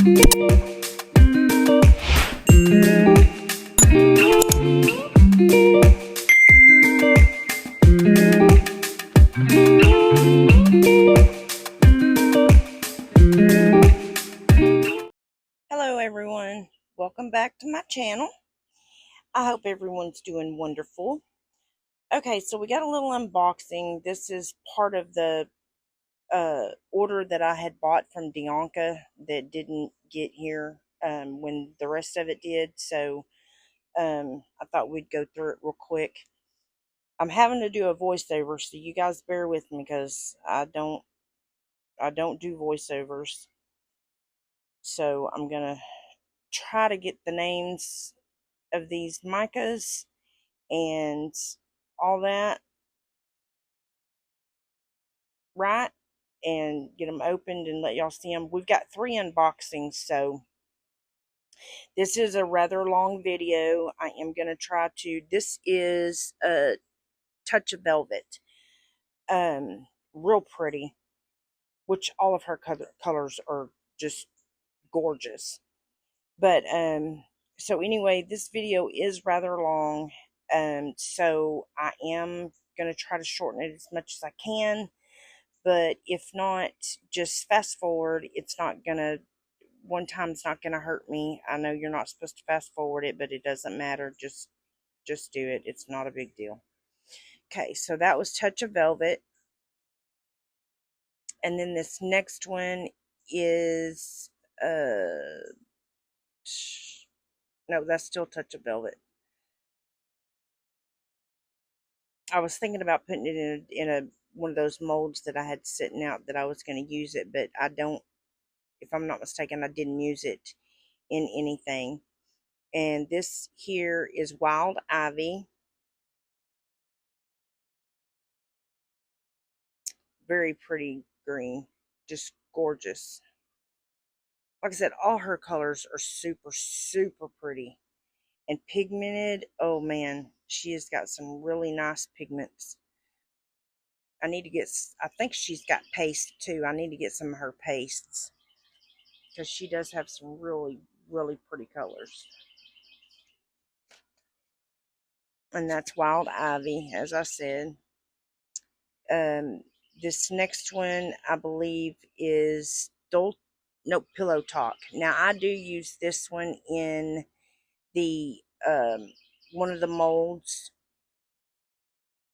Hello everyone, welcome back to my channel. I hope everyone's doing wonderful. Okay, so we got a little unboxing. This is part of the order that I had bought from Dianca that didn't get here when the rest of it did. So I thought we'd go through it real quick. I'm having to do a voiceover, so you guys bear with me because I don't do voiceovers. So I'm gonna try to get the names of these micas and all that right and get them opened and let y'all see them. We've got 3 unboxings, so this is a rather long video. I am going to try to, this is a touch of velvet, real pretty, which all of her colors are just gorgeous. But so anyway, this video is rather long, so I am going to try to shorten it as much as I can. But if not, just fast forward. It's not gonna, one time's not gonna hurt me. I know you're not supposed to fast forward it, but it doesn't matter. Just do it. It's not a big deal. Okay, so that was Touch of Velvet. And then this next one is no, that's still Touch of Velvet. I was thinking about putting it in a one of those molds that I had sitting out that I was going to use it, but I don't, if I'm not mistaken, I didn't use it in anything. And this here is Wild Ivy. Very pretty green, just gorgeous. Like I said, all her colors are super, super pretty. And pigmented, oh man, she has got some really nice pigments. I need to get, I think she's got paste too. I need to get some of her pastes, because she does have some really, really pretty colors. And that's Wild Ivy, as I said. This next one, I believe, is Pillow Talk. Now, I do use this one in the one of the molds.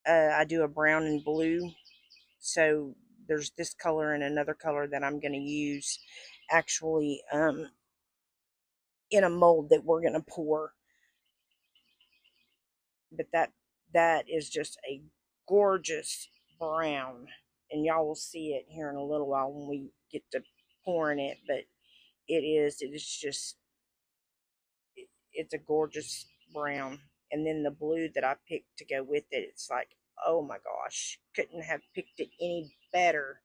I do a brown and blue. So there's this color and another color that I'm going to use actually in a mold that we're going to pour. But that is just a gorgeous brown, and y'all will see it here in a little while when we get to pouring it. But it is just, it's a gorgeous brown. And then the blue that I picked to go with it, it's like, oh my gosh, couldn't have picked it any better.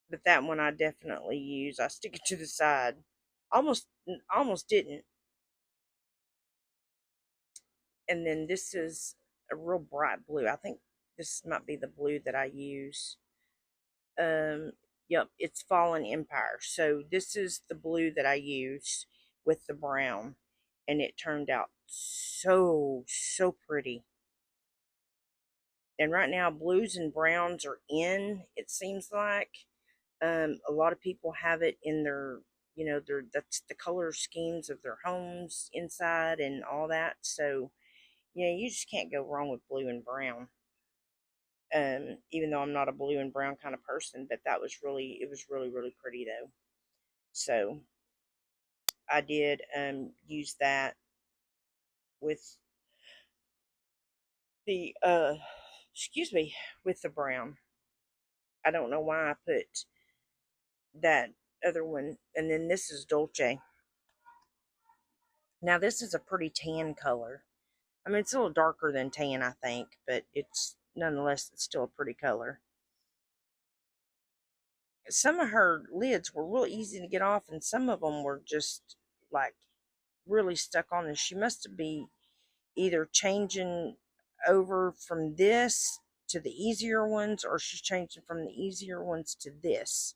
But that one I definitely use. I stick it to the side. Almost didn't. And then this is a real bright blue. I think this might be the blue that I use. Yep, it's Fallen Empire. So this is the blue that I used with the brown, and it turned out so pretty. And right now, blues and browns are in, it seems like. A lot of people have it in their, that's the color schemes of their homes inside and all that. So, you just can't go wrong with blue and brown. Even though I'm not a blue and brown kind of person, but it was really, really pretty though. So I did use that with the with the brown. I don't know why I put that other one. And then this is Dolce. Now this is a pretty tan color. I mean, it's a little darker than tan, I think, but it's nonetheless, it's still a pretty color. Some of her lids were real easy to get off, and some of them were just like really stuck on, and she must be either changing over from this to the easier ones, or she's changing from the easier ones to this.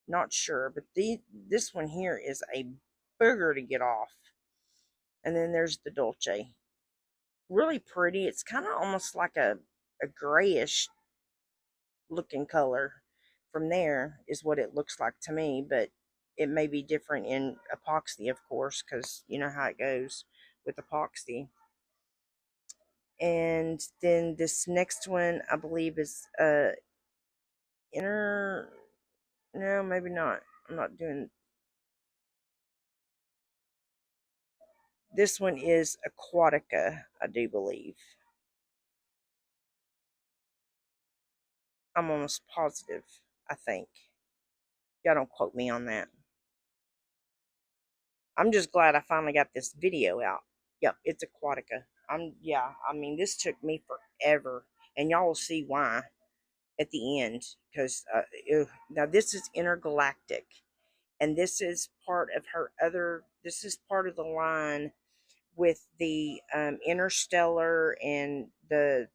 Not sure, but this one here is a booger to get off. And then there's the Dolce. Really pretty. It's kind of almost like a grayish looking color. From there is what it looks like to me, but it may be different in epoxy, of course, because you know how it goes with epoxy. And then this next one, I believe, is inner. No, maybe not. I'm not doing. This one is Aquatica, I do believe. I'm almost positive, I think. Y'all don't quote me on that. I'm just glad I finally got this video out. Yep, it's Aquatica. Yeah, I mean, this took me forever. And y'all will see why at the end. Because, now this is Intergalactic. And this is part of her other, this is part of the line with the Interstellar and the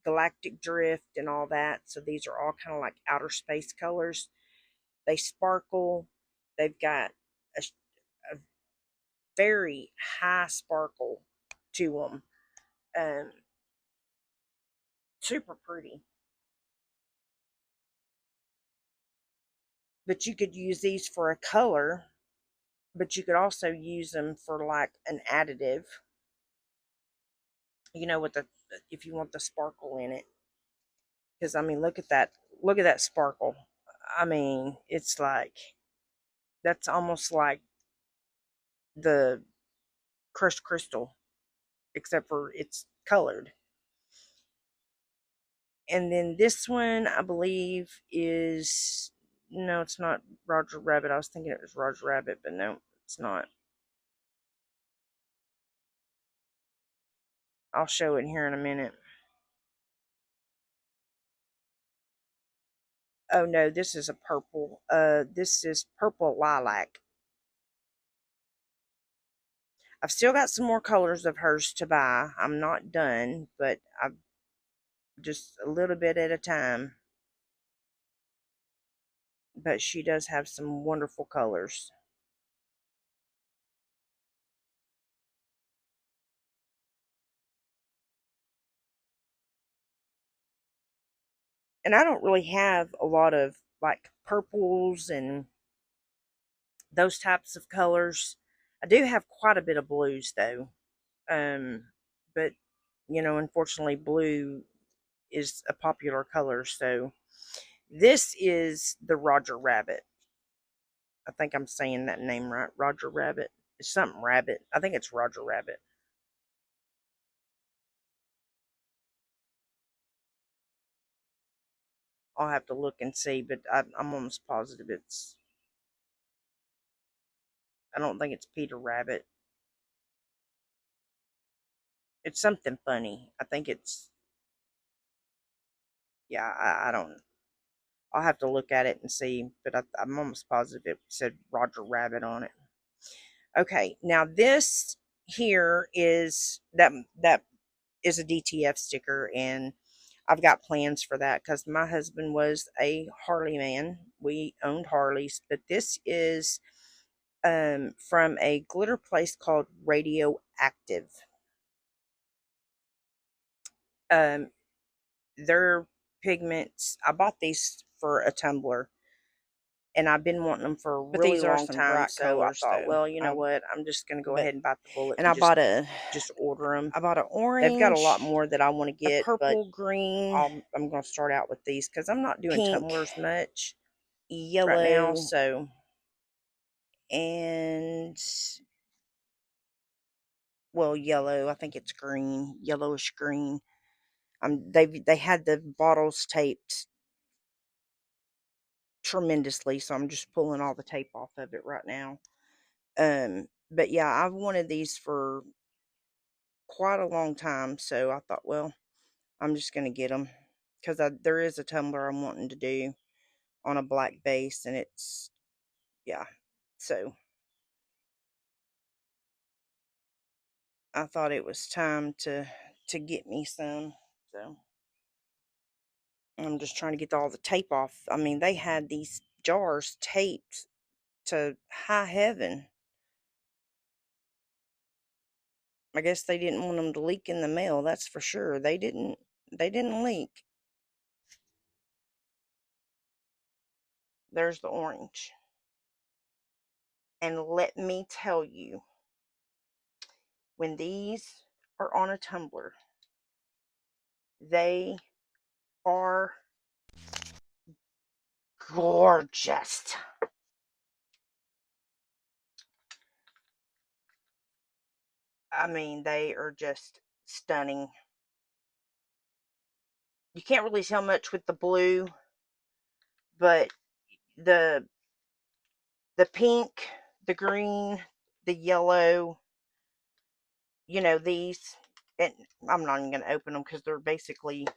Galactic Drift and all that. So these are all kind of like outer space colors. They sparkle. They've got a very high sparkle to them. Super pretty. But you could use these for a color, but you could also use them for like an additive. You know, with the, if you want the sparkle in it. Because I mean, look at that. Look at that sparkle. I mean, it's like, that's almost like the crushed crystal, except for it's colored. And then this one, I believe, is, no, it's not Roger Rabbit. I was thinking it was Roger Rabbit, but no, it's not. I'll show it here in a minute. Oh no, this is a purple. This is Purple Lilac. I've still got some more colors of hers to buy. I'm not done, but I've just a little bit at a time. But she does have some wonderful colors. And I don't really have a lot of like purples and those types of colors. I do have quite a bit of blues though. But you know, unfortunately blue is a popular color, so this is the Roger Rabbit. I think I'm saying that name right. Roger Rabbit. It's something Rabbit. I think it's Roger Rabbit. I'll have to look and see, but I'm almost positive it's, I don't think it's Peter Rabbit. It's something funny. I think it's, yeah, I don't, I'll have to look at it and see, but I'm almost positive it said Roger Rabbit on it. Okay, now this here is, that is a DTF sticker, and I've got plans for that because my husband was a Harley man. We owned Harleys, but this is from a glitter place called Radioactive. Um, their pigments, I bought these for a tumbler, and I've been wanting them for a really long time. So I thought, well, you know what? I'm just gonna go ahead and bite the bullet. And I bought just order them. I bought an orange. They've got a lot more that I want to get, purple, green. I'm gonna start out with these because I'm not doing pink, tumblers much, yellow right now. So, and well, yellow. I think it's green, yellowish green. They had the bottles taped tremendously, so I'm just pulling all the tape off of it right now. But yeah, I've wanted these for quite a long time, so I thought, well, I'm just gonna get them because there is a tumbler I'm wanting to do on a black base, and it's, yeah, so I thought it was time to get me some. So I'm just trying to get all the tape off. I mean, they had these jars taped to high heaven. I guess they didn't want them to leak in the mail, that's for sure. They didn't leak. There's the orange. And let me tell you, when these are on a tumbler, they are gorgeous. I mean, they are just stunning. You can't really tell much with the blue, but the pink, the green, the yellow, these, and I'm not even going to open them because they're basically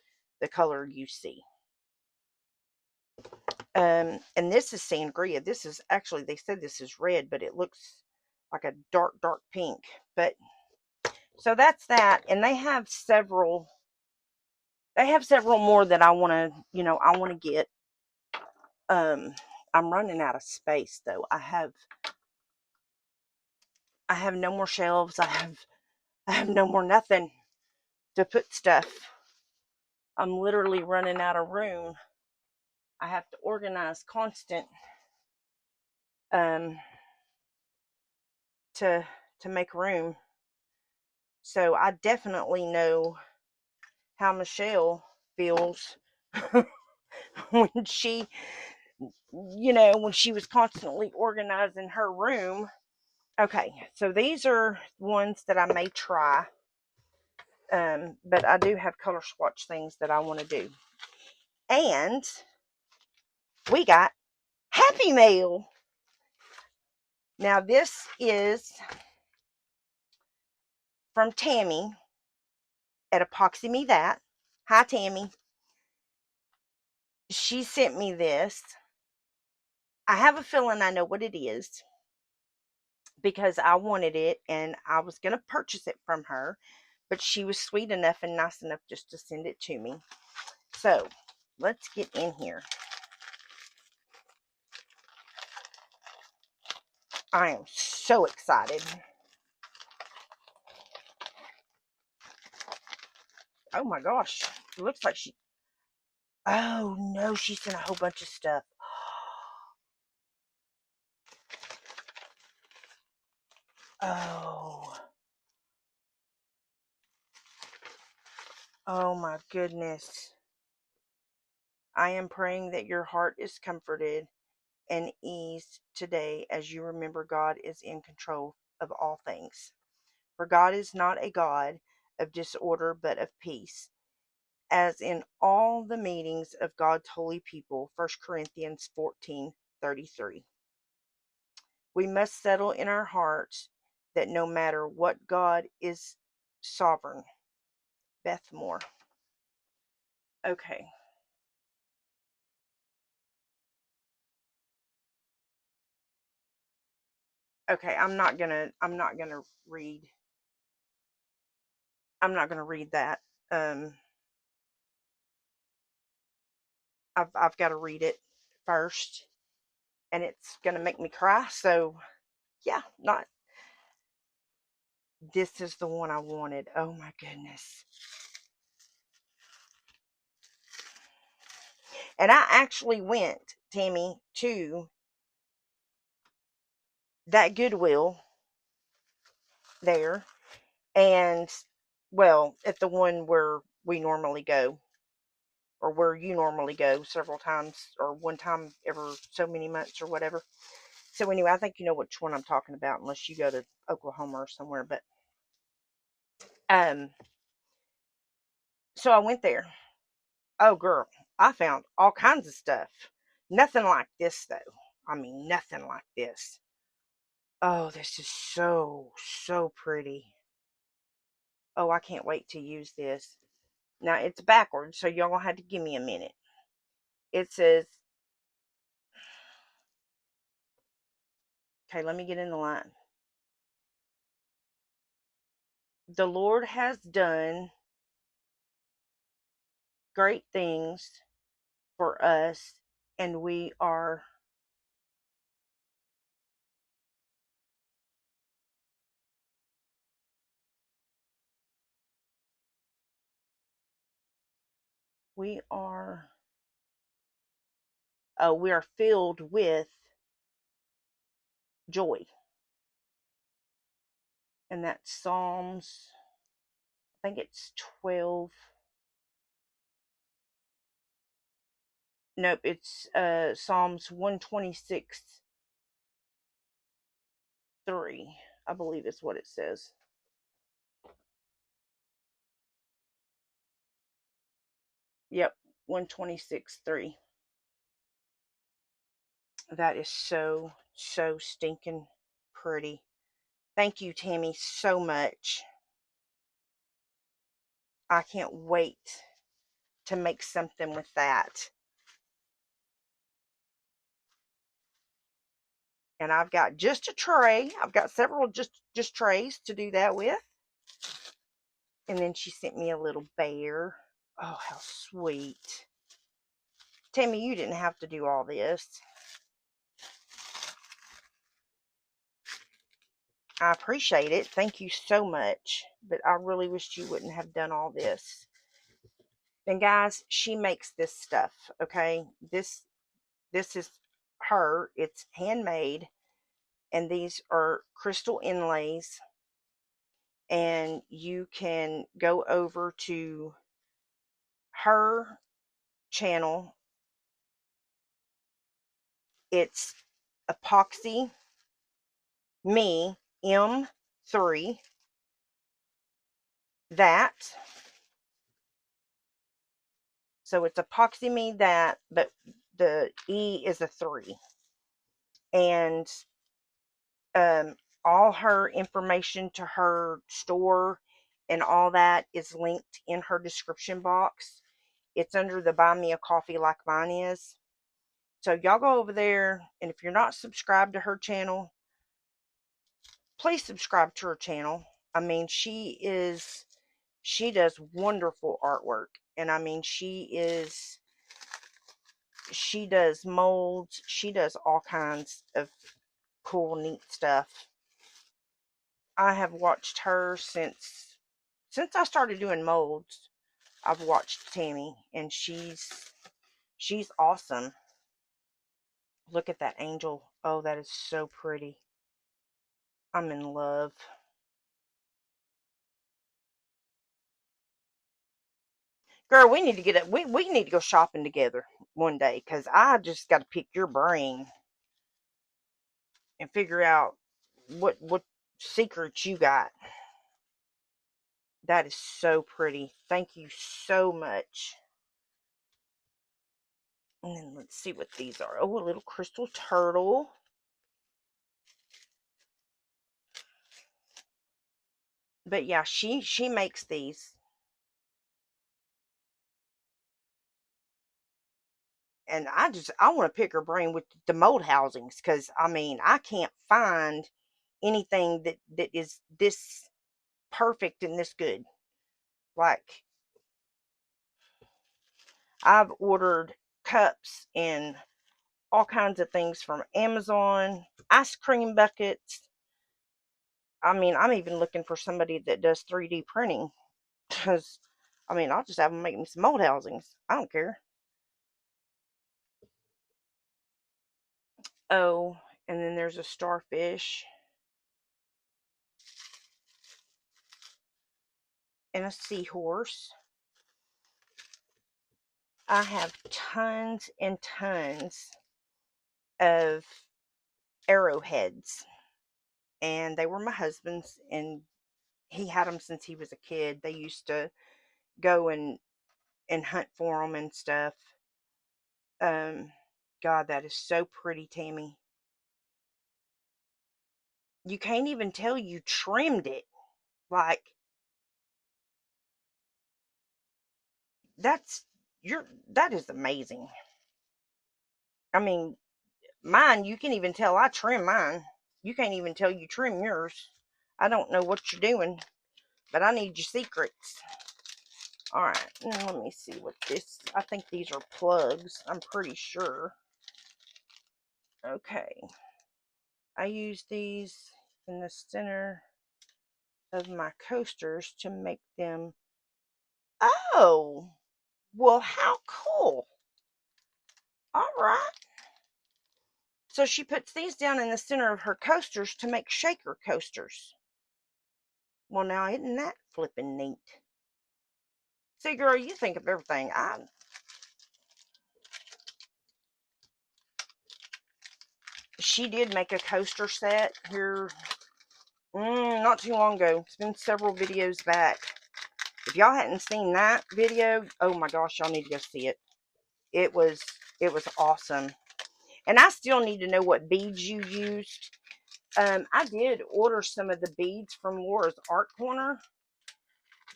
the color you see. And this is sangria. This is actually, they said this is red, but it looks like a dark, dark pink. But so that's that. And they have several more that I want to get. I'm running out of space though. I have no more shelves. I have no more nothing to put stuff. I'm literally running out of room. I have to organize constant um to make room. So I definitely know how Michelle feels when she was constantly organizing her room. Okay, so these are ones that I may try. But I do have color swatch things that I want to do. And we got Happy Mail. Now this is from Tammy at Epoxy Me That. Hi, Tammy. She sent me this. I have a feeling I know what it is because I wanted it and I was going to purchase it from her, but she was sweet enough and nice enough just to send it to me. So let's get in here. I am so excited. Oh my gosh. It looks like oh no, she sent a whole bunch of stuff. Oh. Oh my goodness. I am praying that your heart is comforted and eased today as you remember God is in control of all things. For God is not a God of disorder but of peace, as in all the meetings of God's holy people. 1 Corinthians 14:33. We must settle in our hearts that no matter what, God is sovereign. Beth Moore. Okay. Okay, read I'm not gonna read that. Um I've got to read it first and it's gonna make me cry. So yeah, not this is the one I wanted. Oh my goodness. And I actually went, Tammy, to that Goodwill there, and well, at the one where we normally go, or where you normally go several times, or one time every so many months or whatever. So anyway, I think you know which one I'm talking about, unless you go to Oklahoma or somewhere. But um, so I went there. Oh girl, I found all kinds of stuff. Nothing like this though. I mean, nothing like this. Oh, this is so pretty. Oh, I can't wait to use this. Now it's backwards, so y'all gonna have to give me a minute. It says, okay, let me get in the line. the Lord has done great things for us, and we are we are we are filled with joy. And that's Psalms, I think it's 12. Nope, it's Psalms 126 3, I believe is what it says. Yep, 126 3. That is so, so stinking pretty. Thank you, Tammy, so much. I can't wait to make something with that. And I've got just a tray. I've got several just trays to do that with. And then she sent me a little bear. Oh, how sweet. Tammy, you didn't have to do all this. I appreciate it. Thank you so much. But I really wish you wouldn't have done all this. And guys, she makes this stuff, okay? This is her. It's handmade. And these are crystal inlays. And you can go over to her channel. It's epoxy me M3 that. So it's epoxy me that, but the E is a 3. And all her information to her store and all that is linked in her description box. It's under the Buy Me a Coffee Like Mine is. So y'all go over there, and if you're not subscribed to her channel, please subscribe to her channel. I mean, she does wonderful artwork. And I mean, she does molds. She does all kinds of cool, neat stuff. I have watched her since I started doing molds. I've watched Tammy, and she's awesome. Look at that angel. Oh, that is so pretty. I'm in love. Girl, we need to get it. We need to go shopping together one day, because I just got to pick your brain and figure out what secrets you got. That is so pretty. Thank you so much. And then let's see what these are. Oh, a little crystal turtle. But yeah, she makes these. And I want to pick her brain with the mold housings, because I mean, I can't find anything that is this perfect and this good. Like, I've ordered cups and all kinds of things from Amazon, ice cream buckets. I mean, I'm even looking for somebody that does 3D printing, because I mean, I'll just have them make me some mold housings. I don't care. Oh, and then there's a starfish and a seahorse. I have tons and tons of arrowheads, and they were my husband's, and he had them since he was a kid. They used to go and hunt for them and stuff. God, that is so pretty, Tammy. You can't even tell you trimmed it. Like, that's that is amazing. I mean, mine, you can even tell I trim mine. You can't even tell you trim yours. I don't know what you're doing. but I need your secrets. Alright, now let me see what this, I think these are plugs, I'm pretty sure. Okay. I use these in the center of my coasters to make them. Oh, well, how cool. Alright. So she puts these down in the center of her coasters to make shaker coasters. Well, now, isn't that flippin' neat? See, girl, you think of everything. She did make a coaster set here not too long ago. It's been several videos back. If y'all hadn't seen that video, oh my gosh, y'all need to go see it. It was awesome. And I still need to know what beads you used. I did order some of the beads from Laura's Art Corner,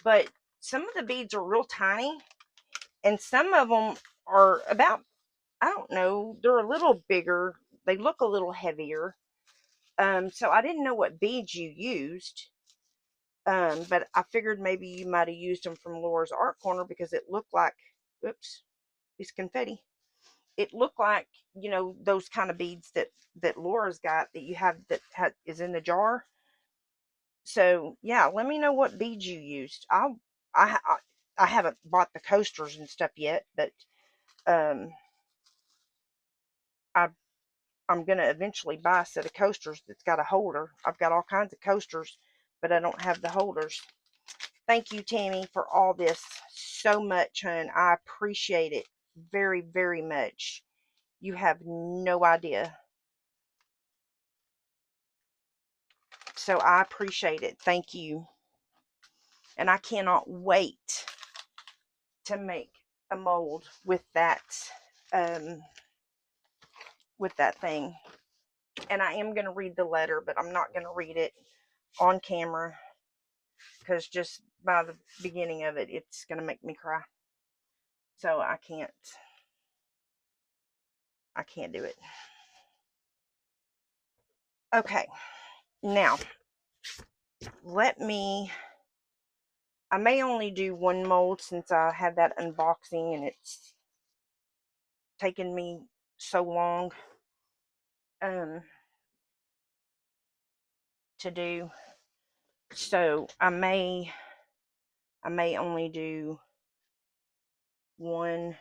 but some of the beads are real tiny, and some of them are about, I don't know, they're a little bigger. They look a little heavier. So I didn't know what beads you used. But I figured maybe you might have used them from Laura's Art Corner because it looked like, oops, these confetti. It looked like, you know, those kind of beads that Laura's got that you have that is in the jar. So yeah, let me know what beads you used. I I haven't bought the coasters and stuff yet, but um, I I'm gonna eventually buy a set of coasters that's got a holder. I've got all kinds of coasters, but I don't have the holders. Thank you, Tammy, for all this so much, hon. I appreciate it very, very much. You have no idea. So I appreciate it. Thank you. And I cannot wait to make a mold um, with that thing. And I am going to read the letter, but I'm not going to read it on camera because just by the beginning of it, it's going to make me cry. So I can't do it. Okay. Now, I may only do one mold since I had that unboxing and it's taken me so long to do. So I may only do one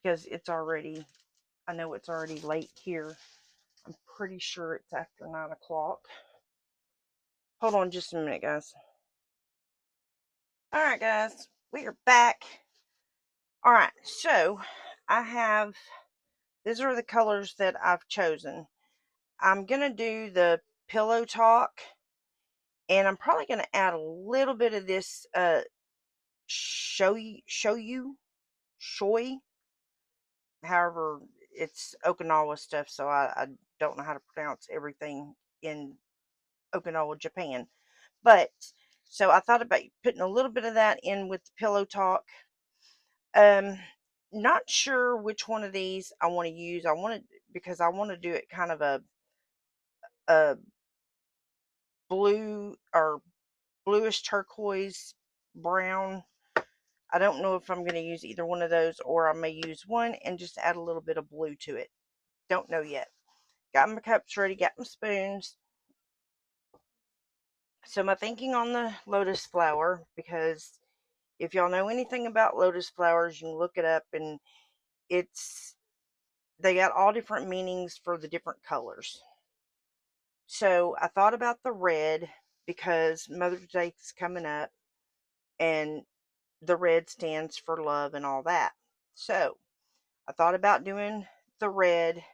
because I know it's already late here. I'm pretty sure it's after 9 o'clock. Hold on just a minute, guys. Alright, guys, we are back. Alright, so these are the colors that I've chosen. I'm going to do the Pillow Talk, and I'm probably going to add a little bit of this showy, however, it's Okinawa stuff, so I don't know how to pronounce everything in Okinawa, Japan. But, so I thought about putting a little bit of that in with the Pillow Talk. Not sure which one of these I want to use. Because I want to do it kind of a blue or bluish turquoise brown. I don't know if I'm going to use either one of those, or I may use one and just add a little bit of blue to it. Don't know yet. Got my cups ready, got my spoons. So my thinking on the lotus flower, because if y'all know anything about lotus flowers, you can look it up, and they got all different meanings for the different colors. So I thought about the red because Mother's Day is coming up, and the red stands for love and all that. So I thought about doing the red,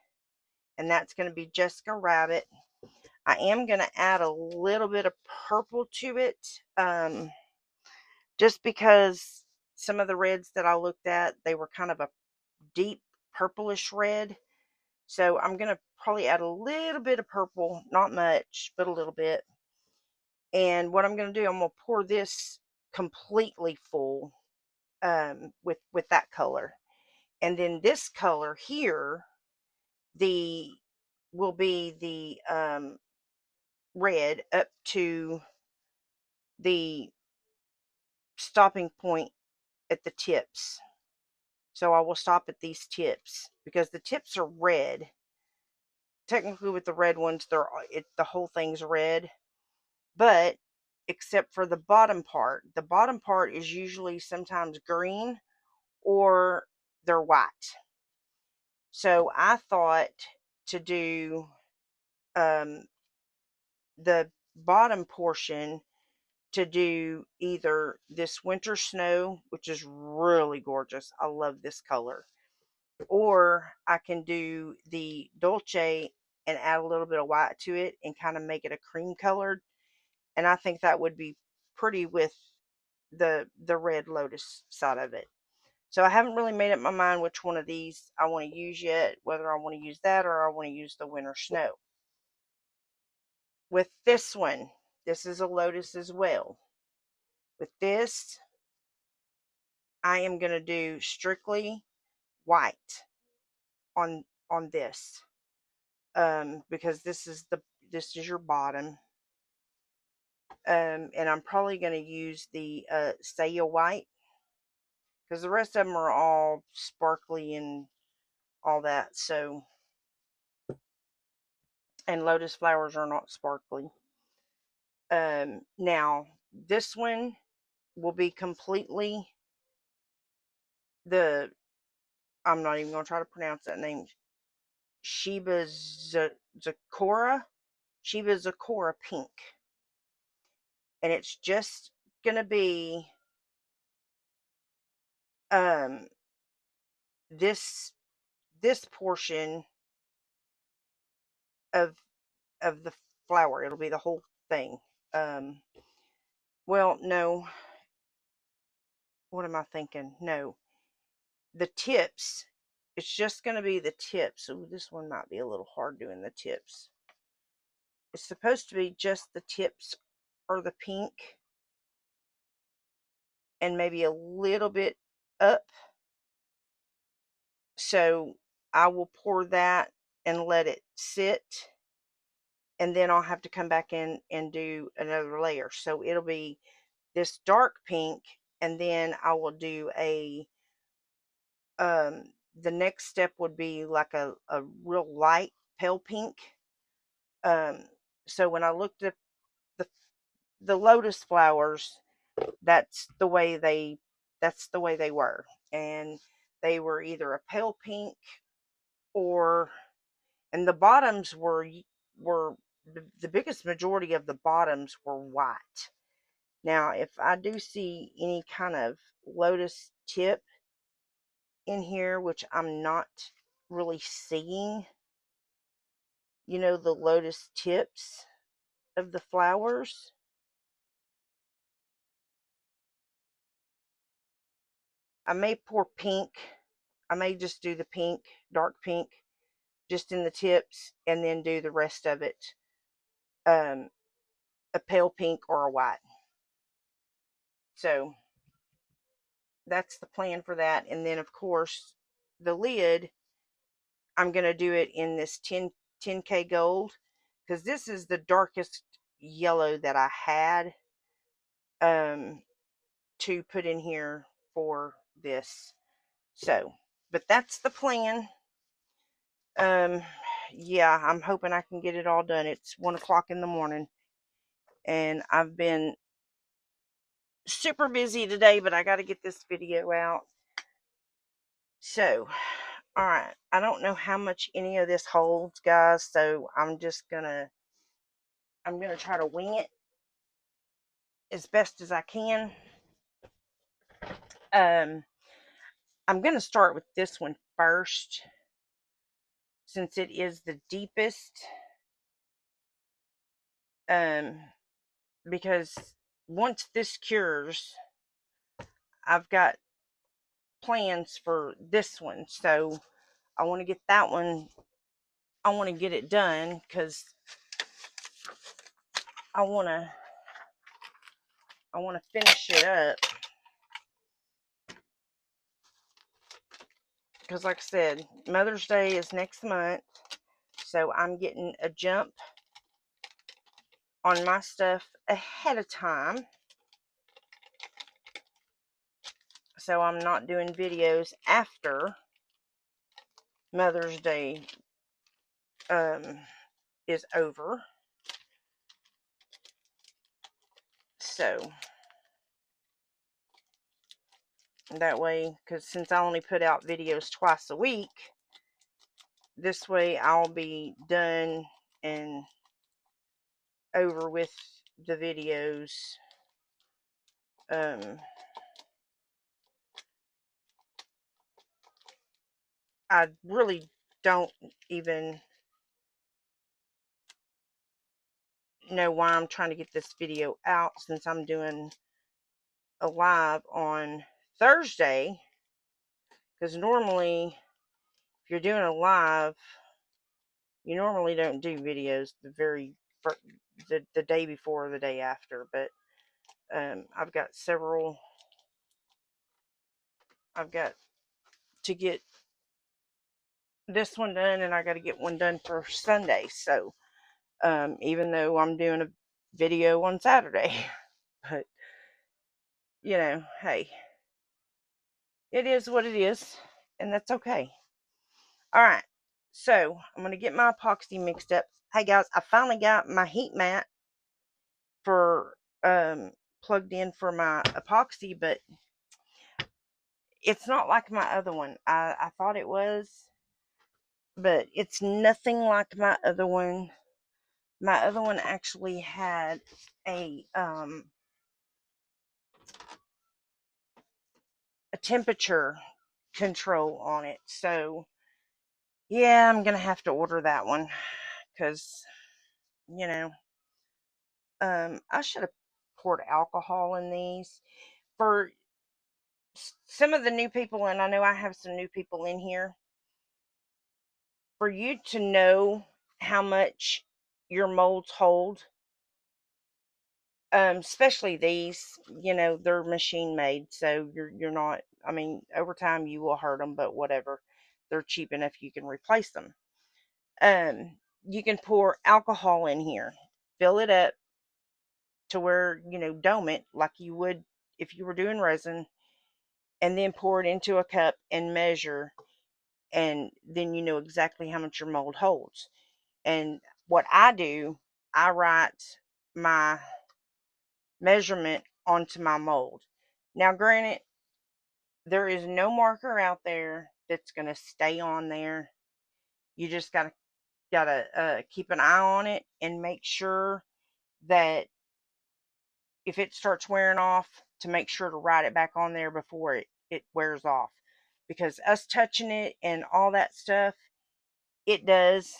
and that's going to be Jessica Rabbit. I am going to add a little bit of purple to it, just because some of the reds that I looked at, they were kind of a deep purplish red. So I'm going to probably add a little bit of purple, not much, but a little bit. And what I'm going to do, I'm going to pour this completely full with that color. And then this color here, the will be the red up to the stopping point at the tips. So I will stop at these tips because the tips are red. Technically with the red ones, the whole thing's red, but except for the bottom part. The bottom part is usually sometimes green or they're white. So I thought to do the bottom portion to do either this winter snow, which is really gorgeous. I love this color. Or I can do the dolce and add a little bit of white to it and kind of make it a cream colored. And I think that would be pretty with the red lotus side of it. So I haven't really made up my mind which one of these I want to use yet, whether I want to use that or I want to use the winter snow. With this one, this is a lotus as well. With this, I am going to do strictly white on this. Because this is your bottom. And I'm probably going to use the Saya white because the rest of them are all sparkly and all that. So, and lotus flowers are not sparkly. Now this one will be completely I'm not even going to try to pronounce that name. Sheba Zakora pink. And it's just going to be this portion of the flower. It'll be the whole thing. Well, no. What am I thinking? No. The tips. It's just going to be the tips. So this one might be a little hard doing the tips. It's supposed to be just the tips or the pink. And maybe a little bit up. So I will pour that and let it sit. And then I'll have to come back in and do another layer. So it'll be this dark pink, and then I will do the next step would be like a real light pale pink. So when I looked at the lotus flowers, that's the way they were. And they were either a pale pink and the bottoms were the biggest majority of the bottoms were white. Now, if I do see any kind of lotus tip in here, which I'm not really seeing, the lotus tips of the flowers, I may pour pink. I may just do the pink, dark pink, just in the tips, and then do the rest of it a pale pink or a white. So that's the plan for that. And then, of course, the lid, I'm going to do it in this 10K gold because this is the darkest yellow that I had to put in here for this. So, but that's the plan. Yeah, I'm hoping I can get it all done. It's 1 o'clock in the morning and I've been super busy today, but I got to get this video out. So, all right. I don't know how much any of this holds, guys, so I'm going to try to wing it as best as I can. I'm going to start with this one first since it is the deepest. Because once this cures, I've got plans for this one. So I want to get that one. I want to get it done because I want to finish it up. Because like I said, Mother's Day is next month. So I'm getting a jump on my stuff ahead of time. So I'm not doing videos after Mother's Day is over. So that way, because since I only put out videos twice a week, this way I'll be done and over with the videos. I really don't even know why I'm trying to get this video out, since I'm doing a live on Thursday, because normally if you're doing a live, you normally don't do videos the day before or the day after. But I've got to get this one done, and I got to get one done for Sunday. So even though I'm doing a video on Saturday, but you know, hey, it is what it is, and that's okay. All right, so I'm gonna get my epoxy mixed up. Hey guys, I finally got my heat mat for plugged in for my epoxy, but it's not like my other one. I thought it was, but it's nothing like my other one. My other one actually had a temperature control on it. So yeah, I'm gonna have to order that one, because you know, I should have poured alcohol in these for some of the new people, and I know I have some new people in here. For you to know how much your molds hold, especially these, you know, they're machine made, so you're not. I mean, over time you will hurt them, but whatever. They're cheap enough you can replace them. You can pour alcohol in here, fill it up to where, you know, dome it like you would if you were doing resin, and then pour it into a cup and measure, and then you know exactly how much your mold holds. And what I do, I write my measurement onto my mold. Now, granted, there is no marker out there that's going to stay on there. You just gotta keep an eye on it and make sure that if it starts wearing off, to make sure to write it back on there before it wears off. Because us touching it and all that stuff, it does.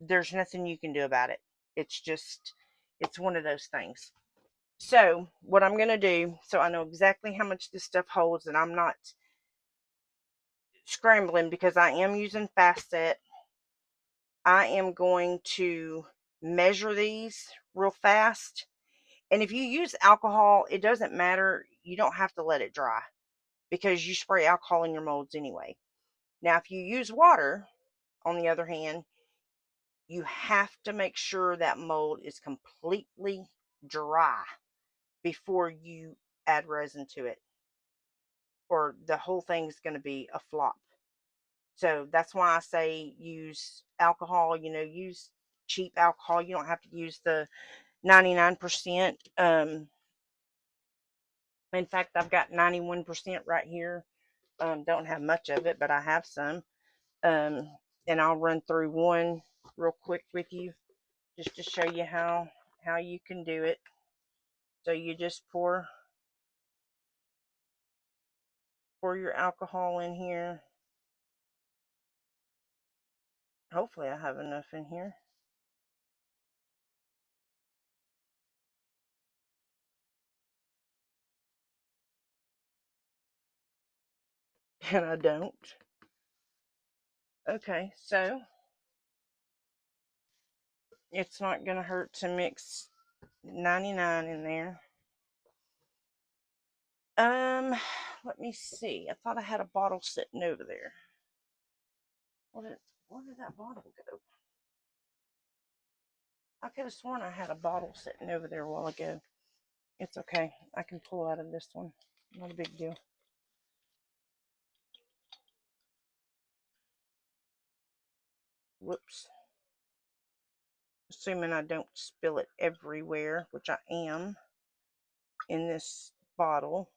There's nothing you can do about it. It's one of those things. So what I'm going to do, so I know exactly how much this stuff holds, and I'm not scrambling because I am using fast set, I am going to measure these real fast. And if you use alcohol, it doesn't matter. You don't have to let it dry, because you spray alcohol in your molds anyway. Now, if you use water, on the other hand, you have to make sure that mold is completely dry before you add resin to it, or the whole thing's going to be a flop. So that's why I say use alcohol. You know, use cheap alcohol. You don't have to use the 99%. In fact, I've got 91% right here. Don't have much of it, but I have some. And I'll run through one real quick with you, just to show you how you can do it. So you just pour your alcohol in here. Hopefully I have enough in here. And I don't. Okay, so it's not going to hurt to mix 99 in there. Let me see. I thought I had a bottle sitting over there. Where did that bottle go? I could have sworn I had a bottle sitting over there a while ago. It's okay. I can pull out of this one. Not a big deal. Whoops. Assuming I don't spill it everywhere, which I am in this bottle.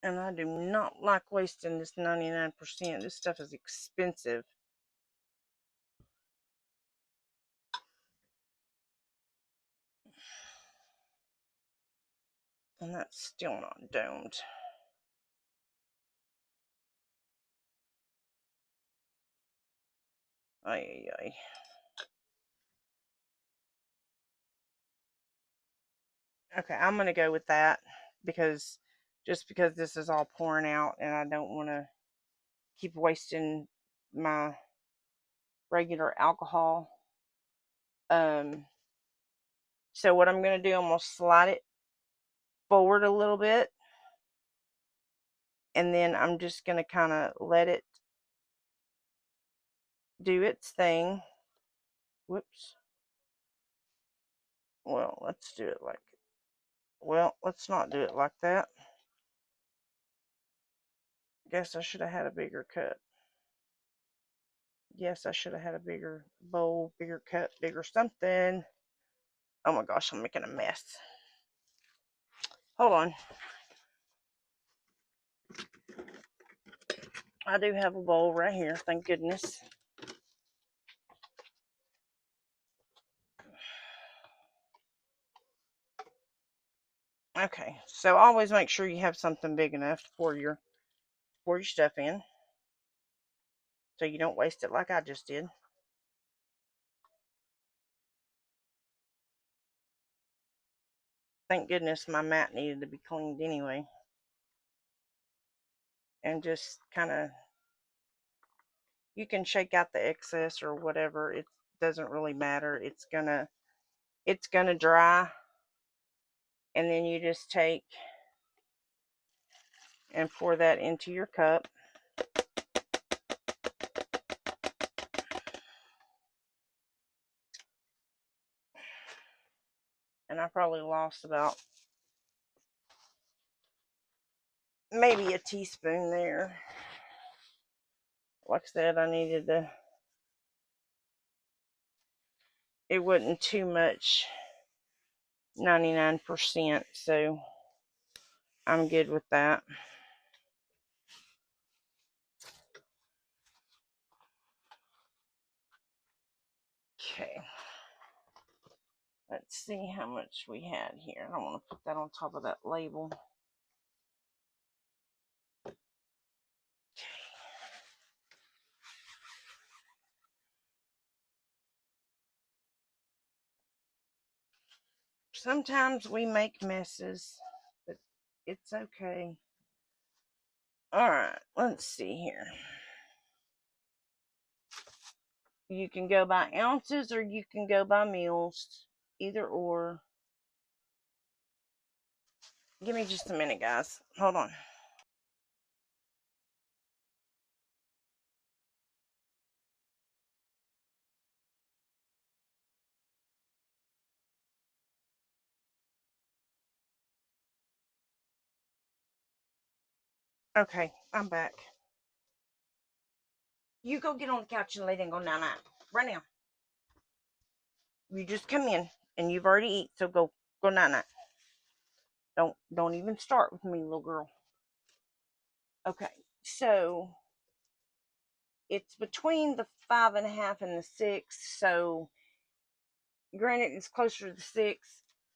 And I do not like wasting this 99%. This stuff is expensive. And that's still not domed. Ay, ay, ay. Okay, I'm going to go with that because just because this is all pouring out and I don't want to keep wasting my regular alcohol. So what I'm going to do, I'm going to slide it forward a little bit. And then I'm just going to kind of let it do its thing. Whoops. Well, let's do it like, well, let's not do it like that. Guess I should have had a bigger cup. Yes, I should have had a bigger bowl, bigger cup, bigger something. Oh my gosh, I'm making a mess. Hold on. I do have a bowl right here, thank goodness. Okay, so always make sure you have something big enough to pour your stuff in, so you don't waste it like I just did. Thank goodness my mat needed to be cleaned anyway. And just kind of, you can shake out the excess or whatever. It doesn't really matter. It's gonna dry, and then you just take and pour that into your cup. And I probably lost about maybe a teaspoon there. Like I said, I needed to, it wasn't too much 99%, so I'm good with that. Okay. Let's see how much we had here. I don't want to put that on top of that label. Sometimes we make messes, but it's okay. Alright, let's see here. You can go by ounces or you can go by meals. Either or. Give me just a minute, guys. Hold on. Okay, I'm back. You go get on the couch and lay there and go night-night. Right now. You just come in and you've already eaten, so go night-night. Don't even start with me, little girl. Okay, so it's between the 5.5 and the 6. So granted, it's closer to the 6.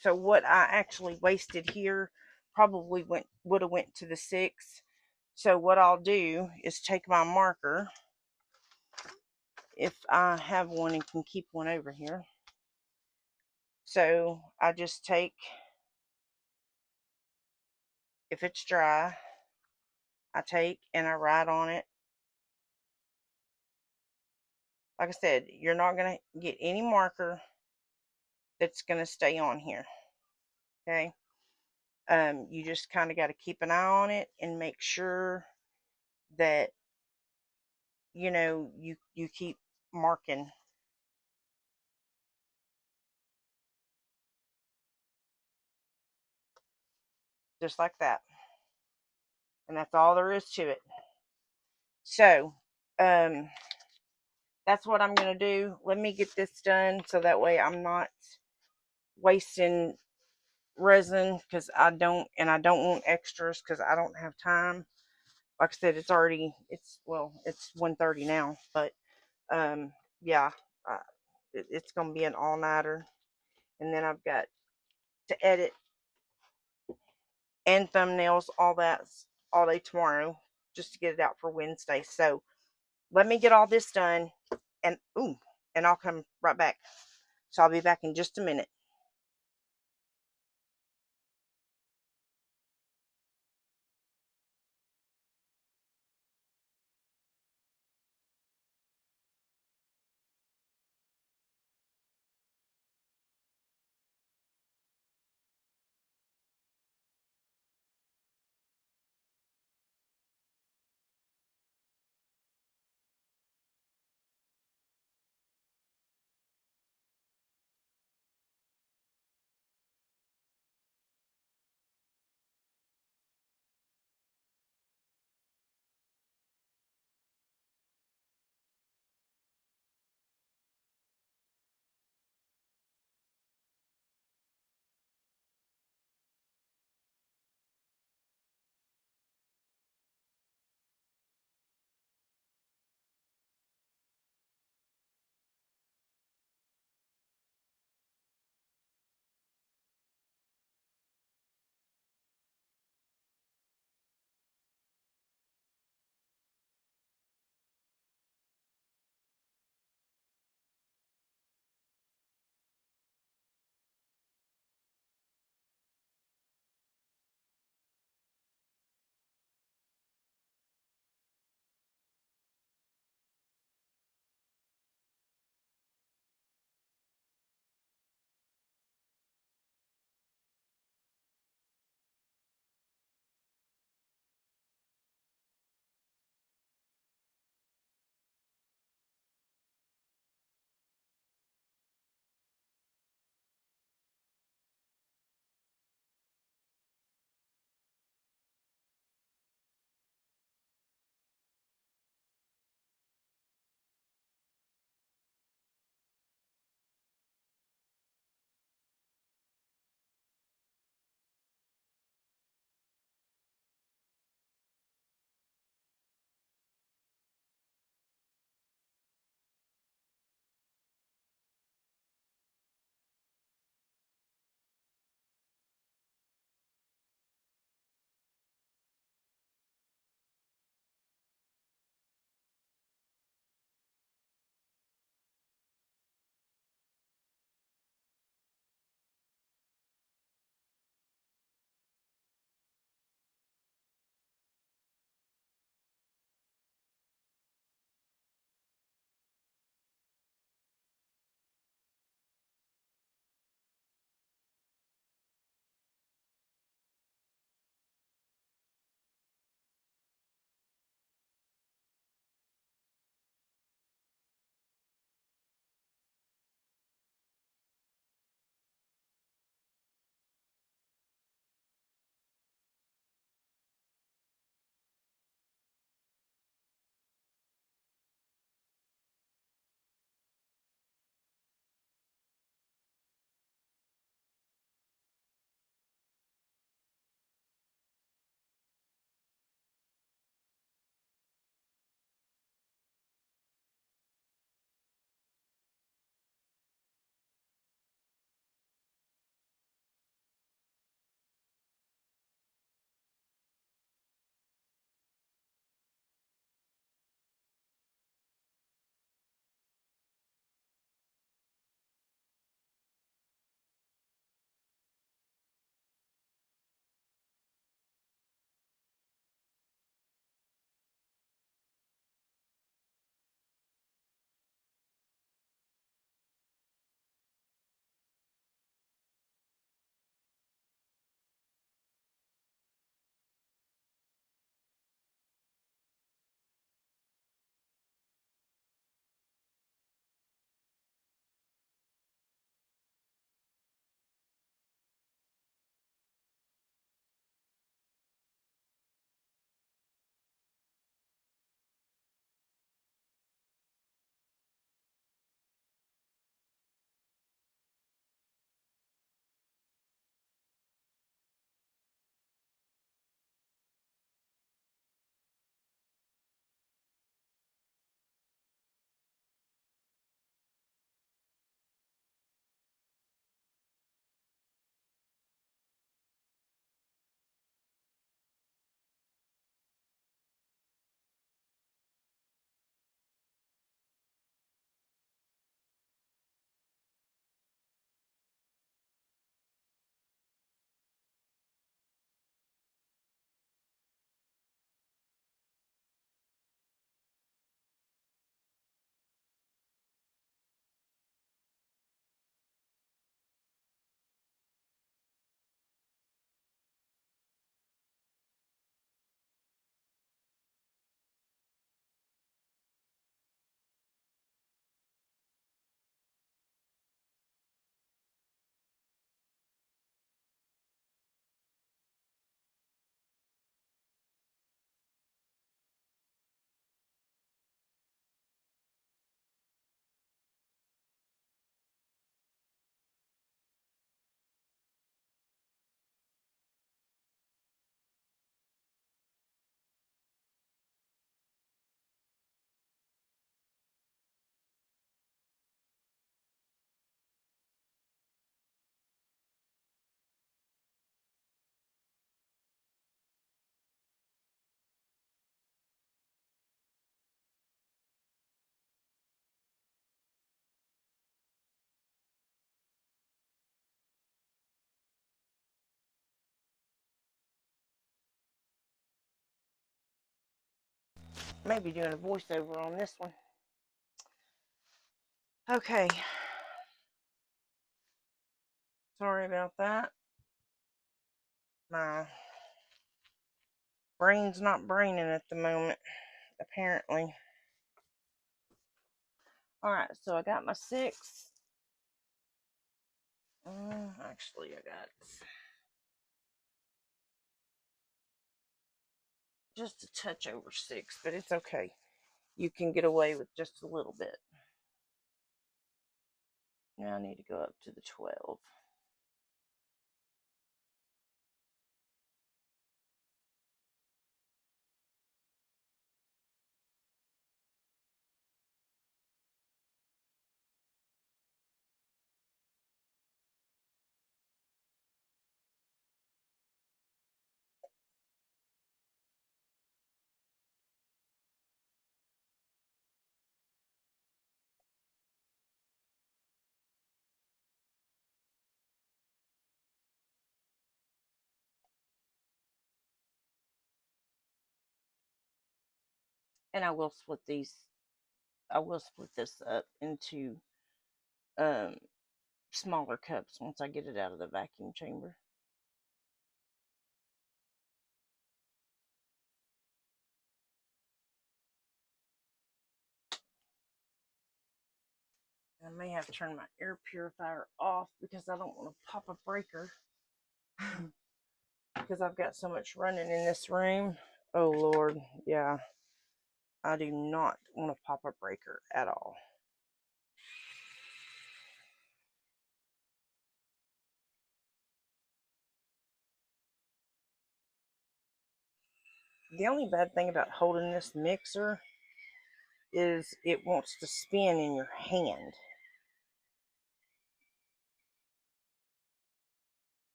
So what I actually wasted here probably would have went to the 6. So what I'll do is take my marker, if I have one and can keep one over here. So I just take, if it's dry, I take and I write on it. Like I said, you're not going to get any marker that's going to stay on here. Okay. You just kind of got to keep an eye on it and make sure that, you know, you keep marking just like that. And that's all there is to it. So, that's what I'm going to do. Let me get this done so that way I'm not wasting resin, because I don't want extras because I don't have time. Like I said, it's 1:30 now, but yeah, uh, it's gonna be an all-nighter, and then I've got to edit and thumbnails, all that, all day tomorrow, just to get it out for Wednesday. So let me get all this done, and I'll come right back. So I'll be back in just a minute. Maybe doing a voiceover on this one. Okay. Sorry about that. My brain's not braining at the moment, apparently. Alright, so I got my 6. Actually, I got just a touch over 6, but it's okay. You can get away with just a little bit. Now I need to go up to the 12. And I will split this up into smaller cups once I get it out of the vacuum chamber. I may have to turn my air purifier off because I don't want to pop a breaker. Because I've got so much running in this room. Oh Lord, yeah. I do not want to pop a breaker at all. The only bad thing about holding this mixer is it wants to spin in your hand.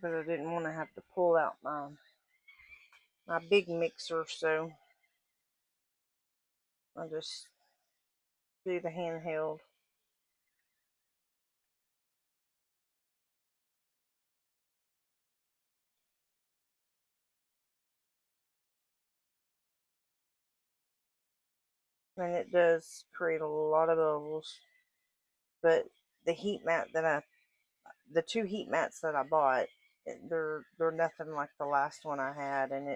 But I didn't want to have to pull out my big mixer, so I'll just do the handheld. And it does create a lot of bubbles. But the the 2 heat mats that I bought, they're nothing like the last one I had, and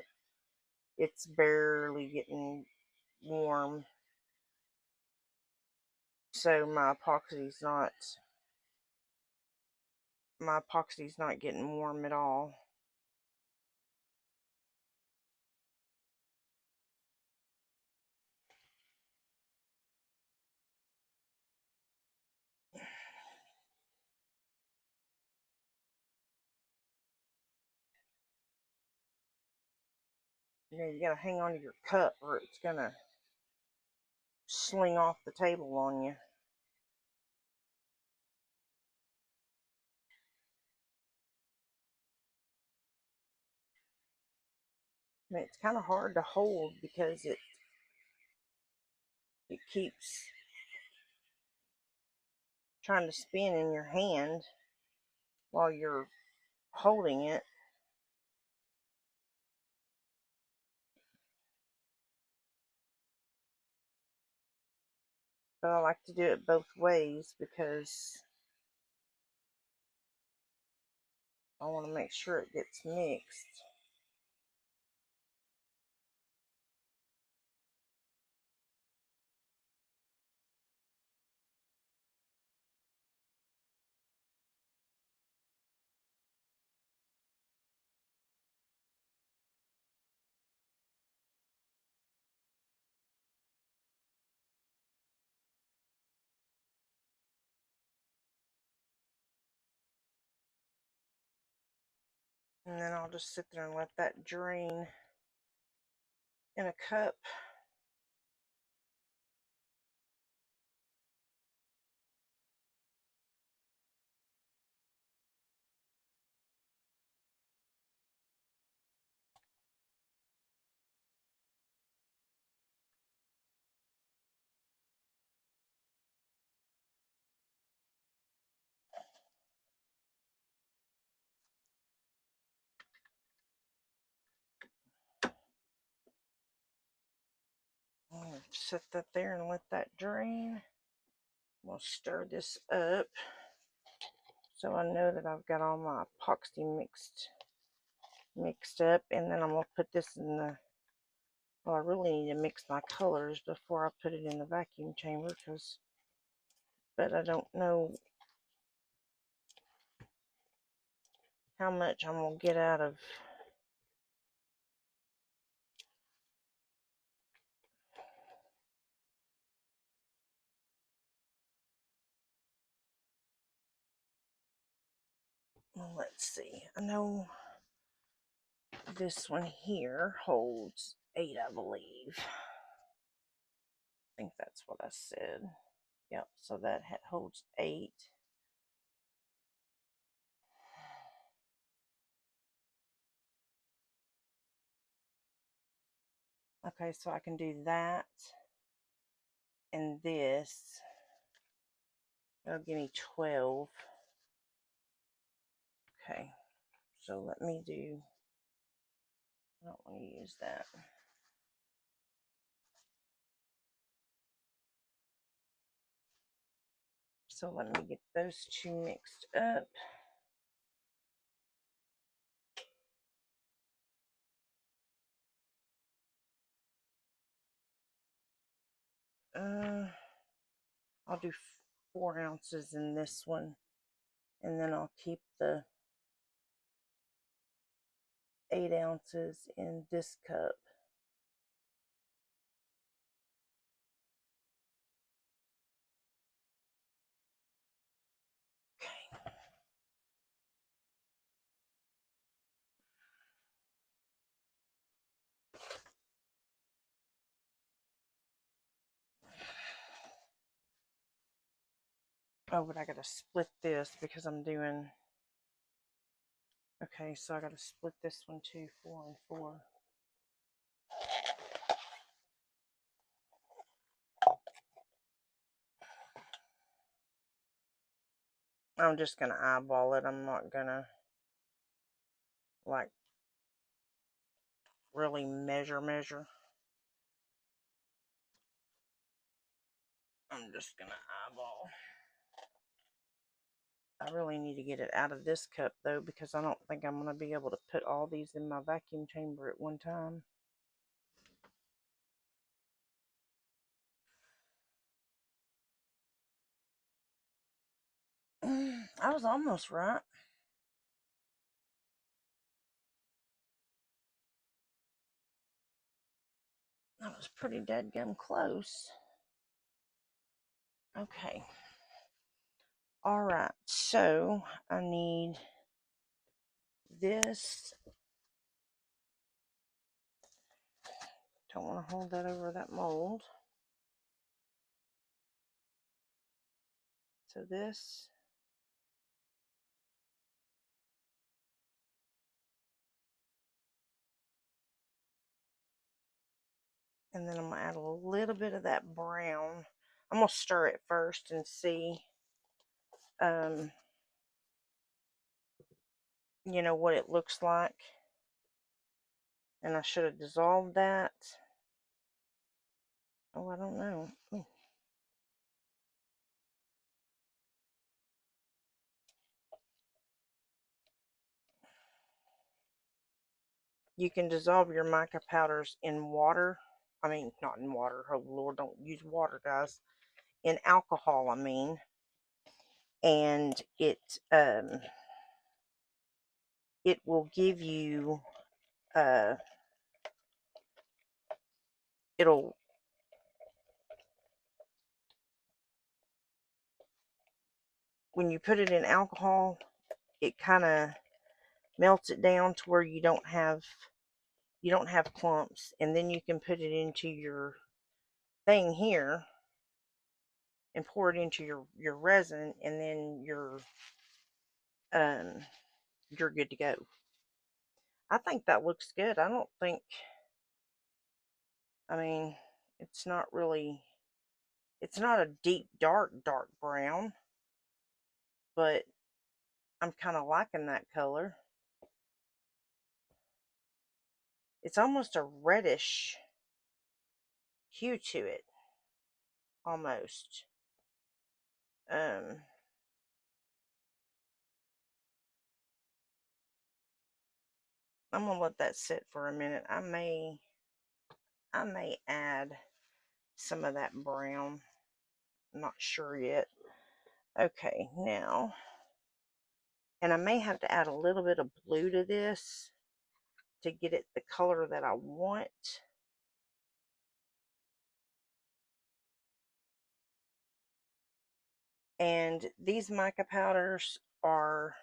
it's barely getting warm. So my epoxy's not getting warm at all. You gotta hang on to your cup or it's gonna sling off the table on you. And it's kind of hard to hold because it keeps trying to spin in your hand while you're holding it. But I like to do it both ways because I want to make sure it gets mixed. And then I'll just sit there and let that drain in a cup. set that there and let that drain. I'm going to stir this up so I know that I've got all my epoxy mixed up, and then I'm going to put this in the, well, I really need to mix my colors before I put it in the vacuum chamber, but I don't know how much I'm going to get out of. Well, let's see. I know this one here holds 8, I believe. I think that's what I said. Yep, so that holds 8. Okay, so I can do that and this. That'll give me 12. Okay, so let me do, I don't want to use that. So let me get those two mixed up. I'll do 4 ounces in this one, and then I'll keep the 8 ounces in this cup. Okay. Oh, but I gotta split this because I'm doing, okay, so I gotta split this one too, 4 and 4. I'm just gonna eyeball it. I'm not gonna like really measure. I'm just gonna eyeball. I really need to get it out of this cup though, because I don't think I'm gonna be able to put all these in my vacuum chamber at one time. I was almost right. That was pretty dadgum close. Okay. Alright, so I need this. Don't want to hold that over that mold. So this. And then I'm going to add a little bit of that brown. I'm going to stir it first and see, you know, what it looks like. And I should have dissolved that. Oh, I don't know. Ooh. You can dissolve your mica powders in water. I mean, not in water. Oh, Lord, don't use water, guys. In alcohol, I mean. And it will give you, it'll, when you put it in alcohol, it kind of melts it down to where you don't have clumps, and then you can put it into your thing here and pour it into your resin, and then you're good to go. I think that looks good. I don't think, I mean, it's not a deep dark brown, but I'm kind of liking that color. It's almost a reddish hue to it, almost. I'm gonna let that sit for a minute. I may add some of that brown. I'm not sure yet. Okay, now, and I may have to add a little bit of blue to this to get it the color that I want. And these mica powders are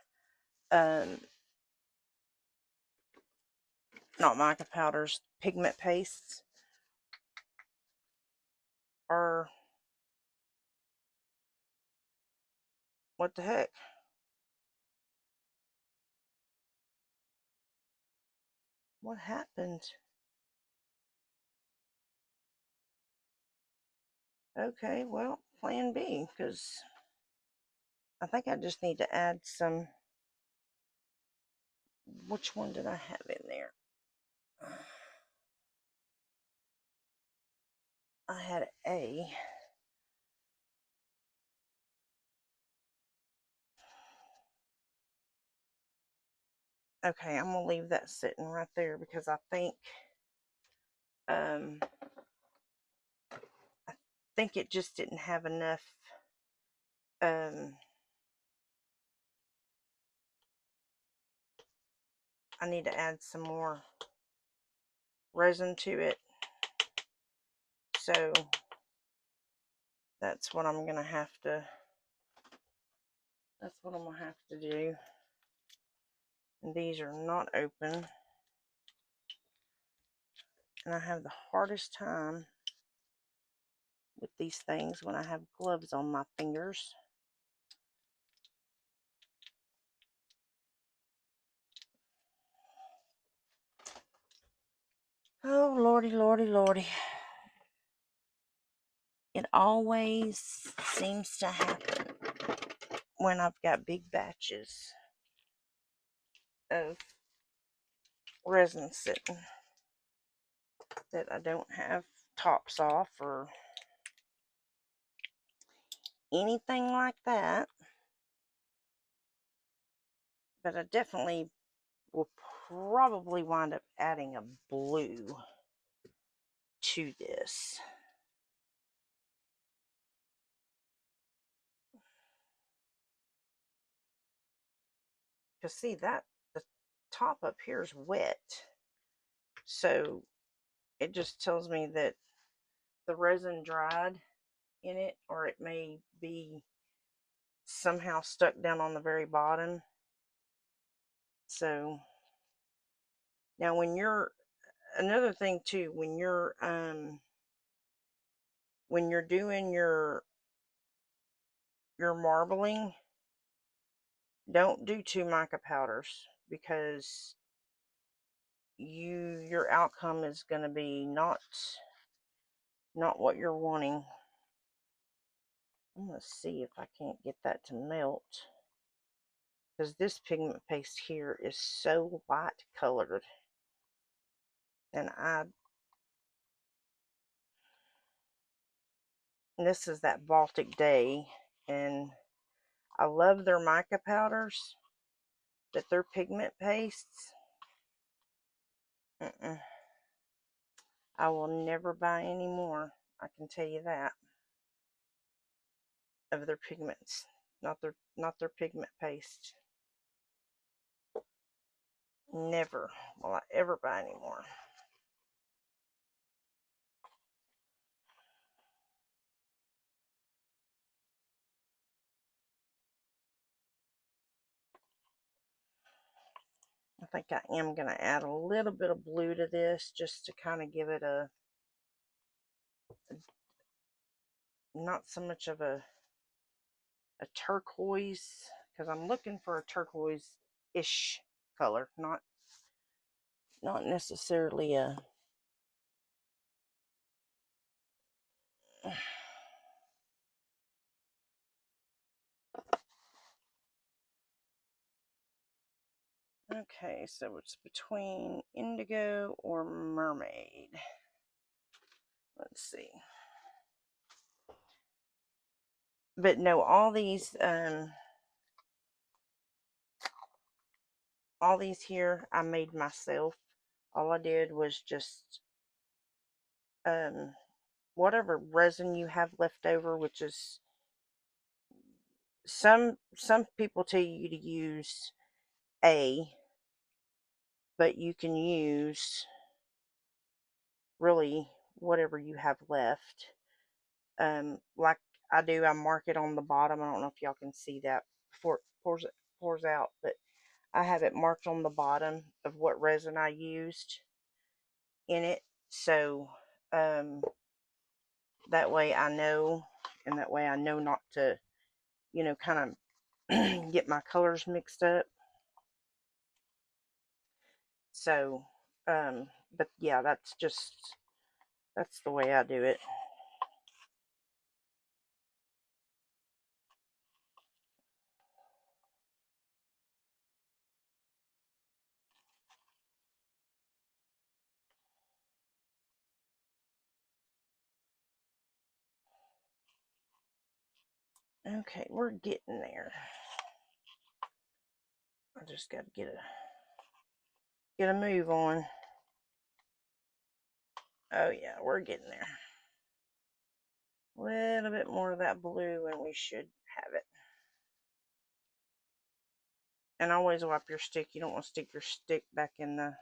not mica powders, pigment pastes are, what the heck? What happened? Okay, well, plan B, because I think I just need to add some. Which one did I have in there? I had A. Okay, I'm gonna leave that sitting right there because I think I think it just didn't have enough I need to add some more resin to it. So that's what I'm gonna have to do. And these are not open. And I have the hardest time with these things when I have gloves on my fingers. Oh, lordy, lordy, lordy. It always seems to happen when I've got big batches of resin sitting that I don't have tops off or anything like that. But I definitely will probably wind up adding a blue to this. Because see that the top up here is wet. So it just tells me that the resin dried in it, or it may be somehow stuck down on the very bottom. So now another thing too, when you're doing your marbling, don't do 2 mica powders, because your outcome is going to be not what you're wanting. I'm going to see if I can't get that to melt, because this pigment paste here is so light colored, and this is that Baltic Day, and I love their mica powders, but their pigment pastes, I will never buy any more. I can tell you that, of their pigments, not their pigment paste. Never will I ever buy any more. I think I am going to add a little bit of blue to this, just to kind of give it not so much of a turquoise, because I'm looking for a turquoise-ish color, not necessarily a okay, so it's between indigo or mermaid. Let's see. But no, all these here I made myself. All I did was just whatever resin you have left over, which is some people tell you to use but you can use really whatever you have left. Like I do, I mark it on the bottom. I don't know if y'all can see that before it pours out, but I have it marked on the bottom of what resin I used in it. So that way I know, and that way I know not to, kind of get my colors mixed up. So, but yeah, that's the way I do it. Okay, we're getting there. I just got to get a move on. Oh yeah, we're getting there. A little bit more of that blue and we should have it. And always wipe your stick. You don't want to stick your stick back in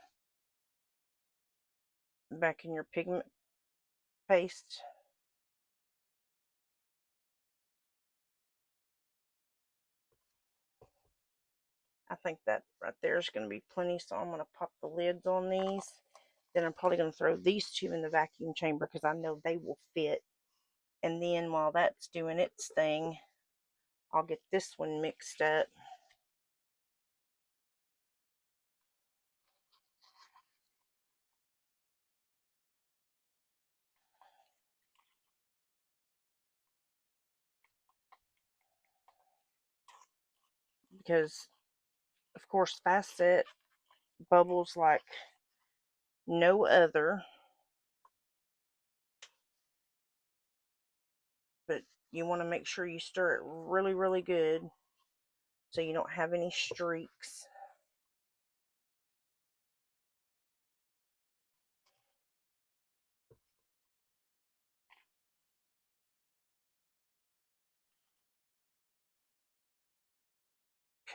your pigment paste. I think that right there is going to be plenty, so I'm going to pop the lids on these. Then I'm probably going to throw these two in the vacuum chamber because I know they will fit. And then while that's doing its thing, I'll get this one mixed up. Because, of course, fast set bubbles like no other. But you want to make sure you stir it really, really good so you don't have any streaks.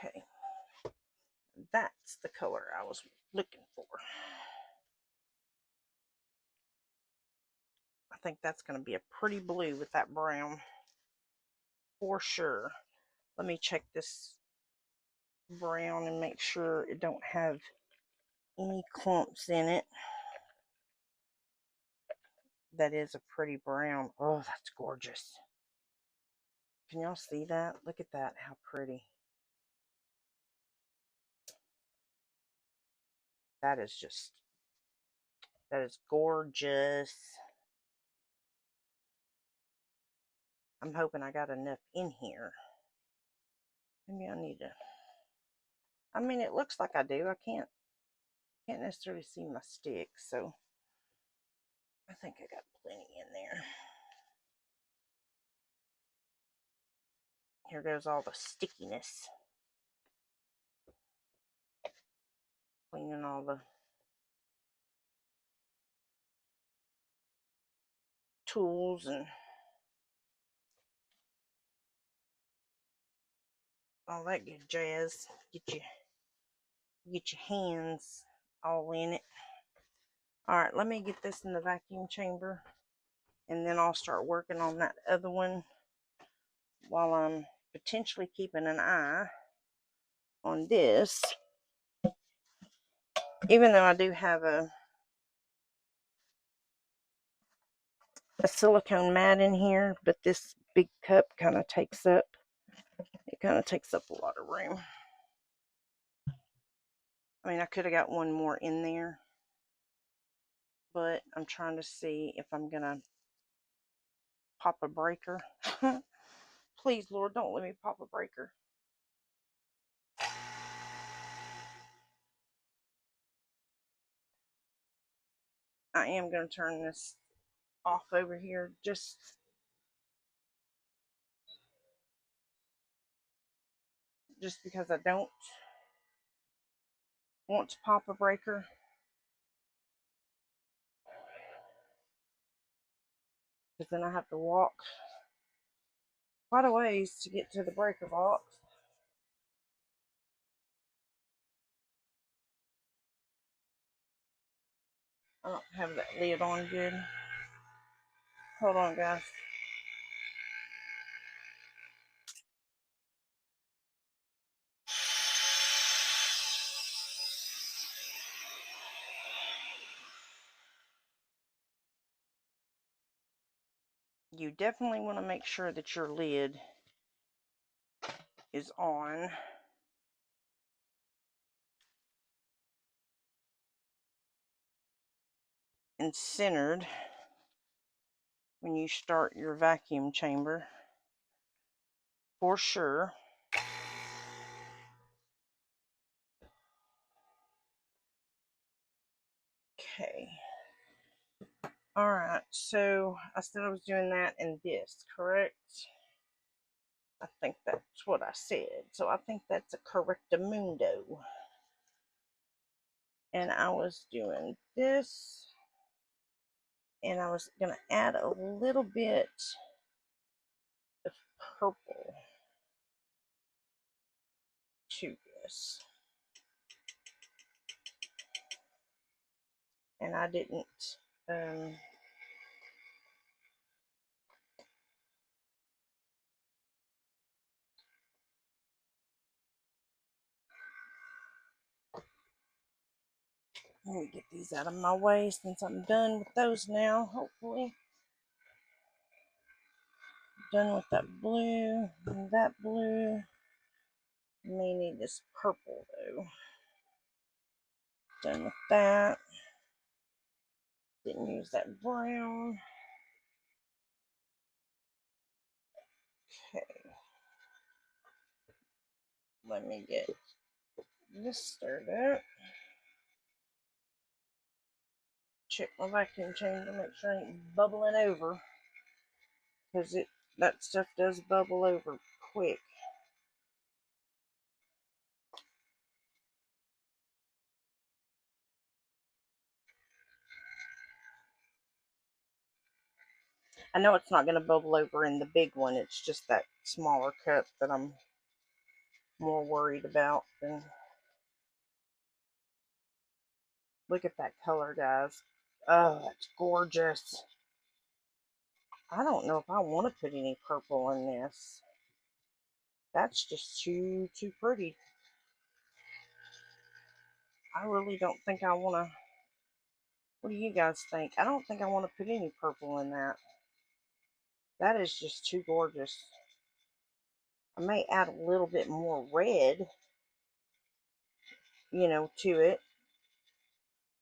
Okay, that's the color I was looking for. I think that's going to be a pretty blue with that brown for sure. Let me check this brown and make sure it don't have any clumps in it. That is a pretty brown. Oh, that's gorgeous. Can y'all see that? Look at that, how pretty. That is gorgeous. I'm hoping I got enough in here. Maybe I need to, I mean, it looks like I do. I can't necessarily see my stick, so I think I got plenty in there. Here goes all the stickiness. Cleaning all the tools and all that good jazz. Get your hands all in it. Alright, let me get this in the vacuum chamber and then I'll start working on that other one while I'm potentially keeping an eye on this. Even though I do have a silicone mat in here, but this big cup kind of takes up a lot of room. I mean, I could have got one more in there, but I'm trying to see if I'm gonna pop a breaker. Please, Lord, don't let me pop a breaker. I am going to turn this off over here just because I don't want to pop a breaker. Because then I have to walk quite a ways to get to the breaker box. I don't have that lid on good. Hold on, guys. You definitely want to make sure that your lid is on. And centered when you start your vacuum chamber, for sure. Okay. Alright, so I said I was doing that and this, correct? I think that's what I said. So I think that's a correctamundo. And I was doing this. And I was going to add a little bit of purple to this. And I didn't, let me get these out of my way since I'm done with those now, hopefully. Done with that blue and that blue. May need this purple though. Done with that. Didn't use that brown. Okay. Let me get this stirred up. Check my vacuum chamber, make sure it ain't bubbling over. Because that stuff does bubble over quick. I know it's not going to bubble over in the big one. It's just that smaller cup that I'm more worried about. And look at that color, guys. Oh, it's gorgeous. I don't know if I want to put any purple in this. That's just too pretty. I really don't think I want to. What do you guys think? I don't think I want to put any purple in that. That is just too gorgeous. I may add a little bit more red, to it.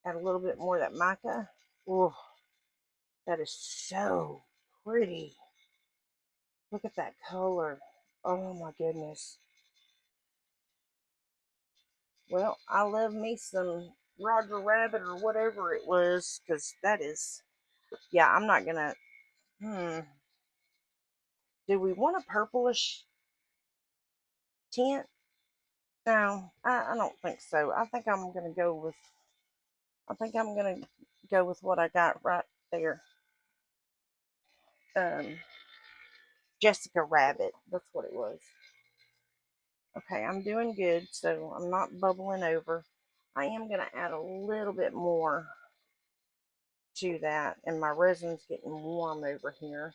Add a little bit more of that mica. Oh, that is so pretty. Look at that color. Oh my goodness. Well, I love me some Roger Rabbit or whatever it was, because that is, yeah, I'm not gonna, do we want a purplish tint? No, I don't think so. I think I'm gonna go with what I got right there. Jessica Rabbit, that's what it was. Okay, I'm doing good, so I'm not bubbling over. I am gonna add a little bit more to that, and my resin's getting warm over here.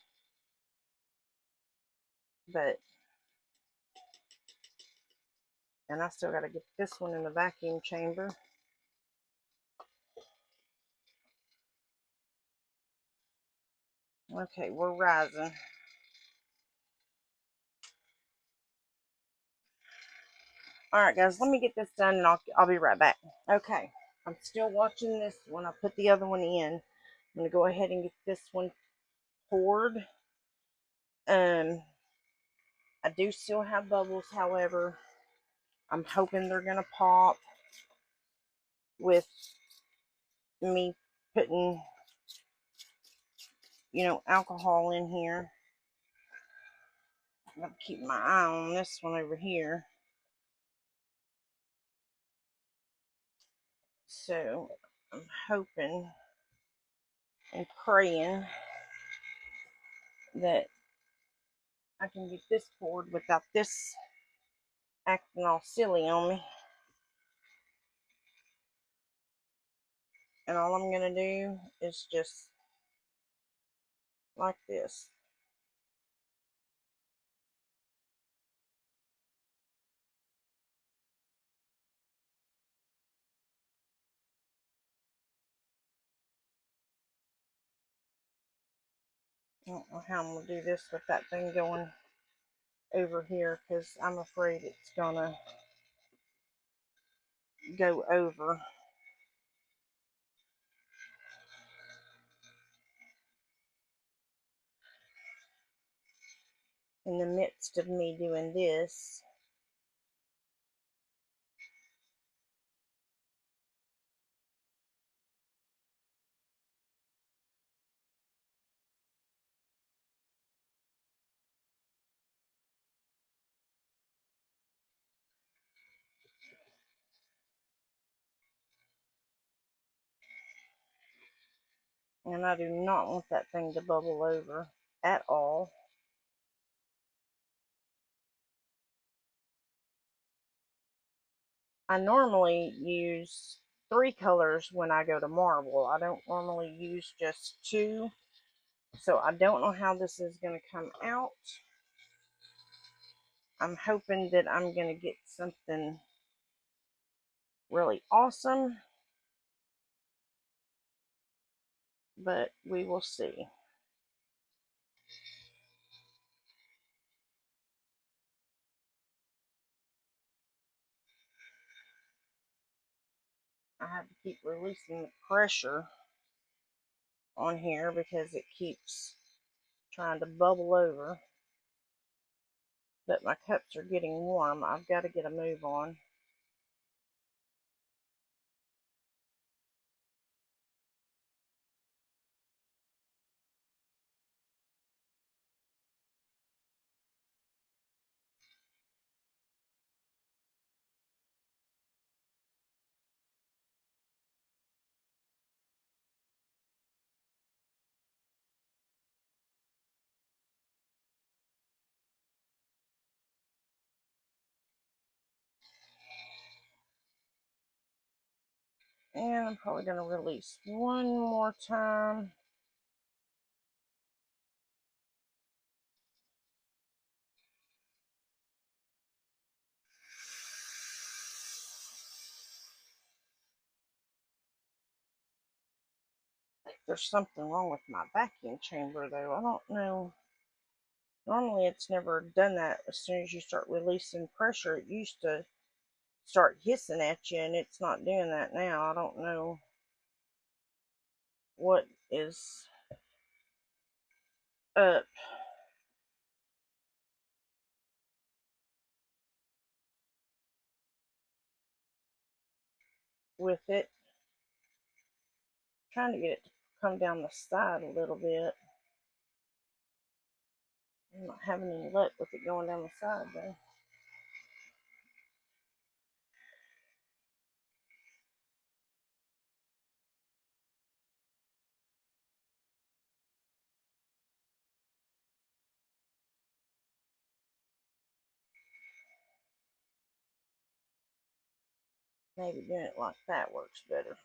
And I still got to get this one in the vacuum chamber. Okay, we're rising. Alright guys, let me get this done and I'll be right back. Okay, I'm still watching this one. I put the other one in. I'm going to go ahead and get this one poured. I do still have bubbles, however. I'm hoping they're going to pop with me putting alcohol in here. I'm going to keep my eye on this one over here. So I'm hoping and praying that I can get this poured without this acting all silly on me. And all I'm going to do is just like this. I don't know how I'm going to do this with that thing going over here, because I'm afraid it's going to go over. In the midst of me doing this. And I do not want that thing to bubble over at all. I normally use 3 colors when I go to marble. I don't normally use just 2. So I don't know how this is going to come out. I'm hoping that I'm going to get something really awesome. But we will see. I have to keep releasing the pressure on here because it keeps trying to bubble over. But my cups are getting warm. I've got to get a move on. And I'm probably going to release one more time. There's something wrong with my vacuum chamber though. I don't know. Normally it's never done that. As soon as you start releasing pressure, it used to start hissing at you, and it's not doing that now. I don't know what is up with it. I'm trying to get it to come down the side a little bit. I'm not having any luck with it going down the side though. Maybe doing it like that works better.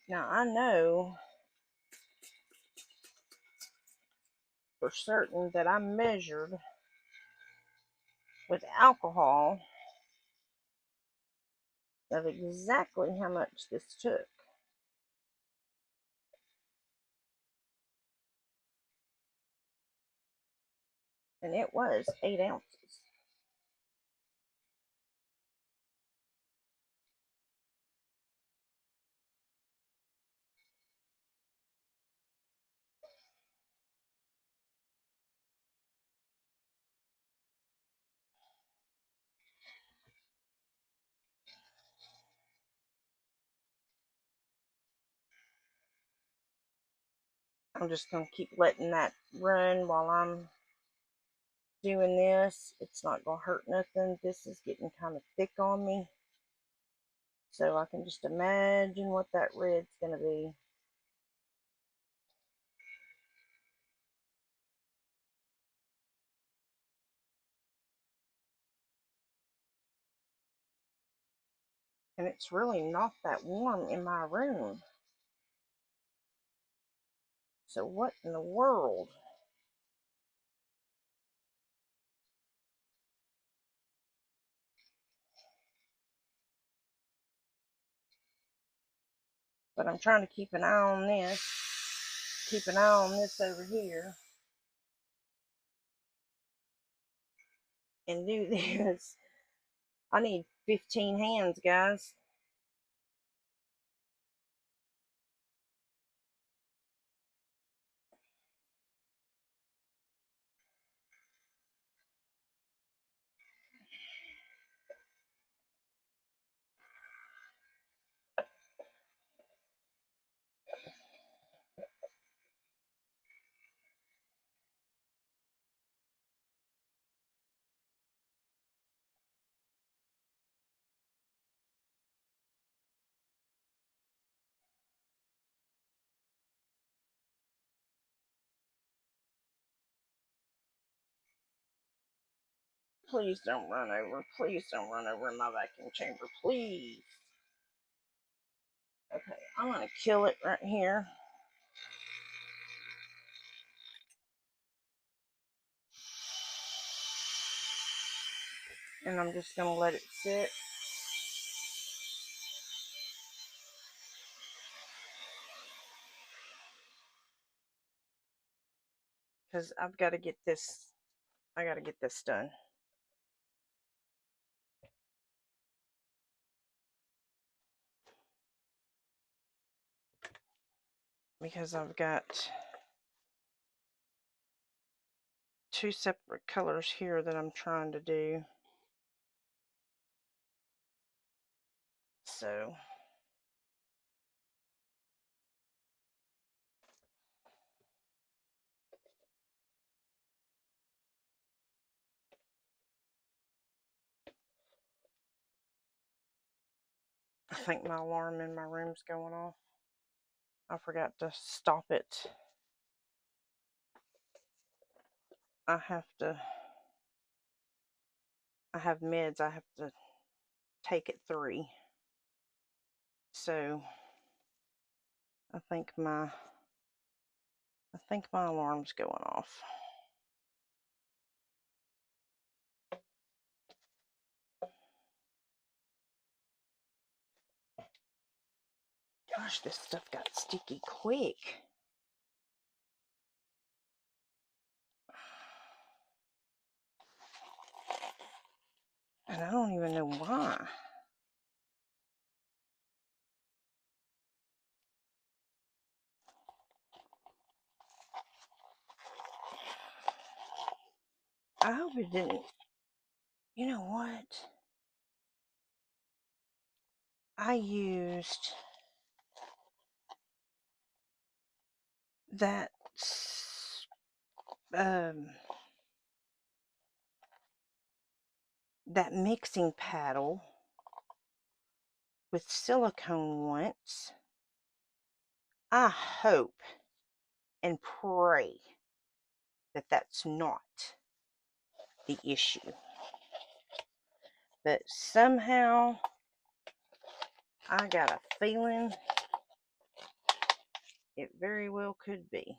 Now I know for certain that I measured with alcohol of exactly how much this took. And it was 8 ounces. I'm just going to keep letting that run while I'm doing this. It's not going to hurt nothing. This is getting kind of thick on me. So I can just imagine what that red's going to be. And it's really not that warm in my room. So what in the world? But I'm trying to keep an eye on this. Keep an eye on this over here. And do this. I need 15 hands, guys. Please don't run over. Please don't run over in my vacuum chamber. Please. Okay, I'm going to kill it right here. And I'm just going to let it sit. Because I've got to get this, I got to get this done. Because I've got two separate colors here that I'm trying to do. So I think my alarm in my room's going off. I forgot to stop it. I have meds I have to take at 3. So I think my alarm's going off. Gosh, this stuff got sticky quick. And I don't even know why. I hope it didn't. You know what? I used that that mixing paddle with silicone once. I hope and pray that that's not the issue. But somehow I got a feeling it very well could be.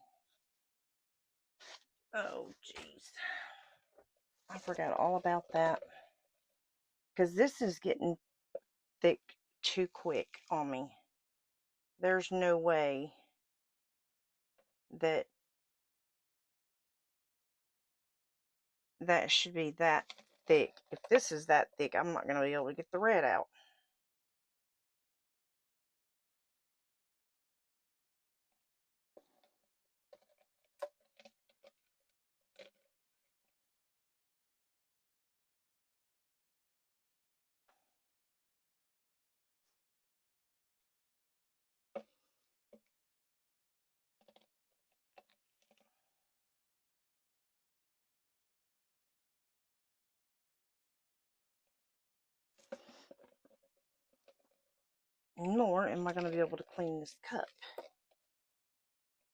Oh, jeez. I forgot all about that. Because this is getting thick too quick on me. There's no way that should be that thick. If this is that thick, I'm not going to be able to get the red out. nor am I going to be able to clean this cup.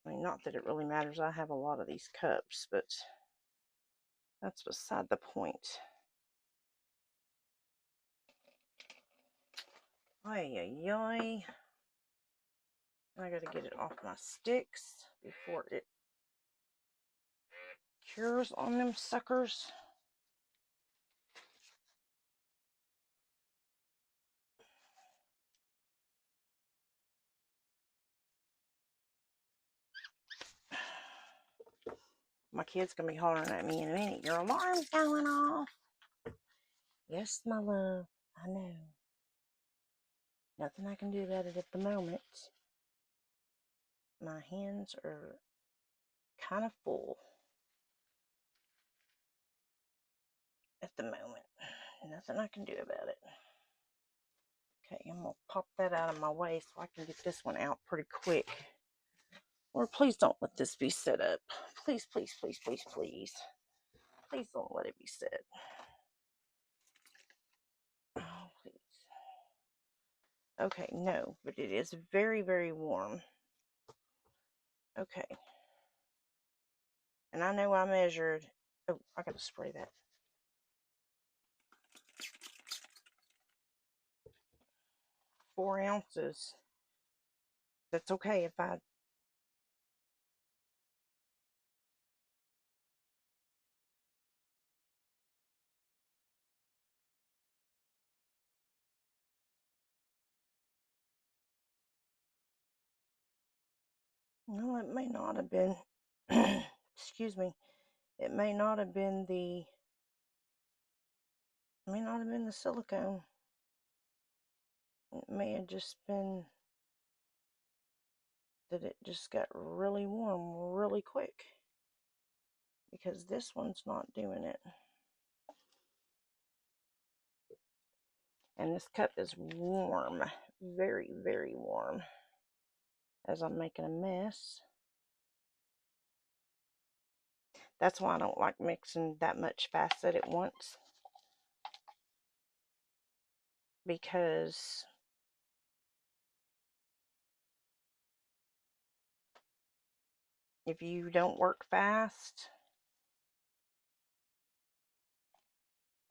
I mean, not that it really matters. I have a lot of these cups, but that's beside the point. Ay, ay, ay. I got to get it off my sticks before it cures on them suckers. My kid's going to be hollering at me in a minute. Your alarm's going off. Yes, my love. I know. Nothing I can do about it at the moment. My hands are kind of full at the moment. Nothing I can do about it. Okay, I'm going to pop that out of my way so I can get this one out pretty quick. Or please don't let this be set up. Please, please, please, please, please. Please don't let it be set. Oh, please. Okay, no, but it is very, very warm. Okay. And I know I measured. Oh, I got to spray that. 4 ounces. That's okay if I... Well, it may not have been... excuse me. It may not have been the... It may not have been the silicone. It may have just been that it just got really warm really quick. Because this one's not doing it. And this cup is warm. Very, very warm. As I'm making a mess. That's why I don't like mixing that much facet at once. Because if you don't work fast,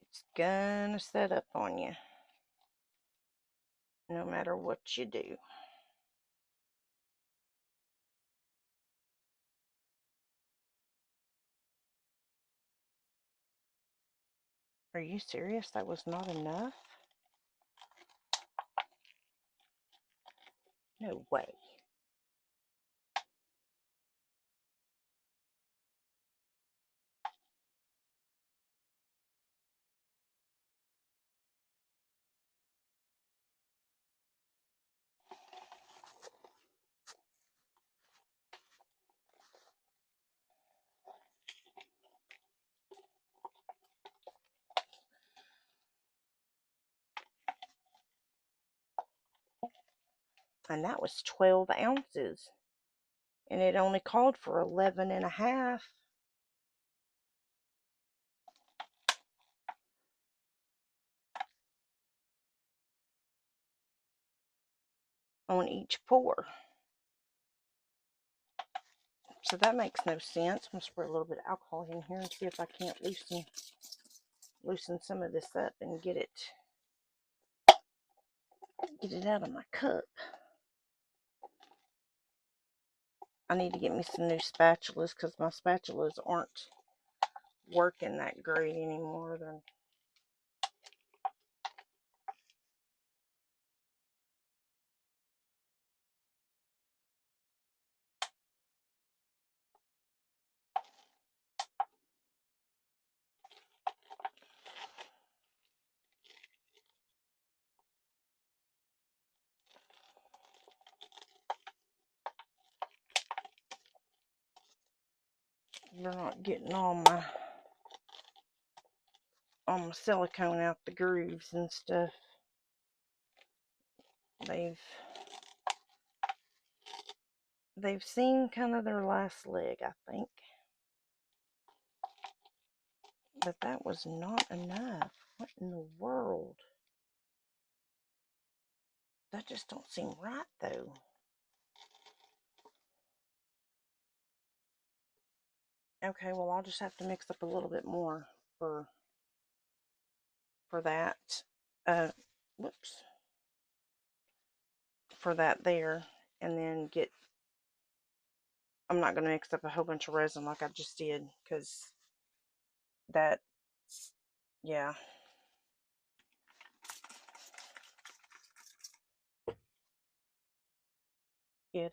it's gonna set up on you. No matter what you do. Are you serious? That was not enough? No way. And that was 12 ounces. And it only called for 11 and a half. On each pour. So that makes no sense. I'm going to spray a little bit of alcohol in here and see if I can't loosen some of this up and get it out of my cup. I need to get me some new spatulas because my spatulas aren't working that great anymore. They're not getting all my silicone out the grooves and stuff. They've seen kind of their last leg, I think. But that was not enough. What in the world? That just don't seem right, though. Okay, well, I'll just have to mix up a little bit more for that. Whoops. For that there, and then I'm not going to mix up a whole bunch of resin like I just did, because that, yeah. It,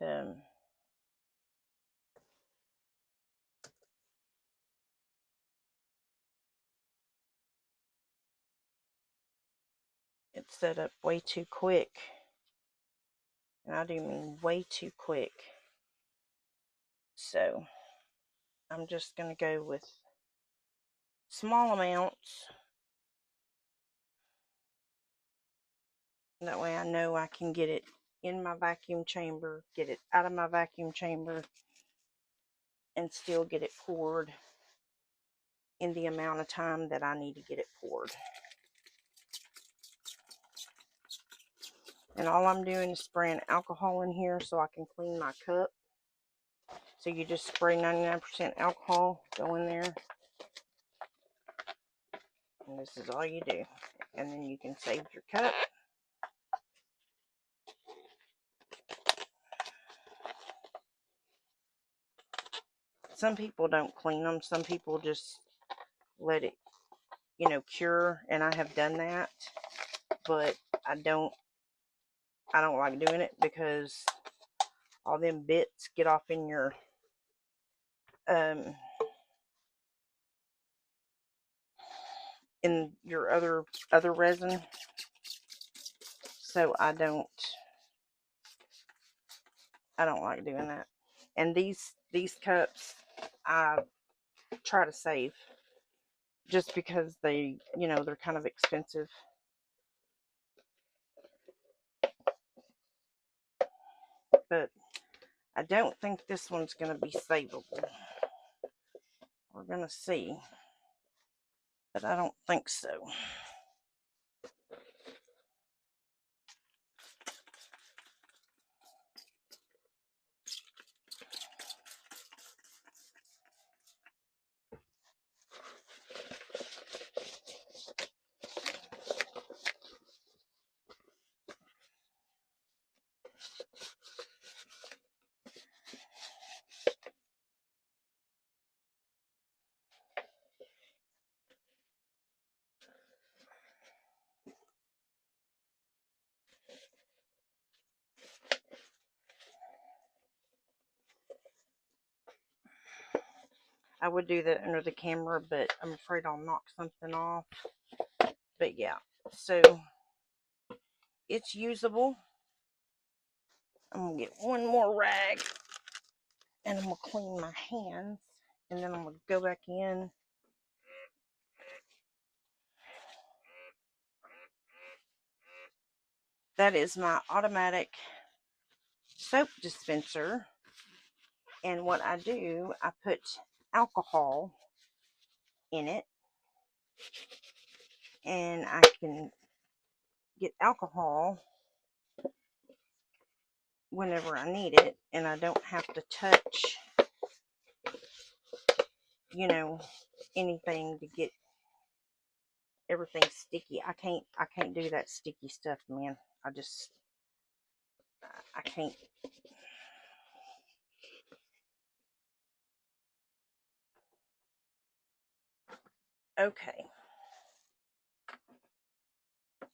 it's set up way too quick. And I do mean way too quick. So I'm just going to go with small amounts. That way I know I can get it in my vacuum chamber, get it out of my vacuum chamber, and still get it poured in the amount of time that I need to get it poured. And all I'm doing is spraying alcohol in here so I can clean my cup. So you just spray 99% alcohol, go in there, and this is all you do. And then you can save your cup. Some people don't clean them. Some people just let it, cure. And I have done that, but I don't like doing it because all them bits get off in your other resin. So I don't like doing that. And these cups I try to save just because they're kind of expensive. But I don't think this one's going to be savable. We're going to see. But I don't think so. I would do that under the camera, but I'm afraid I'll knock something off. But yeah, so it's usable. I'm going to get one more rag, and I'm going to clean my hands, and then I'm going to go back in. That is my automatic soap dispenser. And what I do, I put alcohol in it, and I can get alcohol whenever I need it, and I don't have to touch, anything to get everything sticky. I can't do that sticky stuff, man. I can't. Okay.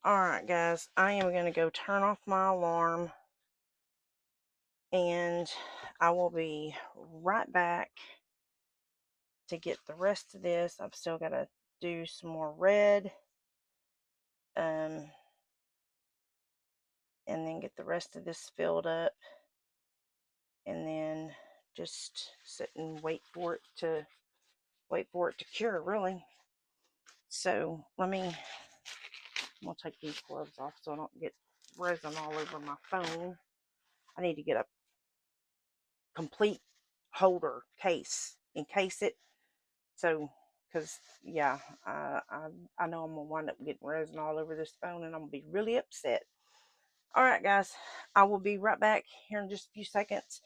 Alright, guys, I am going to go turn off my alarm, and I will be right back to get the rest of this. I've still got to do some more red, and then get the rest of this filled up, and then just sit and wait for it to cure, really. So I'm gonna take these gloves off so I don't get resin all over my phone. I need to get a complete holder case, encase it, so because yeah, I know I'm gonna wind up getting resin all over this phone, and I'm gonna be really upset. Alright guys, I will be right back here in just a few seconds.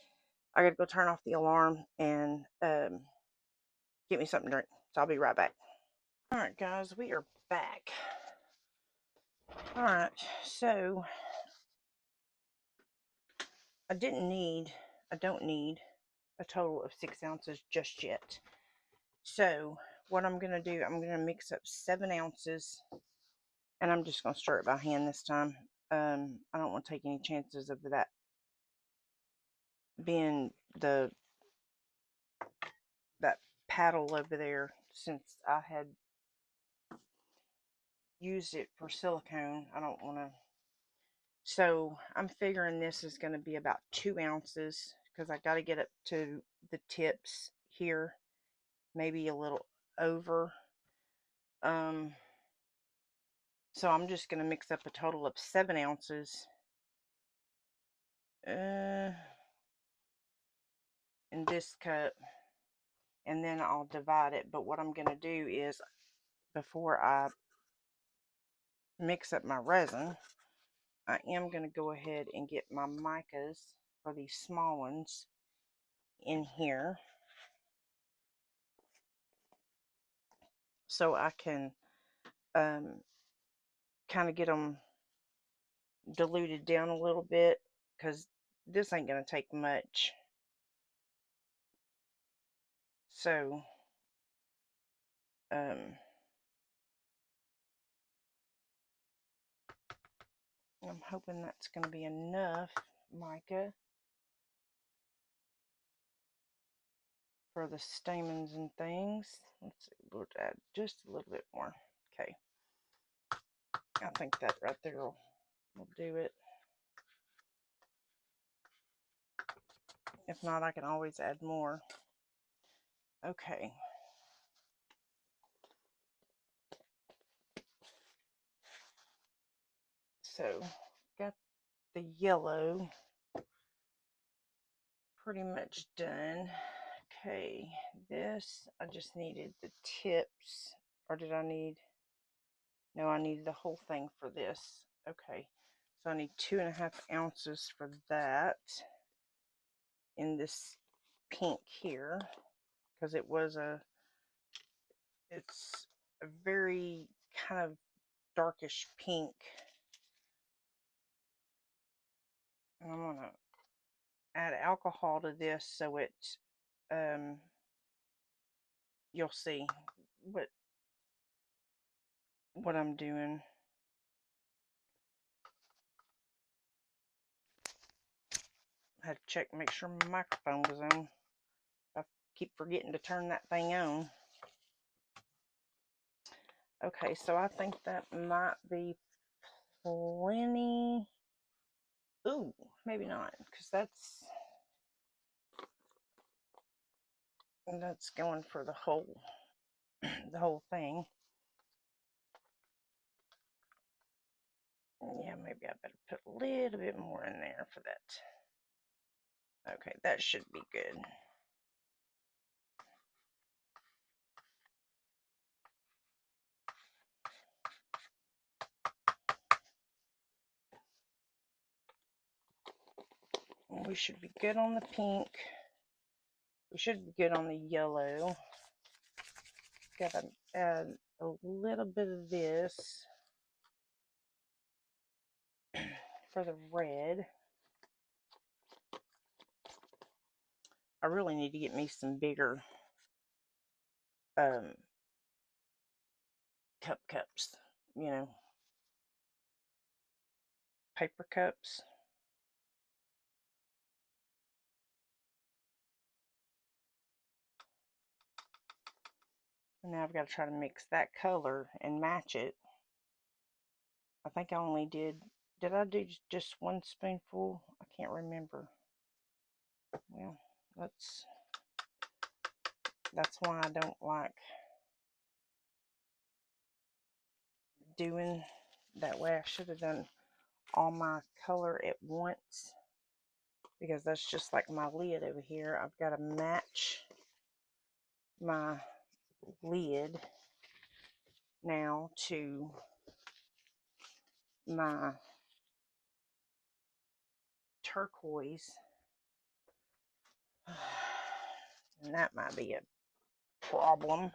I gotta go turn off the alarm and get me something to drink. So I'll be right back. Alright guys, we are back. Alright, so I don't need a total of 6 ounces just yet. So what I'm going to do, I'm going to mix up 7 ounces, and I'm just going to stir it by hand this time. I don't want to take any chances of that being that paddle over there, since I had used it for silicone. I don't want to. So I'm figuring this is going to be about 2 ounces, because I got to get up to the tips here, maybe a little over. So I'm just going to mix up a total of 7 ounces in this cup, and then I'll divide it. But what I'm going to do is, before I mix up my resin, I am going to go ahead and get my micas for these small ones in here, so I can kind of get them diluted down a little bit, because this ain't going to take much. So I'm hoping that's going to be enough mica for the stamens and things. Let's see, we'll add just a little bit more. Okay, I think that right there will do it. If not, I can always add more. Okay. So, got the yellow pretty much done. Okay, this, I just needed the tips, or did I need, no, I needed the whole thing for this. Okay, so I need 2.5 ounces for that in this pink here, because it's a very kind of darkish pink. And I'm gonna add alcohol to this, so it you'll see what I'm doing. I had to check, make sure my microphone was on. I keep forgetting to turn that thing on. Okay, so I think that might be plenty. Ooh, maybe not, because that's going for the whole thing. Yeah, maybe I better put a little bit more in there for that. Okay, that should be good. We should be good on the pink. We should be good on the yellow. Gotta add a little bit of this for the red. I really need to get me some bigger cups, paper cups. And now I've got to try to mix that color and match it. I think I only did I do just 1 spoonful? I can't remember. Well, that's why I don't like doing that way. I should have done all my color at once, because that's just like my lid over here. I've got to match my lid now to my turquoise. And that might be a problem.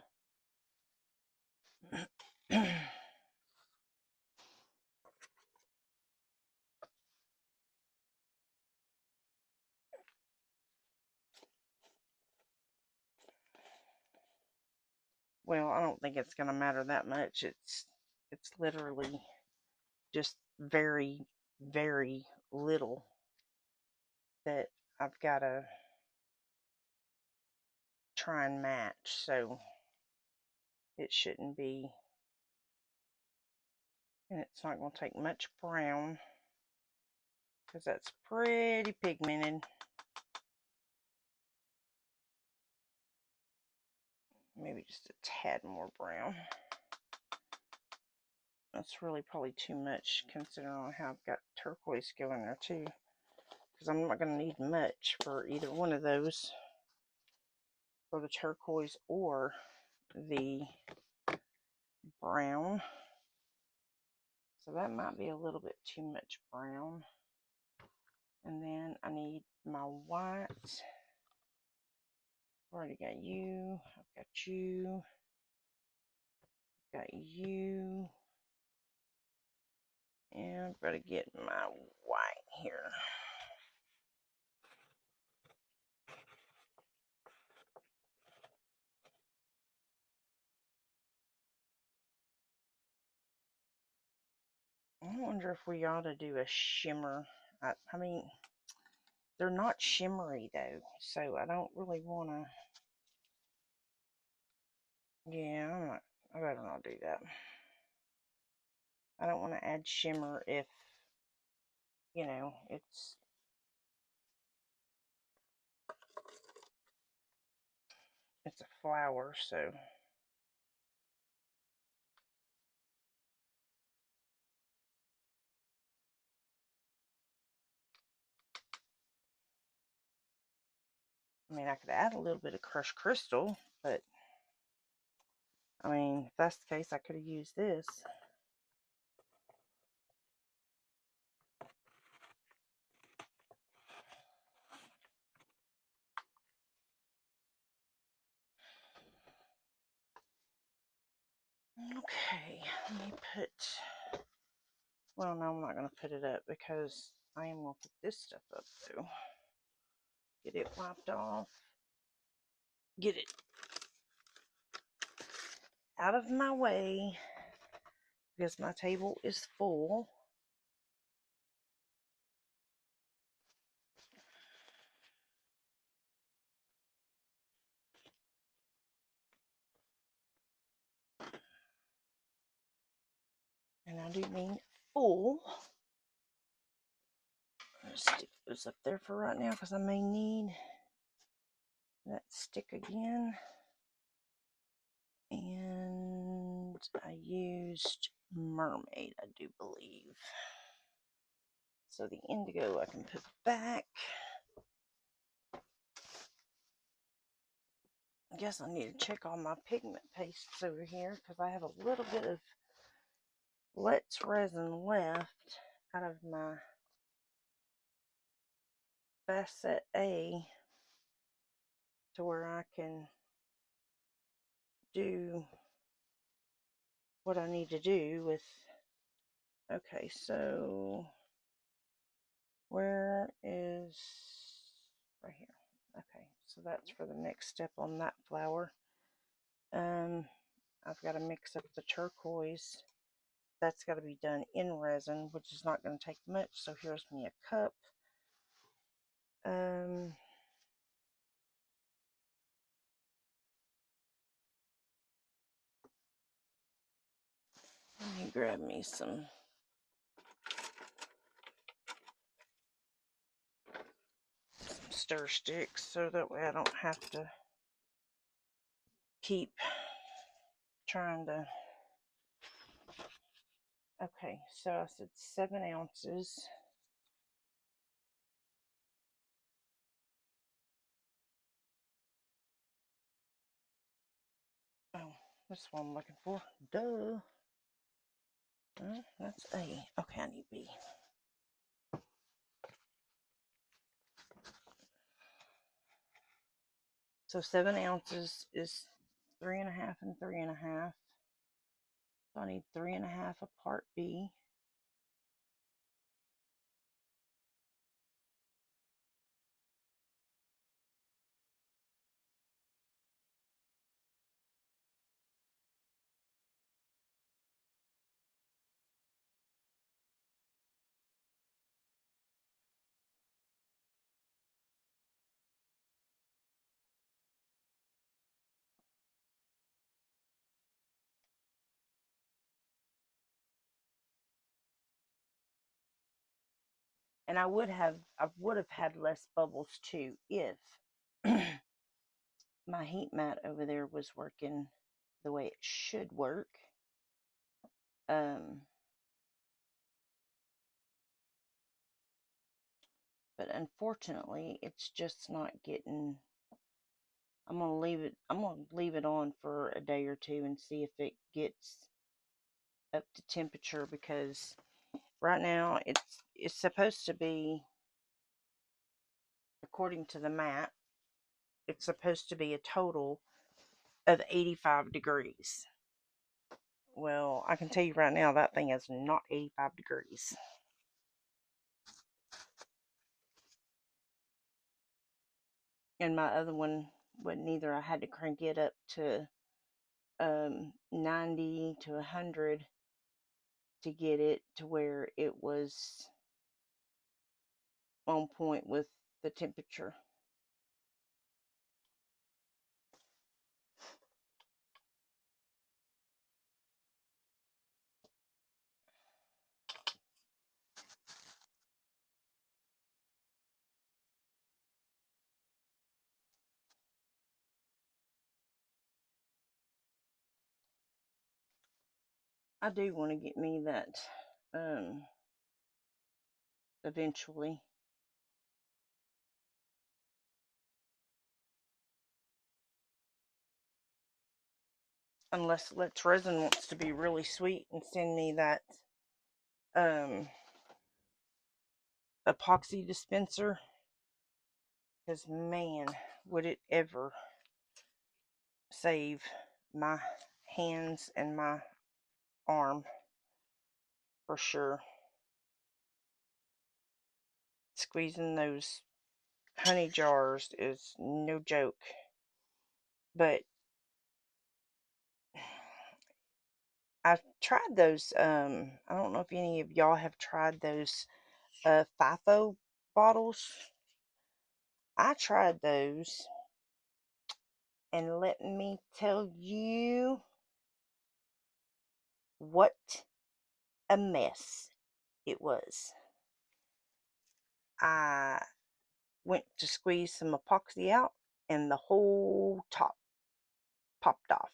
Well, I don't think it's going to matter that much. It's literally just very, very little that I've got to try and match, so it shouldn't be, and it's not going to take much brown because that's pretty pigmented. Maybe just a tad more brown. That's really probably too much considering how I've got turquoise going there too, because I'm not going to need much for either one of those, for the turquoise or the brown. So that might be a little bit too much brown. And then I need my white. I've already got you. I've got you. Got you. And I've got to get my white here. I wonder if we ought to do a shimmer. I mean, they're not shimmery though, so I don't really want to. Yeah, I better not do that. I don't want to add shimmer if, you know, it's a flower, so. I mean, I could add a little bit of crushed crystal, but I mean, if that's the case, I could have used this. Okay, let me put, well, no, I'm not going to put it up because I am going to put this stuff up too. Get it wiped off. Get it out of my way because my table is full. And I do mean full. I'll stick this up there for right now because I may need that stick again. And I used mermaid, I do believe. So the indigo I can put back. I guess I need to check all my pigment pastes over here because I have a little bit of Let's resin left out of my facet A to where I can do what I need to do with. Okay, so where is, right here. Okay, so that's for the next step on that flower. I've got to mix up the turquoise. That's got to be done in resin, which is not going to take much. So here's me a cup. Let me grab me some stir sticks so that way I don't have to keep trying to. Okay, so I said 7 ounces. Oh, that's what I'm looking for. Duh. That's A. Okay, I need B. So 7 ounces is 3.5 and 3.5. So I need 3.5 of part B. And I would have had less bubbles too if my heat mat over there was working the way it should work. But unfortunately, it's just not getting. I'm gonna leave it on for a day or two and see if it gets up to temperature, because right now it's supposed to be, according to the mat, it's supposed to be a total of 85 degrees. Well, I can tell you right now that thing is not 85 degrees. And my other one wasn't either. I had to crank it up to 90 to 100 to get it to where it was on point with the temperature. I do want to get me that eventually. Unless Let's Resin wants to be really sweet and send me that epoxy dispenser. Because, man, would it ever save my hands and my arm for sure. Squeezing those honey jars is no joke. But I've tried those. I don't know if any of y'all have tried those FIFO bottles. I tried those, and let me tell you what a mess it was. I went to squeeze some epoxy out, and the whole top popped off.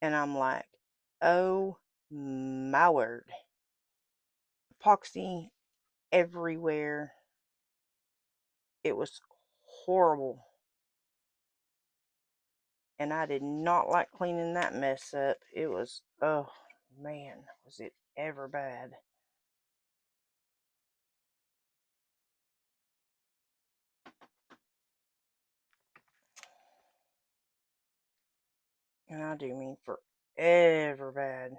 And I'm like, oh my word. Epoxy everywhere. It was horrible. And I did not like cleaning that mess up. It was, oh man, was it ever bad. And I do mean forever bad.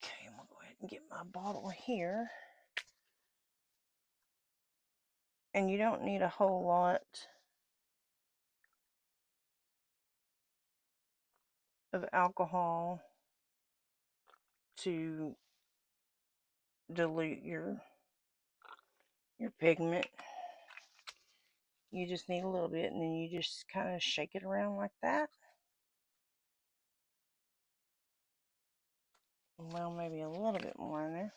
Okay, I'm going to go ahead and get my bottle here. And you don't need a whole lot of alcohol to dilute your pigment. You just need a little bit, and then you just kind of shake it around like that. Well, maybe a little bit more in there.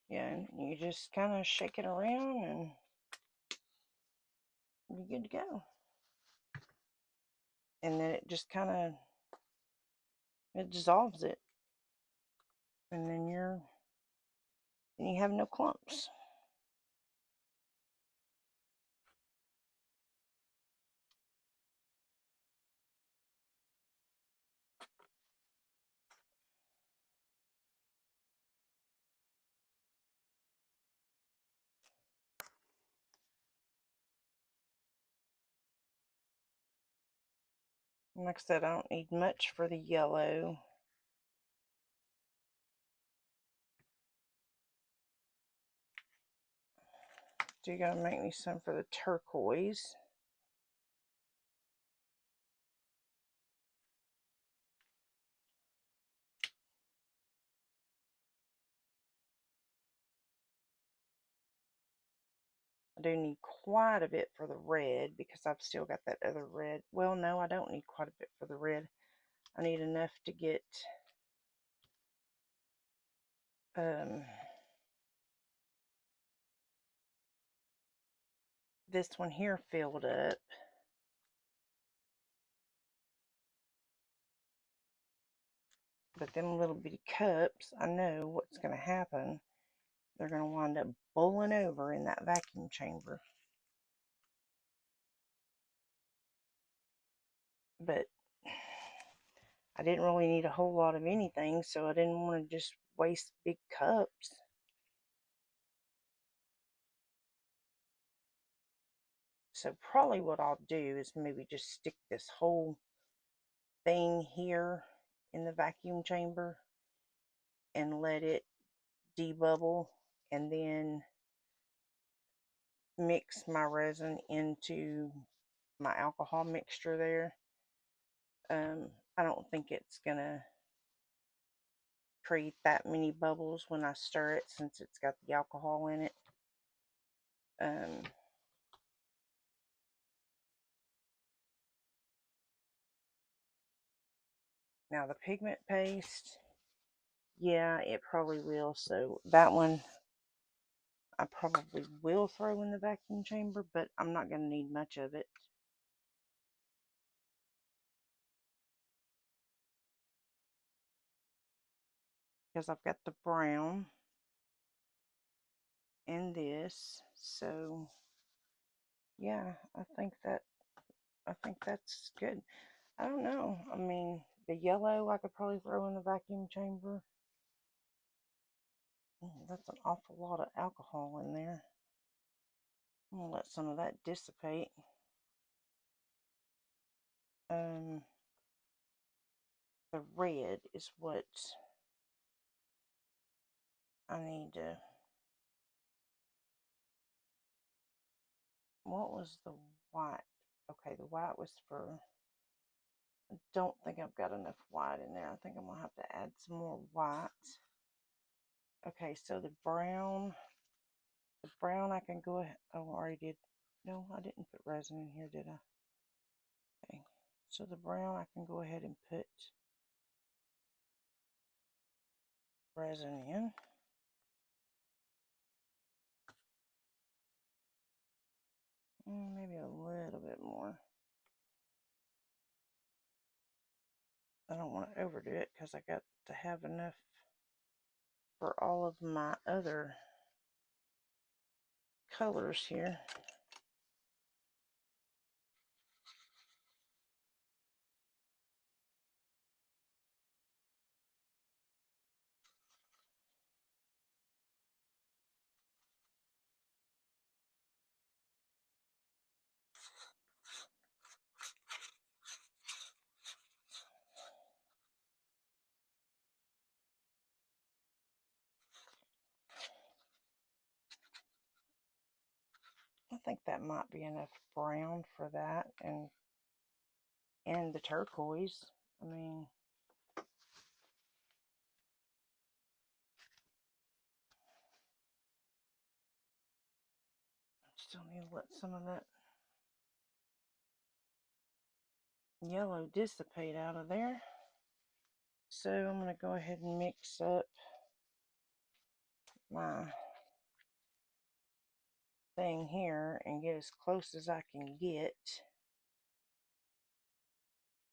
Yeah, and you just kind of shake it around, and you're good to go. And then it just kind of, it dissolves it. And then you have no clumps. Like I said, I don't need much for the yellow. Do gotta make me some for the turquoise. I do need quite a bit for the red because I've still got that other red. Well, no, I don't need quite a bit for the red. I need enough to get this one here filled up. But them little bitty cups, I know what's going to happen. They're going to wind up bowling over in that vacuum chamber. But I didn't really need a whole lot of anything, so I didn't want to just waste big cups. So probably what I'll do is maybe just stick this whole thing here in the vacuum chamber and let it debubble, and then mix my resin into my alcohol mixture there. I don't think it's gonna create that many bubbles when I stir it since it's got the alcohol in it. Now the pigment paste, yeah, it probably will. So that one I probably will throw in the vacuum chamber, but I'm not going to need much of it. Because I've got the brown and this. So yeah, I think that's good. I don't know. I mean, the yellow I could probably throw in the vacuum chamber. That's an awful lot of alcohol in there. I'm gonna let some of that dissipate. The red is what I need to. What was the white? Okay, the white was for. I don't think I've got enough white in there. I think I'm gonna have to add some more white. Okay, so the brown I can go ahead. Oh, I already did. No, I didn't put resin in here, did I? Okay, so the brown I can go ahead and put resin in. Maybe a little bit more. I don't want to overdo it because I got to have enough for all of my other colors here. I think that might be enough brown for that, and the turquoise. I mean, still need to let some of that yellow dissipate out of there. So I'm going to go ahead and mix up my thing here and get as close as I can get.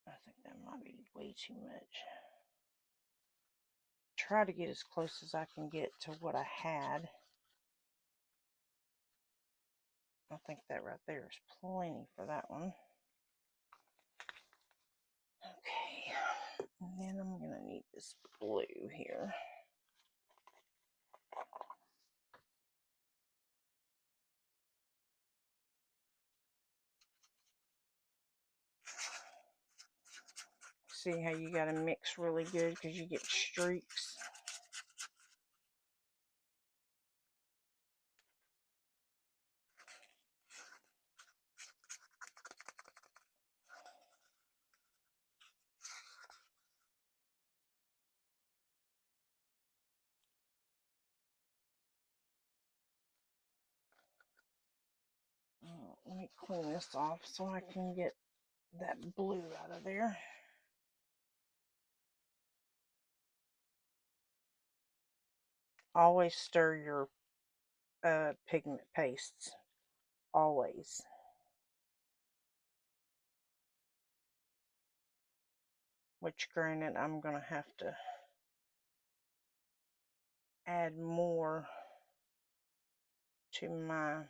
I think that might be way too much. try to get as close as I can get to what I had. I think that right there is plenty for that one. Okay, and then I'm going to need this blue here. See how you got to mix really good because you get streaks. Let me clean this off so I can get that blue out of there. Always stir your pigment pastes. Always. Which, granted, I'm going to have to add more to my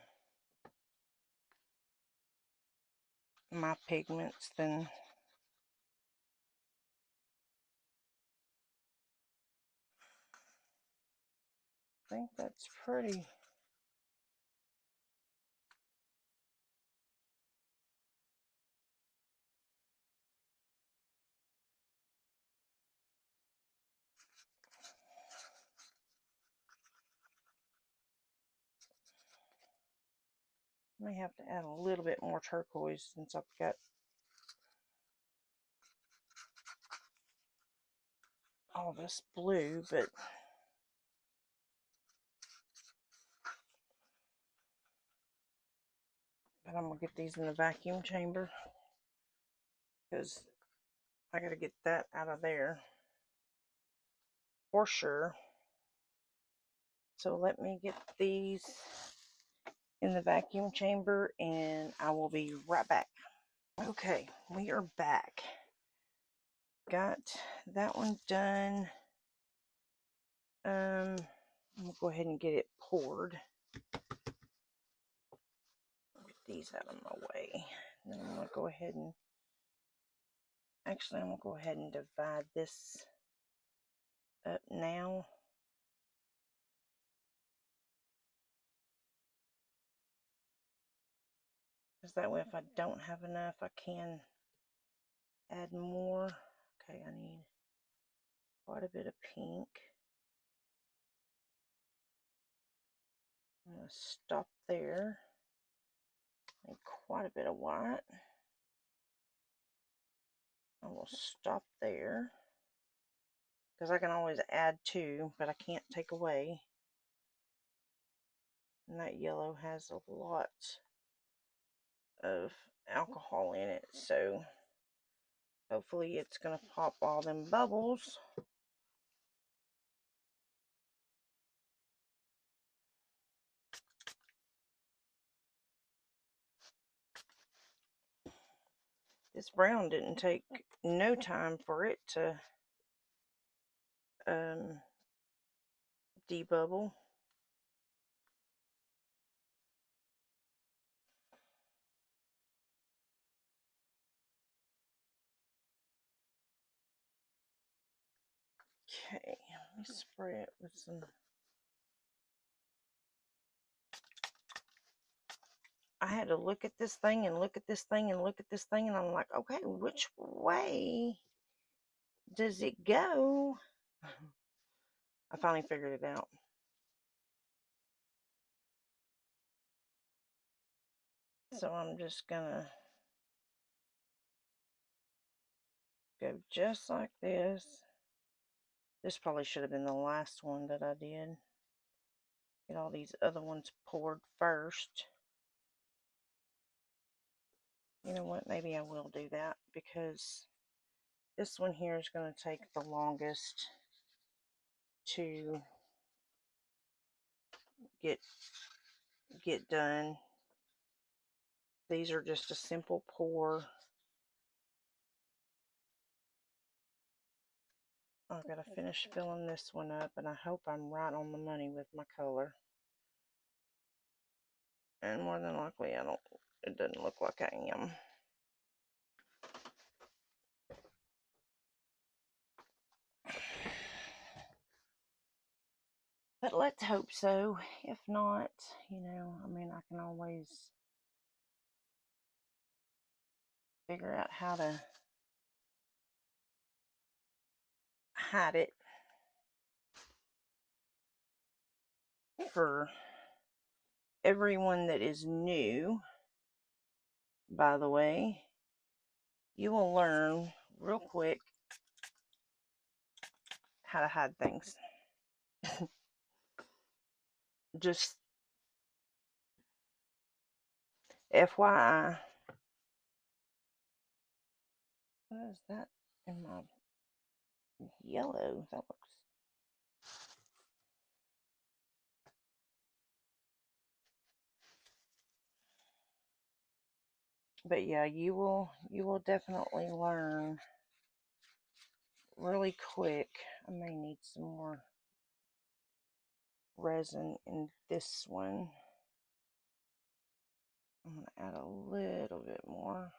pigments than I think that's pretty. May have to add a little bit more turquoise since I've got all this blue, but I'm gonna get these in the vacuum chamber because I gotta get that out of there for sure. So let me get these in the vacuum chamber and I will be right back. Okay, we are back. Got that one done. I'm gonna go ahead and get it poured. Get these out of my way. And then I'm gonna go ahead and actually I'm gonna go ahead and divide this up now. Because that way if I don't have enough I can add more. Okay, I need quite a bit of pink. I'm going to stop there. And quite a bit of white. I will stop there. Because I can always add to, but I can't take away. And that yellow has a lot of alcohol in it. So hopefully it's going to pop all them bubbles. This brown didn't take no time for it to debubble. Okay, let me spray it with some. I had to look at this thing and look at this thing and look at this thing, and I'm like, okay, which way does it go? I finally figured it out. So I'm just gonna go just like this. This probably should have been the last one that I did. Get all these other ones poured first. You know what? Maybe I will do that because this one here is going to take the longest to get done. These are just a simple pour. I've got to finish filling this one up, and I hope I'm right on the money with my color. And more than likely, it doesn't look like I am. But let's hope so. If not, you know, I mean, I can always figure out how to hide it for everyone that is new. By the way, you will learn real quick how to hide things. Just FYI. What is that in my yellow? That looks... But yeah, you will definitely learn really quick. I may need some more resin in this one. I'm going to add a little bit more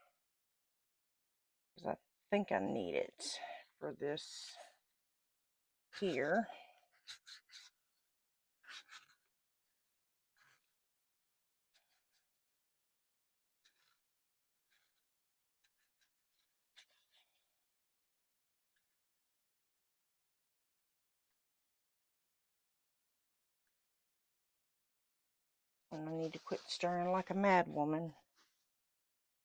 because I think I need it for this here. And I need to quit stirring like a mad woman.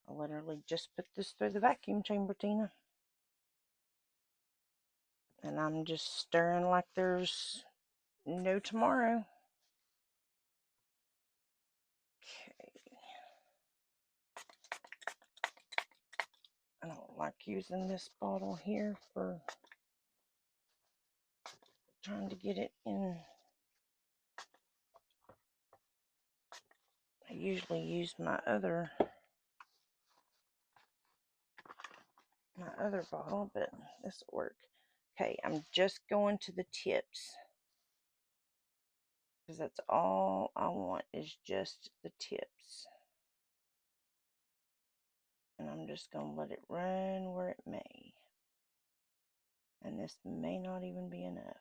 I literally just put this through the vacuum chamber, Tina. And I'm just stirring like there's no tomorrow. Okay. I don't like using this bottle here for trying to get it in. I usually use my other bottle, but this will work. Okay, I'm just going to the tips because that's all I want is just the tips. And I'm just going to let it run where it may. And this may not even be enough.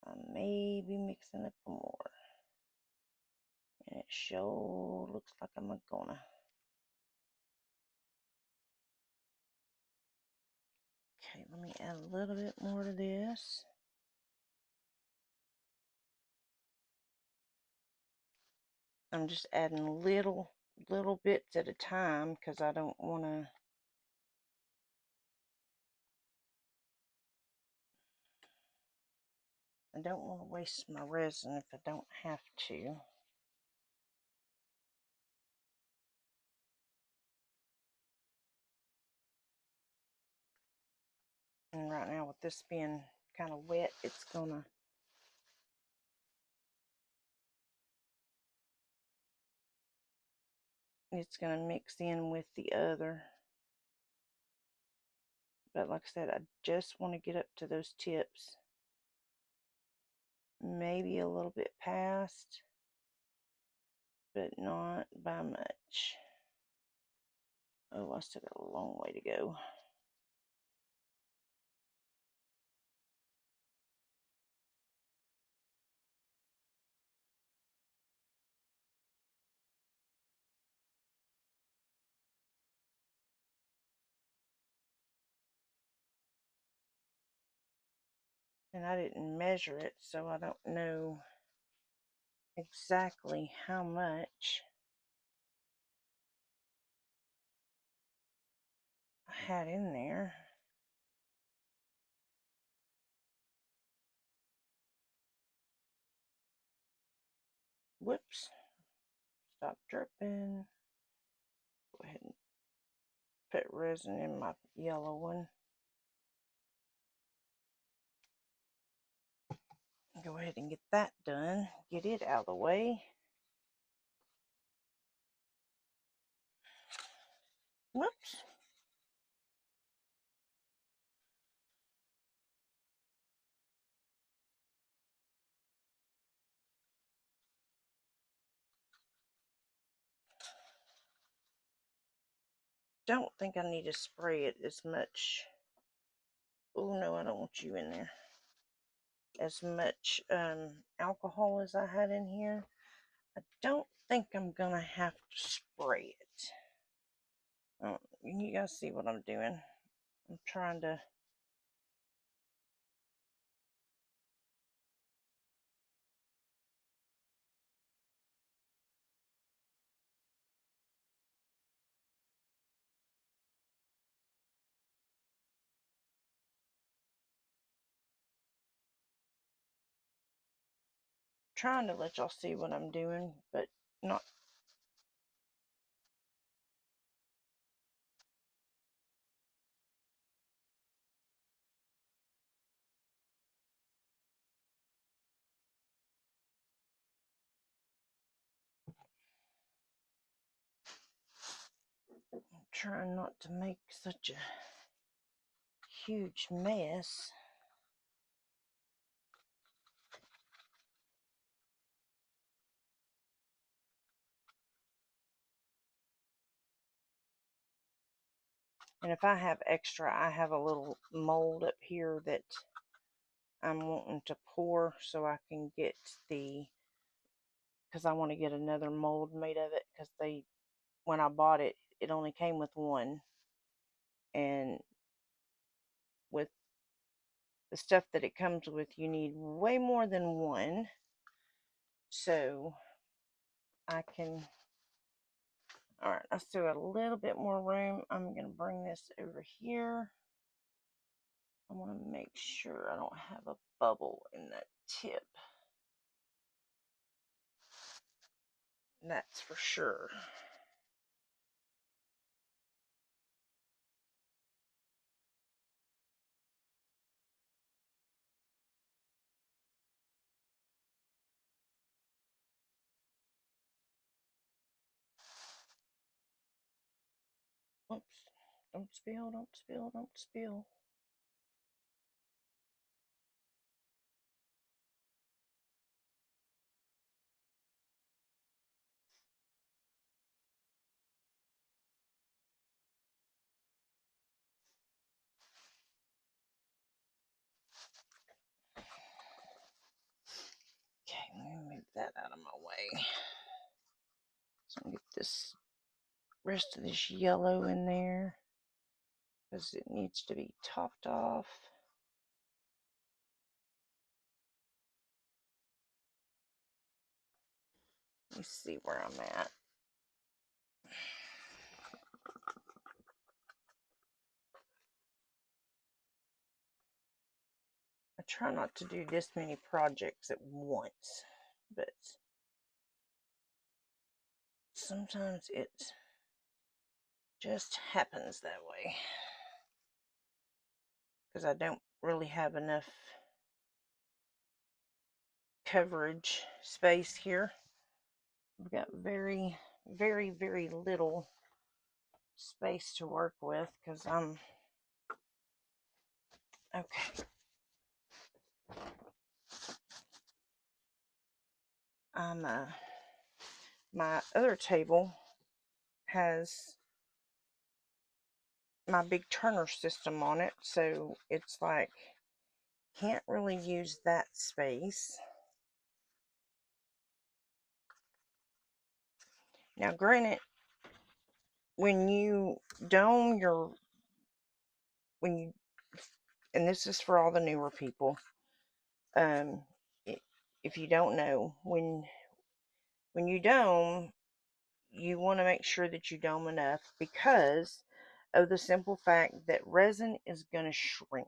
I may be mixing up more. And it sure looks like I'm gonna. Okay, let me add a little bit more to this. I'm just adding little bits at a time because I don't want to waste my resin if I don't have to. And right now with this being kind of wet, it's gonna mix in with the other. But like I said, I just want to get up to those tips. Maybe a little bit past, but not by much. Oh, I still got a long way to go. And I didn't measure it, so I don't know exactly how much I had in there. Whoops. Stop dripping. Go ahead and put resin in my yellow one. Go ahead and get that done. Get it out of the way. Whoops. don't think I need to spray it as much. Oh no, I don't want you in there. As much alcohol as I had in here. I don't think I'm gonna have to spray it. You guys see what I'm doing? I'm trying to let y'all see what I'm doing, but not. I'm trying not to make such a huge mess. And if I have extra, I have a little mold up here that I'm wanting to pour so I can get because I want to get another mold made of it, because when I bought it, it only came with one. And with the stuff that it comes with, you need way more than one. So I can, alright, I still got a little bit more room. I'm going to bring this over here. I want to make sure I don't have a bubble in that tip. That's for sure. Oops. Don't spill, don't spill, don't spill. Okay, let me move that out of my way. So I'm going to get this rest of this yellow in there, because it needs to be topped off. Let me see where I'm at. I try not to do this many projects at once, but sometimes it just happens that way, because I don't really have enough coverage space here. I've got very, very, very little space to work with, because I'm okay. My other table has my big turner system on it, so it's like can't really use that space. Now granted, when you dome your and this is for all the newer people, if you don't know, when you dome, you want to make sure that you dome enough, because of the simple fact that resin is going to shrink.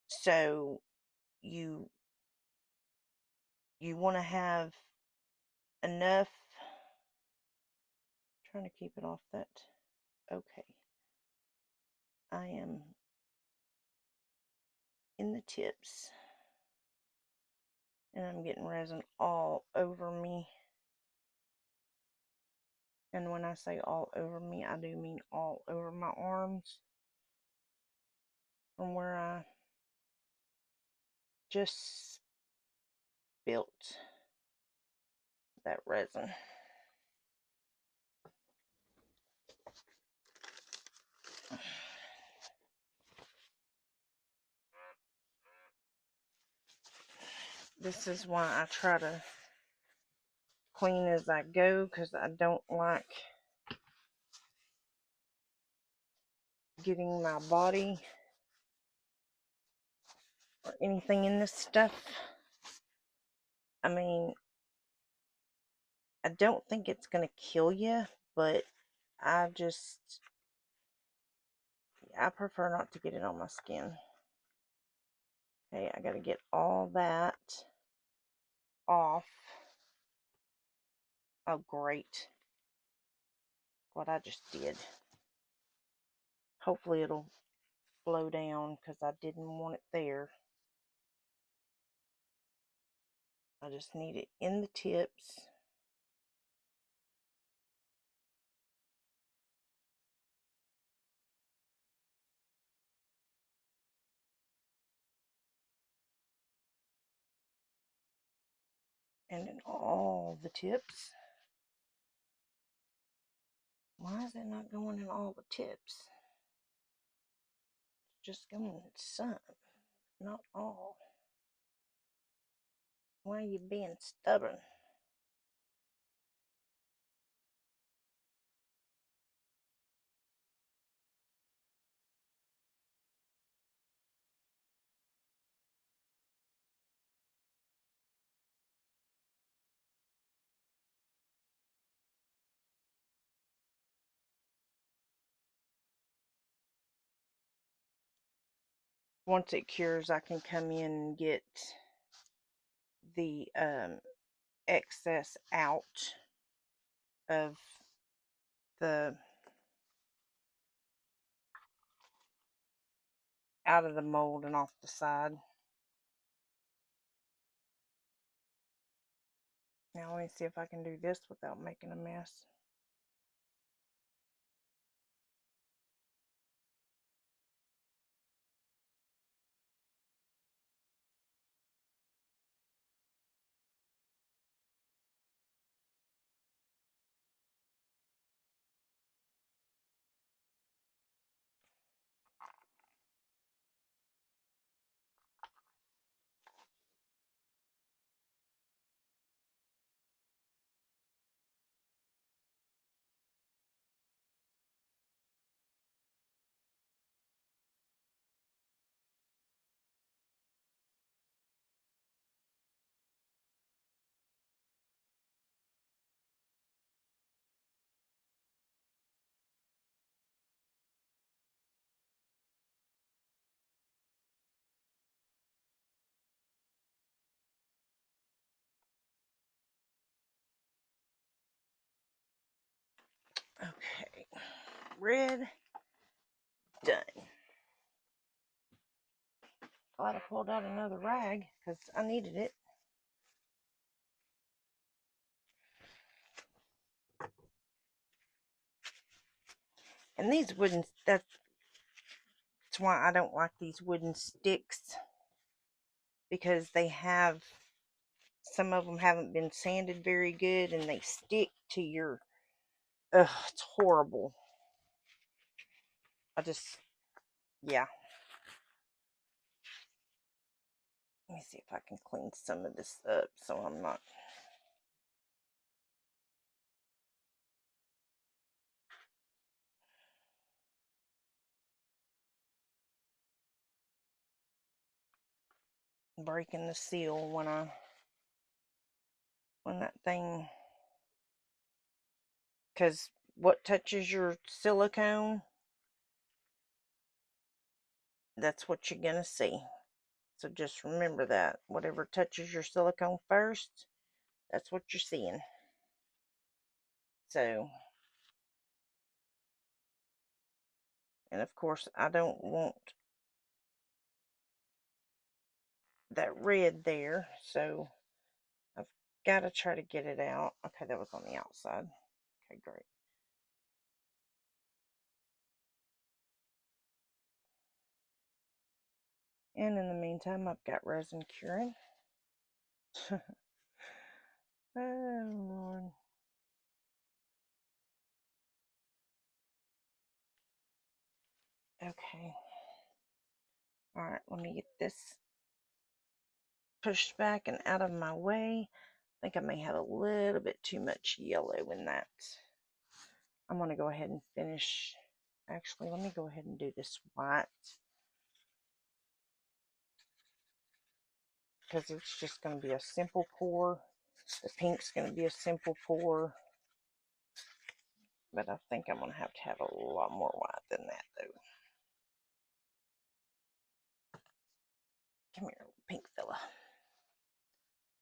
So you want to have enough. I'm trying to keep it off that. Okay, I am in the tips, and I'm getting resin all over me. And when I say all over me, I do mean all over my arms, from where I just built that resin. This is why I try to clean as I go, because I don't like getting my body or anything in this stuff. I mean, I don't think it's going to kill you, but I prefer not to get it on my skin. Okay, I got to get all that off. Oh, great. What I just did. Hopefully it'll flow down, because I didn't want it there. I just need it in the tips. And in all the tips. Why is it not going in all the tips? It's just going in some, not all. Why are you being stubborn? Once it cures, I can come in and get the excess out of the mold and off the side. Now let me see if I can do this without making a mess. Okay, red, done. Glad I pulled out another rag, because I needed it. And these wooden, that's why I don't like these wooden sticks, because they have, some of them haven't been sanded very good, and they stick to your, ugh, it's horrible. Yeah. Let me see if I can clean some of this up so I'm not breaking the seal when that thing, because what touches your silicone, that's what you're gonna see. So just remember that whatever touches your silicone first, that's what you're seeing. So, and of course I don't want that red there, so I've got to try to get it out. Okay, that was on the outside. Okay, great. And in the meantime, I've got resin curing. Oh, Lord. Okay. Alright, let me get this pushed back and out of my way. I think I may have a little bit too much yellow in that. I'm going to go ahead and finish. Actually, let me go ahead and do this white, because it's just going to be a simple pour. The pink's going to be a simple pour, but I think I'm going to have a lot more white than that, though. Come here, pink fella.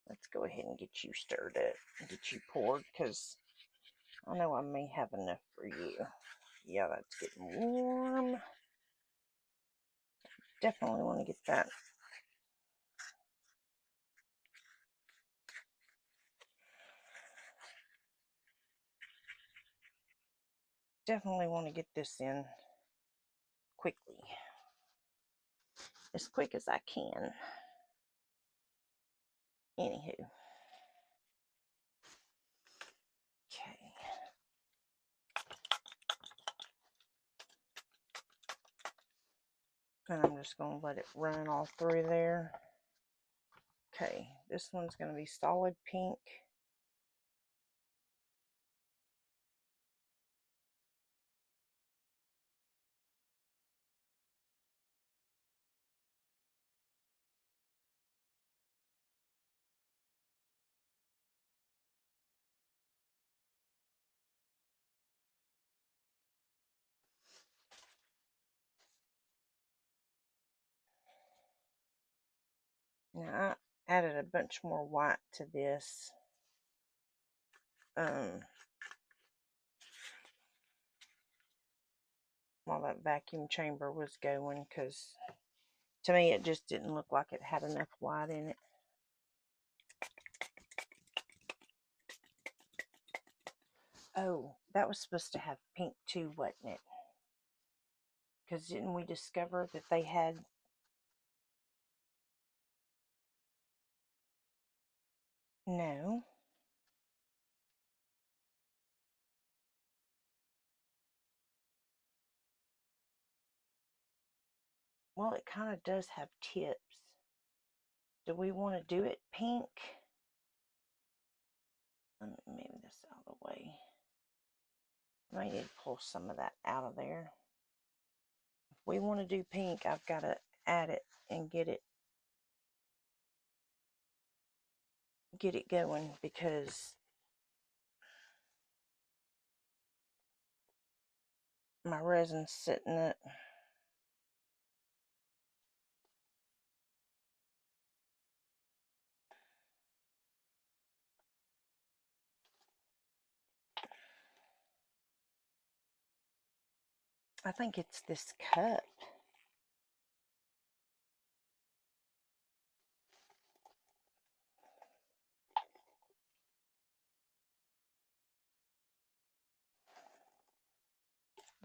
Let's go ahead and get you stirred up and get you poured, because I know I may have enough for you. Yeah, that's getting warm. Definitely want to get that. Definitely want to get this in quickly. As quick as I can. Anywho. Okay. And I'm just going to let it run all through there. Okay, this one's going to be solid pink. Now, I added a bunch more white to this. While that vacuum chamber was going, because to me it just didn't look like it had enough white in it. Oh, that was supposed to have pink too, wasn't it? Because didn't we discover that they had... No. Well, it kind of does have tips. Do we want to do it pink? Let me move this out of the way. I might need to pull some of that out of there. If we want to do pink, I've got to add it and get it going, because my resin's sitting it. I think it's this cup.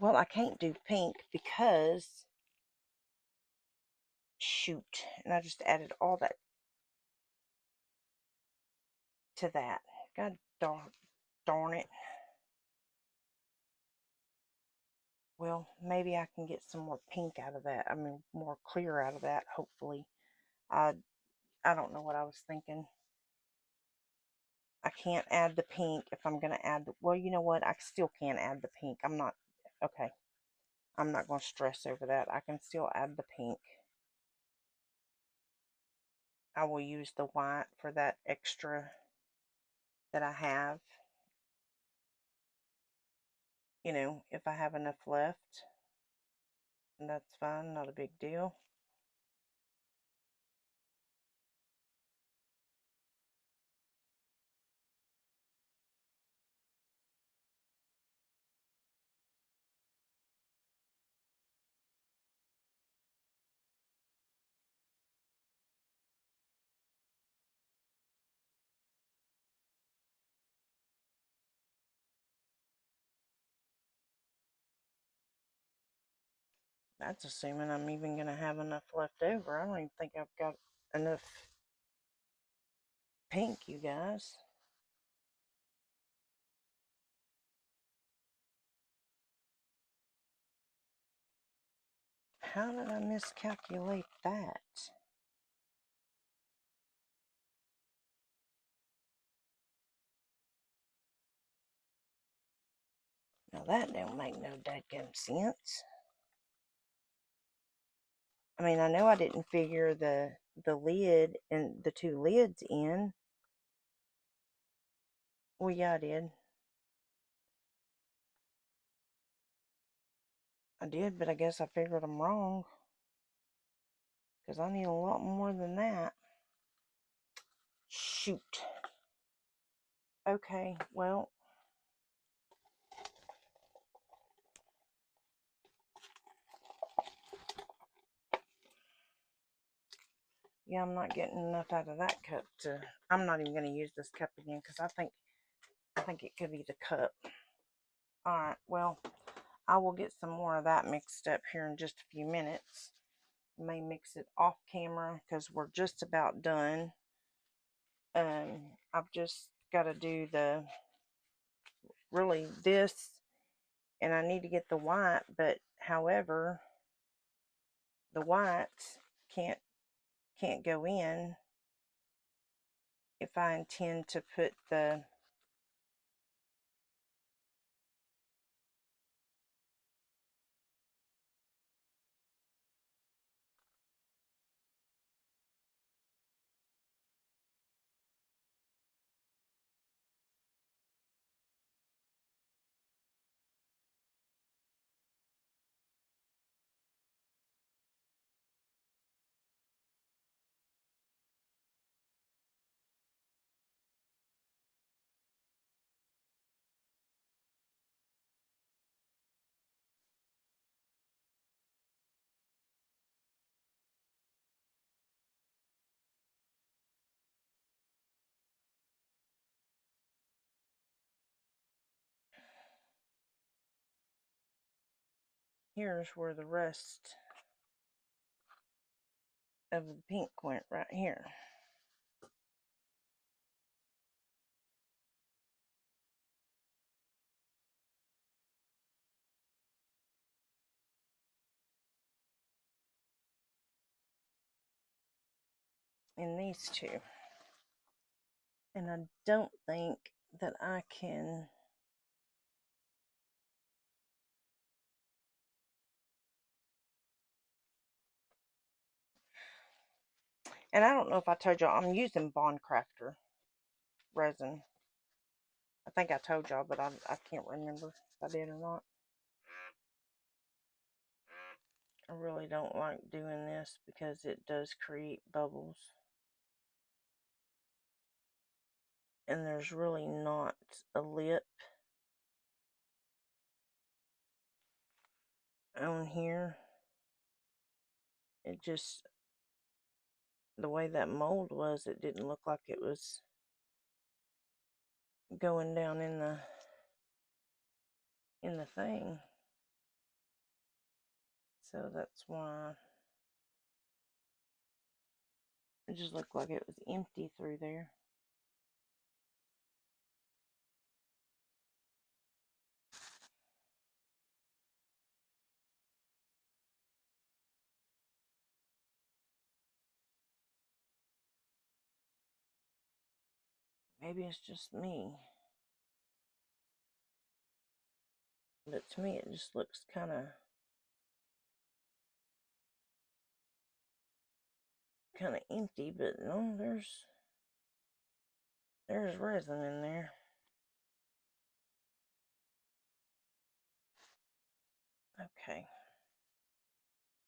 Well, I can't do pink because... Shoot. And I just added all that to that. God darn it. Well, maybe I can get some more pink out of that. I mean, more clear out of that, hopefully. I don't know what I was thinking. I can't add the pink if I'm going to add the... Well, you know what? I still can't add the pink. I'm not... Okay. I'm not going to stress over that. I can still add the pink. I will use the white for that extra that I have. You know, if I have enough left. And that's fine. Not a big deal. That's assuming I'm even going to have enough left over. I don't even think I've got enough pink, you guys. How did I miscalculate that? Now that don't make no dadgum sense. I mean, I know I didn't figure the lid and the two lids in. Well, yeah, I did. I did, but I guess I figured them wrong. Because I need a lot more than that. Shoot. Okay, well. Yeah, I'm not getting enough out of that cup to... I'm not even going to use this cup again because I think it could be the cup. Alright, well, I will get some more of that mixed up here in just a few minutes. I may mix it off camera because we're just about done. I've just got to do really this, and I need to get the white, but however, the white can't go in if I intend to put the... Here's where the rest of the pink went, right here. In these two. And I don't think that I can... And I don't know if I told y'all, I'm using Bond Crafter resin. I think I told y'all, but I can't remember if I did or not. I really don't like doing this because it does create bubbles. And there's really not a lip on here. It just, the way that mold was, it didn't look like it was going down in the thing. So that's why it just looked like it was empty through there. Maybe it's just me. But to me it just looks kind of empty, but no, there's resin in there. Okay.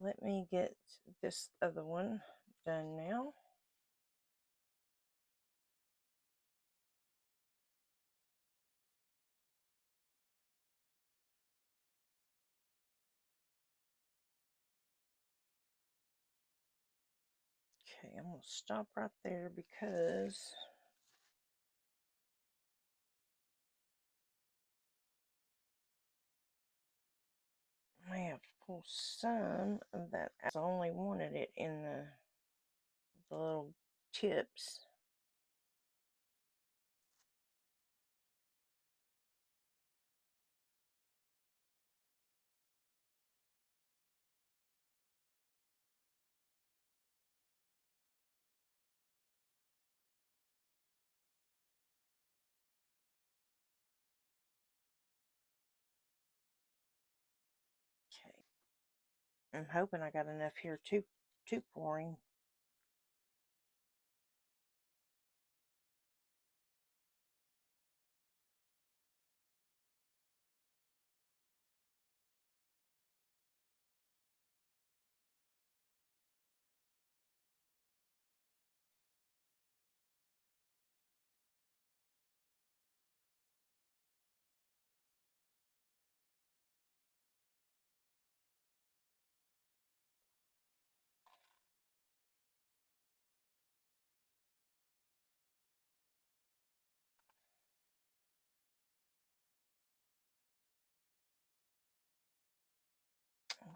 Let me get this other one done now. Okay, I'm going to stop right there because I may have to pull some of that. I only wanted it in the little tips. I'm hoping I got enough here to pouring.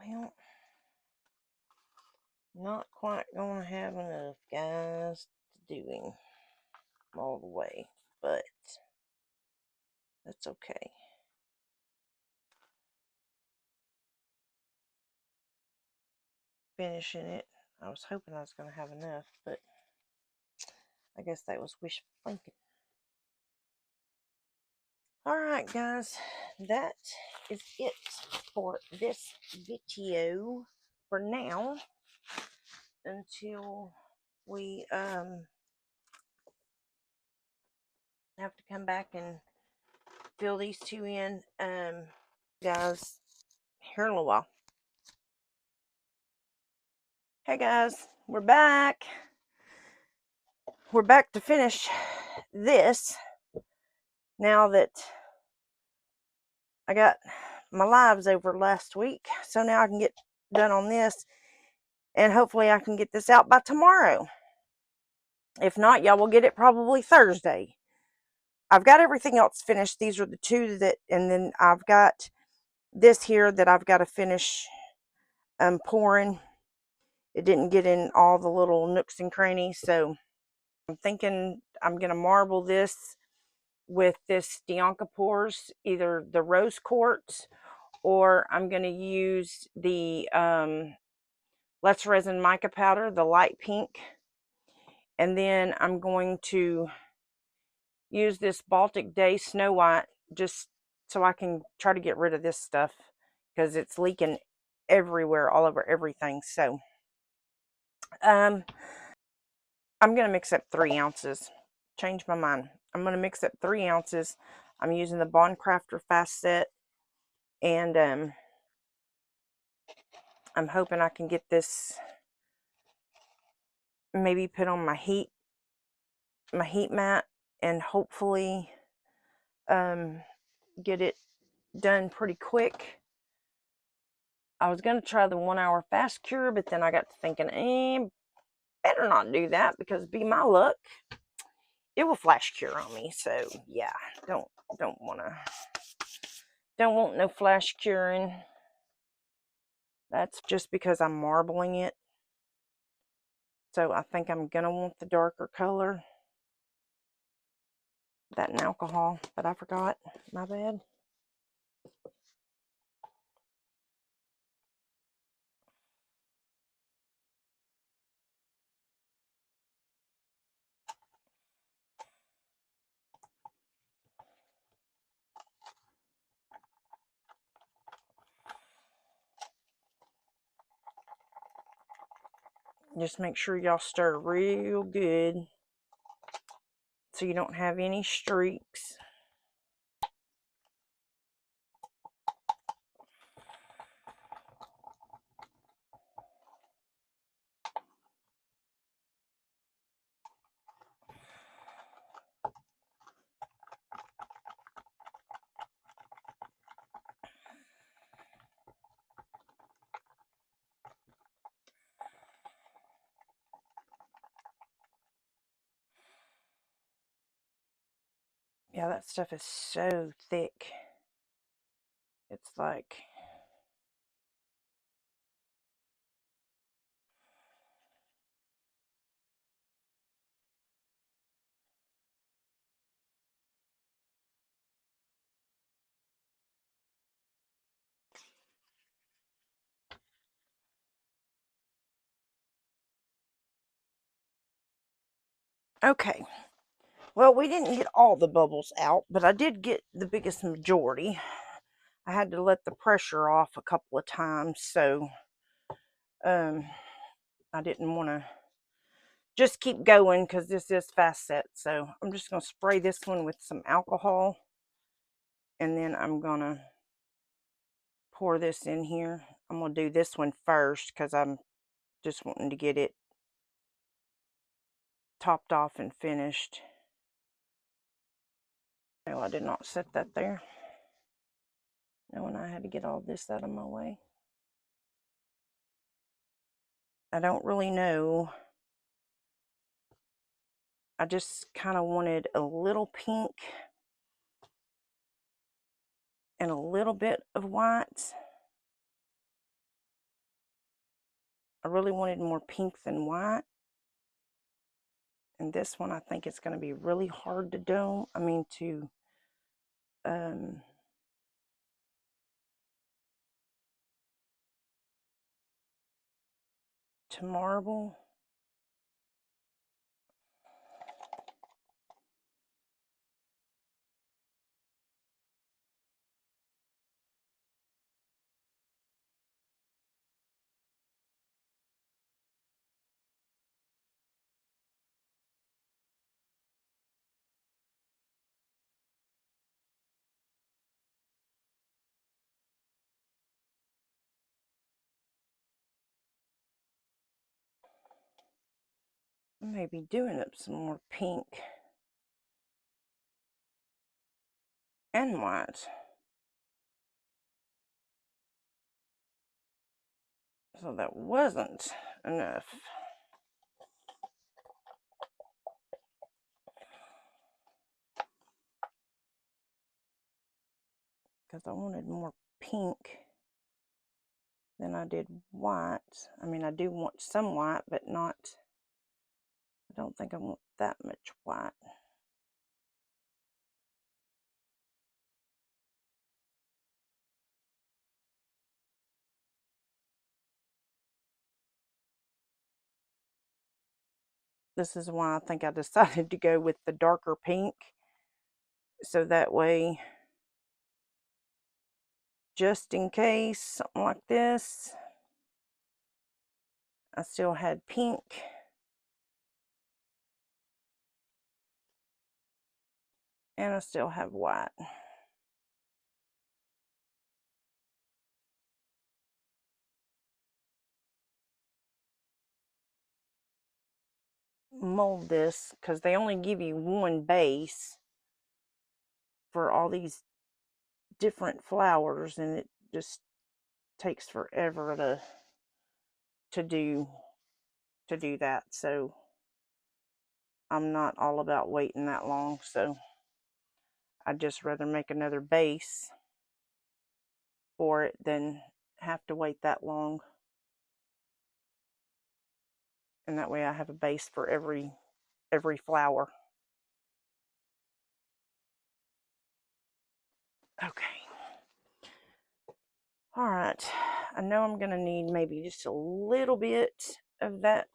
Well, not quite going to have enough, guys, to do him all the way, but that's okay. Finishing it. I was hoping I was going to have enough, but I guess that was wishful thinking. Alright, guys, that is it for this video for now, until we have to come back and fill these two in, guys, here in a little while. Hey guys, we're back. We're back to finish this now that I got my lives over last week. So now I can get done on this, and hopefully I can get this out by tomorrow. If not, y'all will get it probably Thursday. I've got everything else finished. These are the two that, and then I've got this here that I've got to finish pouring. It didn't get in all the little nooks and crannies, so I'm thinking I'm going to marble this with this Dianca Pours, either the rose quartz, or I'm going to use the Let's Resin mica powder, the light pink, and then I'm going to use this Baltic Day Snow White just so I can try to get rid of this stuff because it's leaking everywhere, all over everything. So I'm going to mix up 3 ounces. Change my mind. I'm going to mix up 3 ounces. I'm using the Bond Crafter Fast Set, and I'm hoping I can get this maybe put on my heat mat, and hopefully get it done pretty quick. I was going to try the 1 hour fast cure, but then I got to thinking, better not do that, because be my luck, it will flash cure on me. So yeah, don't want no flash curing. That's just because I'm marbling it. So I think I'm going to want the darker color. That and alcohol, but I forgot. My bad. Just make sure y'all stir real good so you don't have any streaks. Yeah, that stuff is so thick. It's like, okay. Well, we didn't get all the bubbles out, but I did get the biggest majority. I had to let the pressure off a couple of times, so I didn't want to just keep going because this is fast set. So I'm just going to spray this one with some alcohol. And then I'm going to pour this in here. I'm going to do this one first because I'm just wanting to get it topped off and finished. No, I did not set that there. Knowing I had to get all this out of my way. I don't really know. I just kind of wanted a little pink and a little bit of white. I really wanted more pink than white. And this one I think it's going to be really hard to do. I mean to marble. I may be doing up some more pink and white. So that wasn't enough. Because I wanted more pink than I did white. I mean, I do want some white, but not, I don't think I want that much white. This is why I think I decided to go with the darker pink. So that way, just in case, something like this, I still had pink. And I still have white. Mold this because they only give you one base for all these different flowers, and it just takes forever to do that. So I'm not all about waiting that long, so I'd just rather make another base for it than have to wait that long. And that way I have a base for every flower. Okay. All right. I know I'm going to need maybe just a little bit of that.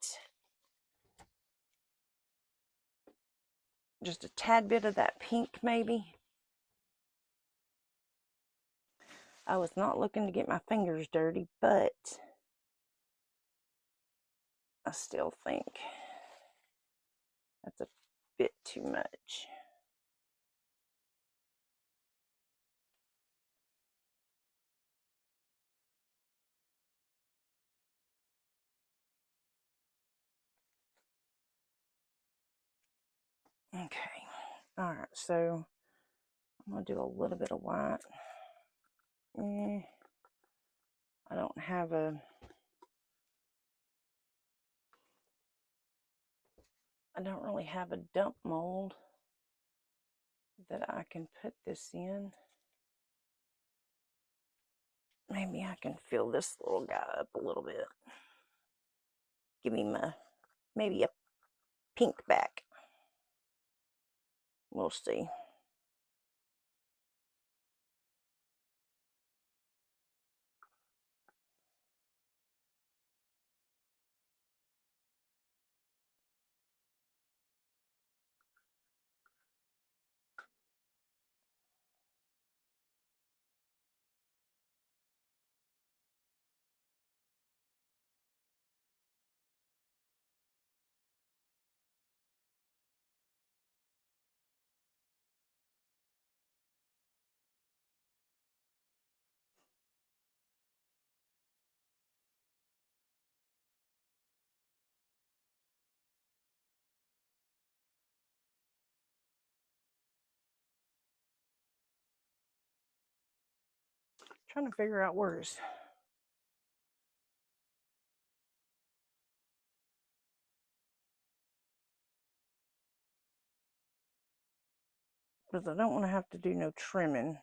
Just a tad bit of that pink maybe. I was not looking to get my fingers dirty, but I still think that's a bit too much. Okay. All right, so I'm going to do a little bit of white. I don't have I don't really have a dump mold that I can put this in. Maybe I can fill this little guy up a little bit. Give him maybe a pink back. We'll see. Trying to figure out where's. Because I don't want to have to do no trimming.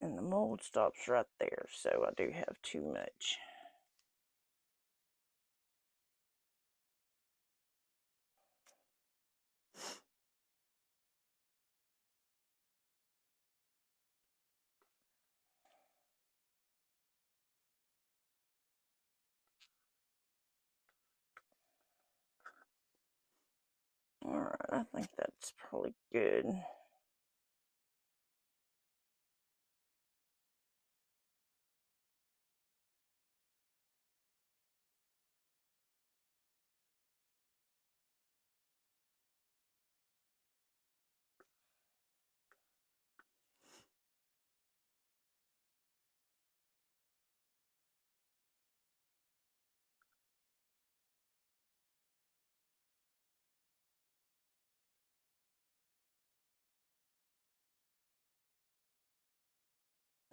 And the mold stops right there, so I do have too much. Alright, I think that's probably good.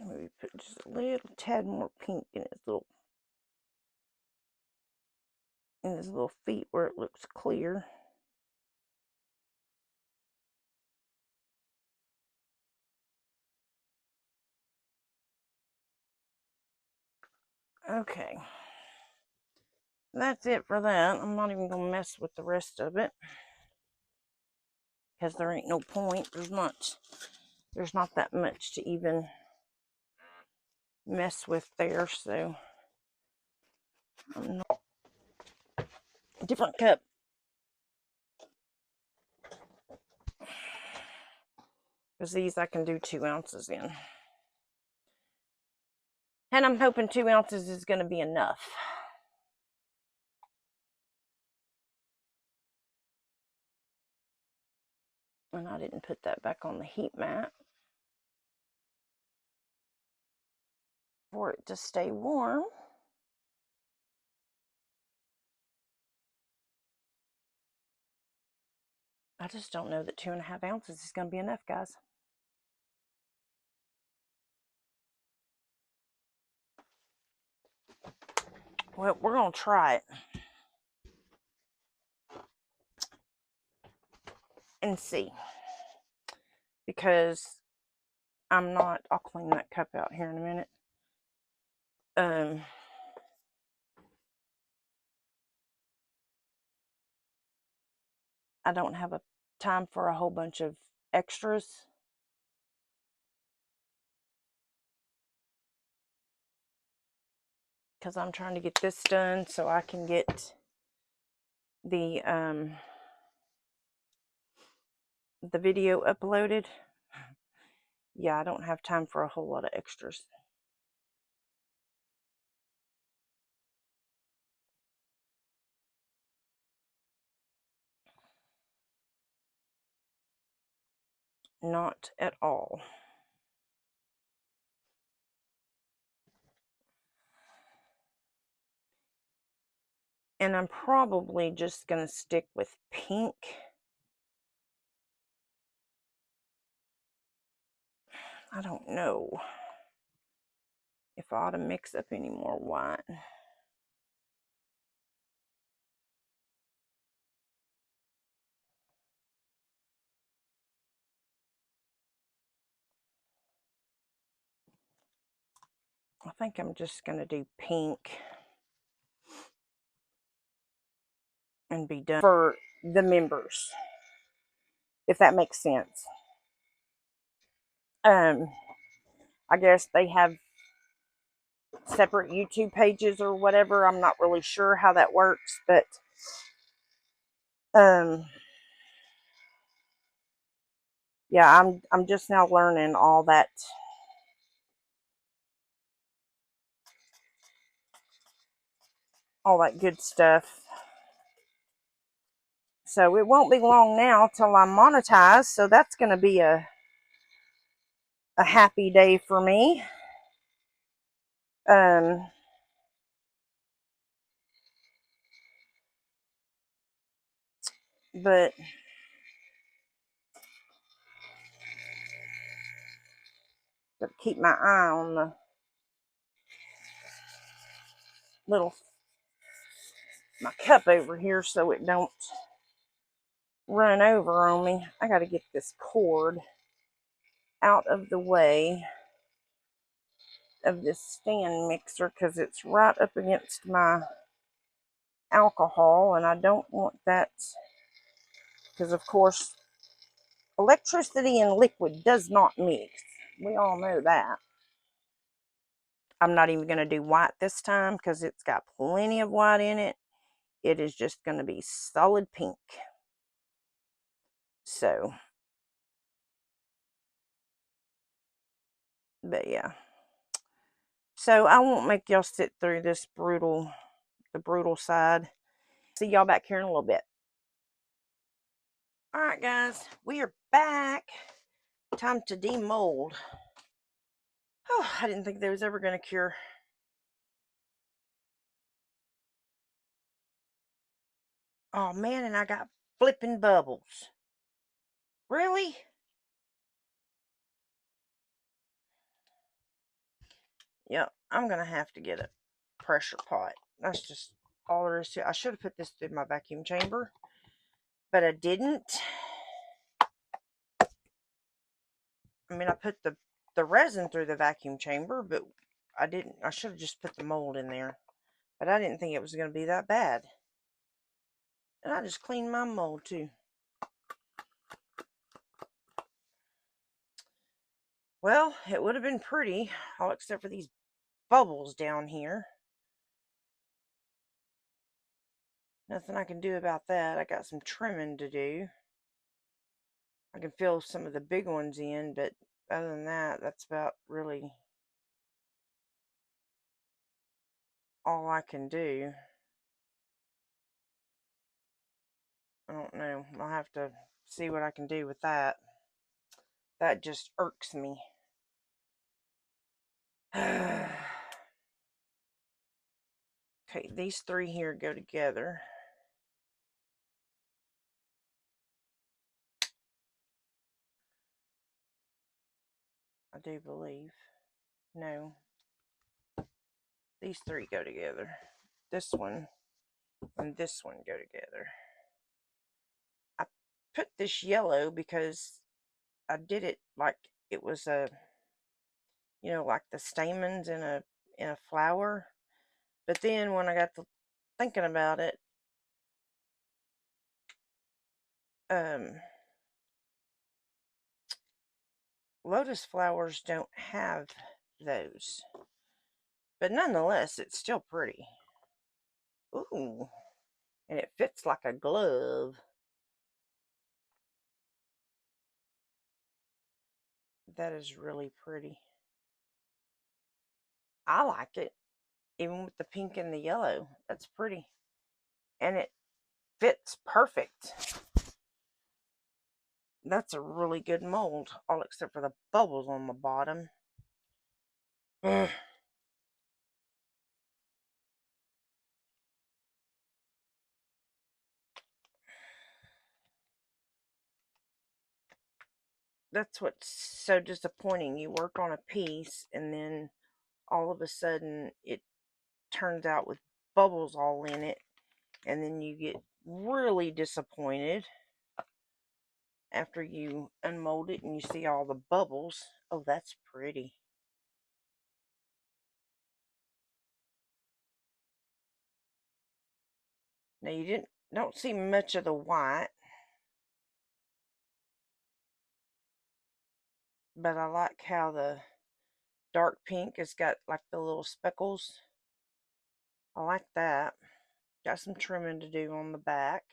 Maybe put just a little tad more pink in his little feet where it looks clear. Okay. That's it for that. I'm not even going to mess with the rest of it. Because there ain't no point. There's not that much to even mess with there, so I'm not. Different cup. Because these I can do 2 ounces in. And I'm hoping 2 ounces is going to be enough. And I didn't put that back on the heat mat for it to stay warm. I just don't know that 2.5 ounces is going to be enough, guys. Well, we're going to try it and see. Because I'll clean that cup out here in a minute. I don't have a time for a whole bunch of extras. Because I'm trying to get this done so I can get the video uploaded. Yeah, I don't have time for a whole lot of extras. Not at all. And I'm probably just going to stick with pink. I don't know if I ought to mix up any more white. I think I'm just going to do pink and be done for the members, if that makes sense. I guess they have separate YouTube pages or whatever. I'm not really sure how that works, but yeah, I'm just now learning all that good stuff. So it won't be long now till I'm monetized, so that's going to be a happy day for me. But Got to keep my eye on the little, my cup over here so it don't run over on me. I got to get this cord out of the way of this stand mixer because it's right up against my alcohol, and I don't want that because, of course, electricity and liquid does not mix. We all know that. I'm not even going to do white this time because it's got plenty of white in it. It is just going to be solid pink. So, but yeah. So I won't make y'all sit through this the brutal side. See y'all back here in a little bit. All right, guys, we are back. Time to demold. Oh, I didn't think they was ever going to cure. Oh man, and I got flipping bubbles. Really? Yep, I'm going to have to get a pressure pot. That's just all there is to it. I should have put this through my vacuum chamber, but I didn't. I mean, I put the resin through the vacuum chamber, but I didn't. I should have just put the mold in there, but I didn't think it was going to be that bad. And I just cleaned my mold too. Well, it would have been pretty, all except for these bubbles down here. Nothing I can do about that. I got some trimming to do. I can fill some of the big ones in, but other than that, that's about really all I can do. I don't know. I'll have to see what I can do with that. That just irks me. Okay, these three here go together. I do believe. No. These three go together. This one and this one go together. I put this yellow because I did it like it was a, you know, like the stamens in a flower. But then when I got to thinking about it, lotus flowers don't have those. But nonetheless, it's still pretty. Ooh, and it fits like a glove. That is really pretty. I like it, even with the pink and the yellow. That's pretty. And it fits perfect. That's a really good mold, all except for the bubbles on the bottom. Ugh. That's what's so disappointing. You work on a piece and then all of a sudden it turns out with bubbles all in it, and then you get really disappointed after you unmold it and you see all the bubbles. Oh, that's pretty. Now you don't see much of the white, but I like how the dark pink has got like the little speckles. I like that. Got some trimming to do on the back,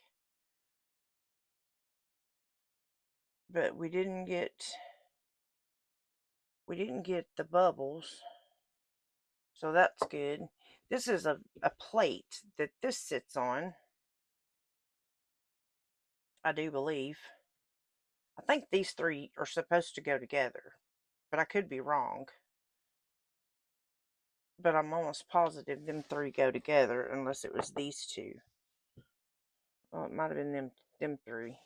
but we didn't get the bubbles, so that's good. This is a plate that this sits on, I do believe. I think these three are supposed to go together, but I could be wrong. But I'm almost positive them three go together, unless it was these two. Well, it might have been them three.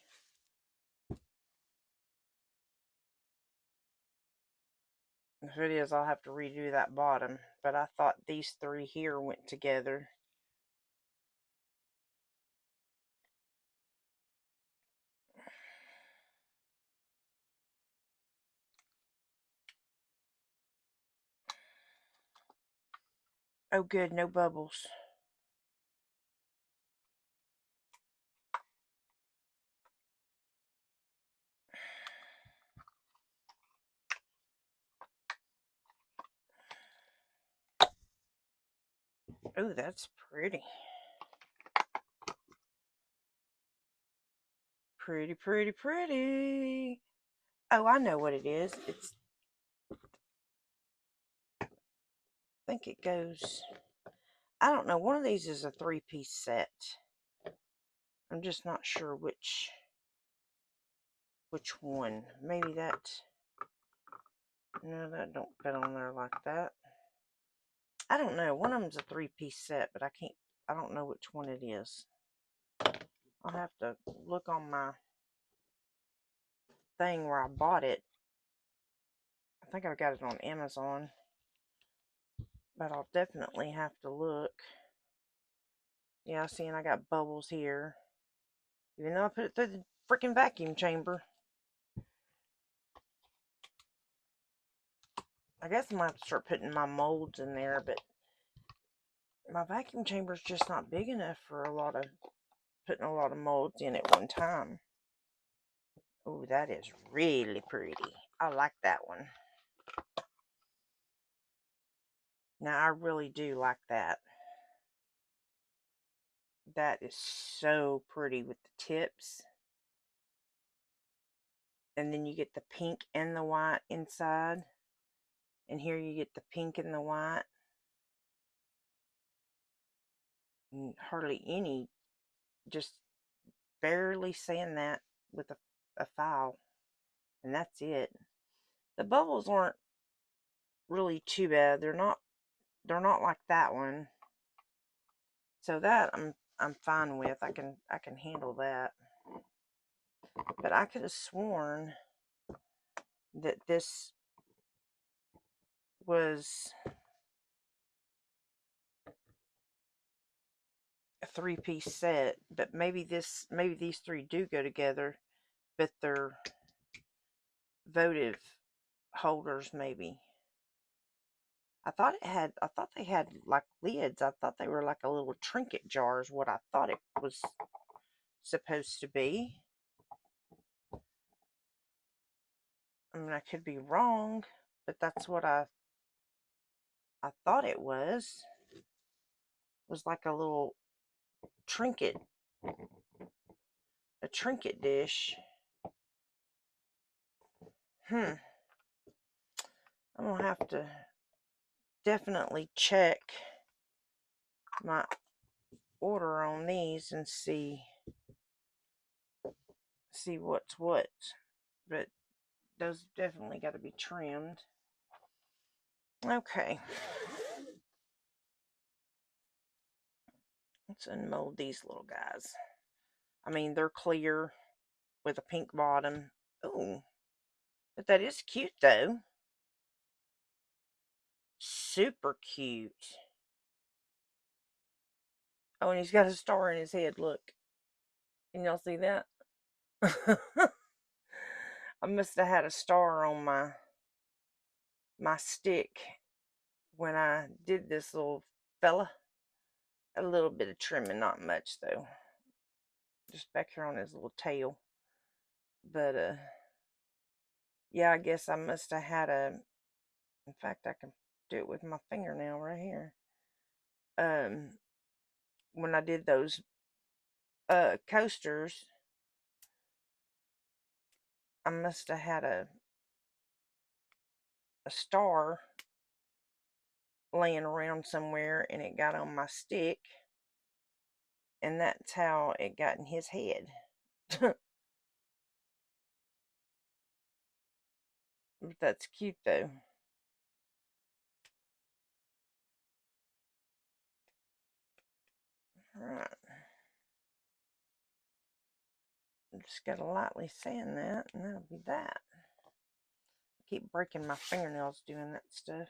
If it is, I'll have to redo that bottom. But I thought these three here went together. Oh good, no bubbles. Oh, that's pretty. Pretty, pretty, pretty. Oh, I know what it is. I think it goes, I don't know, one of these is a 3-piece set. I'm just not sure which one. Maybe that, no, that don't fit on there like that. I don't know. One of them's a 3-piece set, but I don't know which one it is. I'll have to look on my thing where I bought it. I think I got it on Amazon, but I'll definitely have to look. Yeah, see, and I got bubbles here, even though I put it through the freaking vacuum chamber. I guess I'm gonna have to start putting my molds in there, but my vacuum chamber's just not big enough for putting a lot of molds in at one time. Oh, that is really pretty. I like that one. Now, I really do like that. That is so pretty with the tips. And then you get the pink and the white inside. And here you get the pink and the white. And hardly any, just barely seeing that with a file. And that's it. The bubbles aren't really too bad. They're not like that one. So that I'm fine with. I can handle that. But I could have sworn that this was a 3-piece set, but maybe these three do go together, but they're votive holders maybe. I thought they had like lids. I thought they were like a little trinket jar is what I thought it was supposed to be. I mean, I could be wrong, but that's what I thought it was. It was like a little trinket, a trinket dish. I'm gonna have to definitely check my order on these and see what's what. But those definitely got to be trimmed. Okay. Let's unmold these little guys. I mean, they're clear with a pink bottom. Ooh, but that is cute though. Super cute. Oh, and he's got a star in his head. Look. Can y'all see that? I must have had a star on my stick when I did this little fella. A little bit of trimming, not much though. Just back here on his little tail. But yeah, I guess I must have had in fact I can do it with my fingernail right here. When I did those coasters, I must have had a star laying around somewhere and it got on my stick, and that's how it got in his head. But that's cute though. Alright. Just gotta lightly sand that, and that'll be that. keep breaking my fingernails doing that stuff.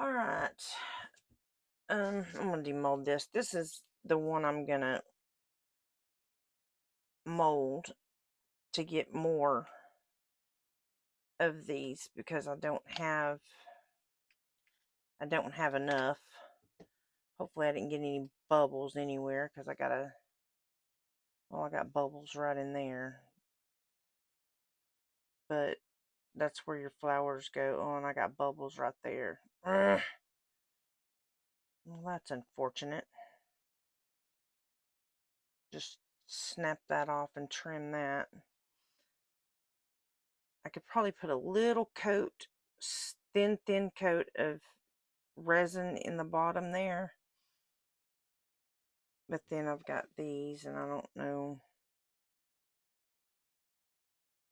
Alright. I'm going to demold this. This is the one I'm going to mold to get more of these because I don't have enough. Hopefully I didn't get any bubbles anywhere because I got bubbles right in there. But that's where your flowers go. Oh, and I got bubbles right there. Ugh. Well, that's unfortunate. Just snap that off and trim that. I could probably put a little coat, thin coat of resin in the bottom there. But then I've got these and I don't know.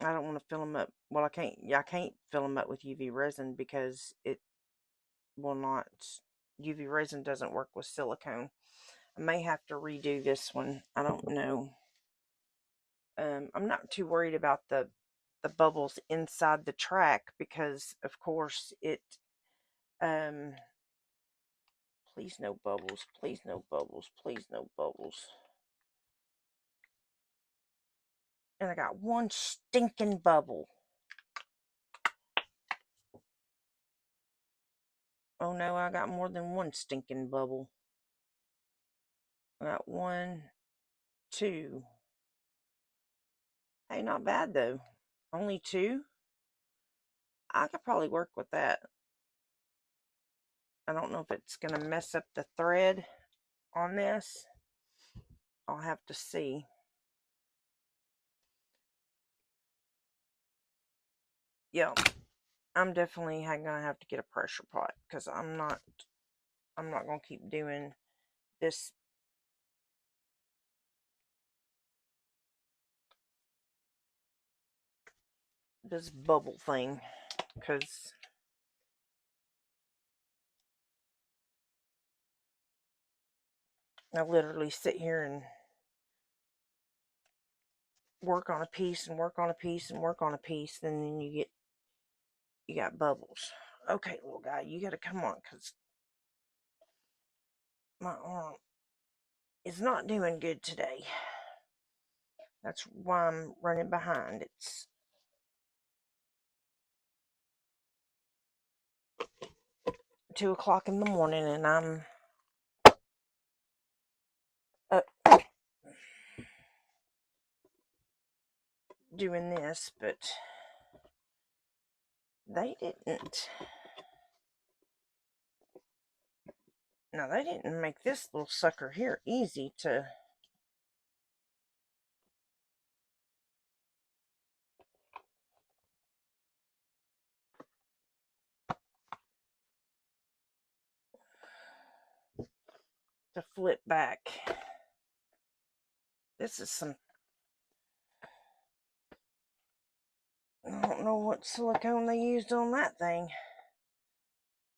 I don't want to fill them up. Well, I can't fill them up with UV resin because it will not. UV resin doesn't work with silicone. I may have to redo this one. I don't know. I'm not too worried about the bubbles inside the track because, of course, it. Please no bubbles. Please no bubbles. Please no bubbles. And I got one stinking bubble. Oh no, I got more than one stinking bubble. I got 1, 2. Hey, not bad though. Only 2? I could probably work with that. I don't know if it's going to mess up the thread on this. I'll have to see. Yeah, I'm definitely going to have to get a pressure pot because I'm not going to keep doing this bubble thing because I literally sit here and work on a piece and work on a piece and work on a piece, and then you got bubbles. Okay, little guy, you got to come on because my arm is not doing good today. That's why I'm running behind. It's 2 o'clock in the morning and I'm up doing this, but they didn't. Now, they didn't make this little sucker here easy to flip back. This is some, I don't know what silicone they used on that thing,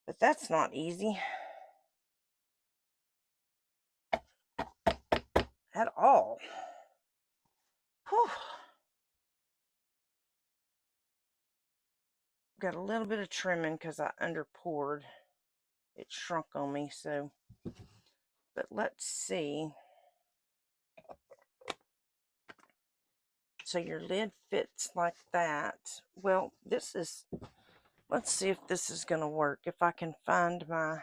but that's not easy at all. Whew. Got a little bit of trimming because I underpoured. It shrunk on me, so, but let's see. So your lid fits like that. Well, this is, let's see if this is going to work. If I can find the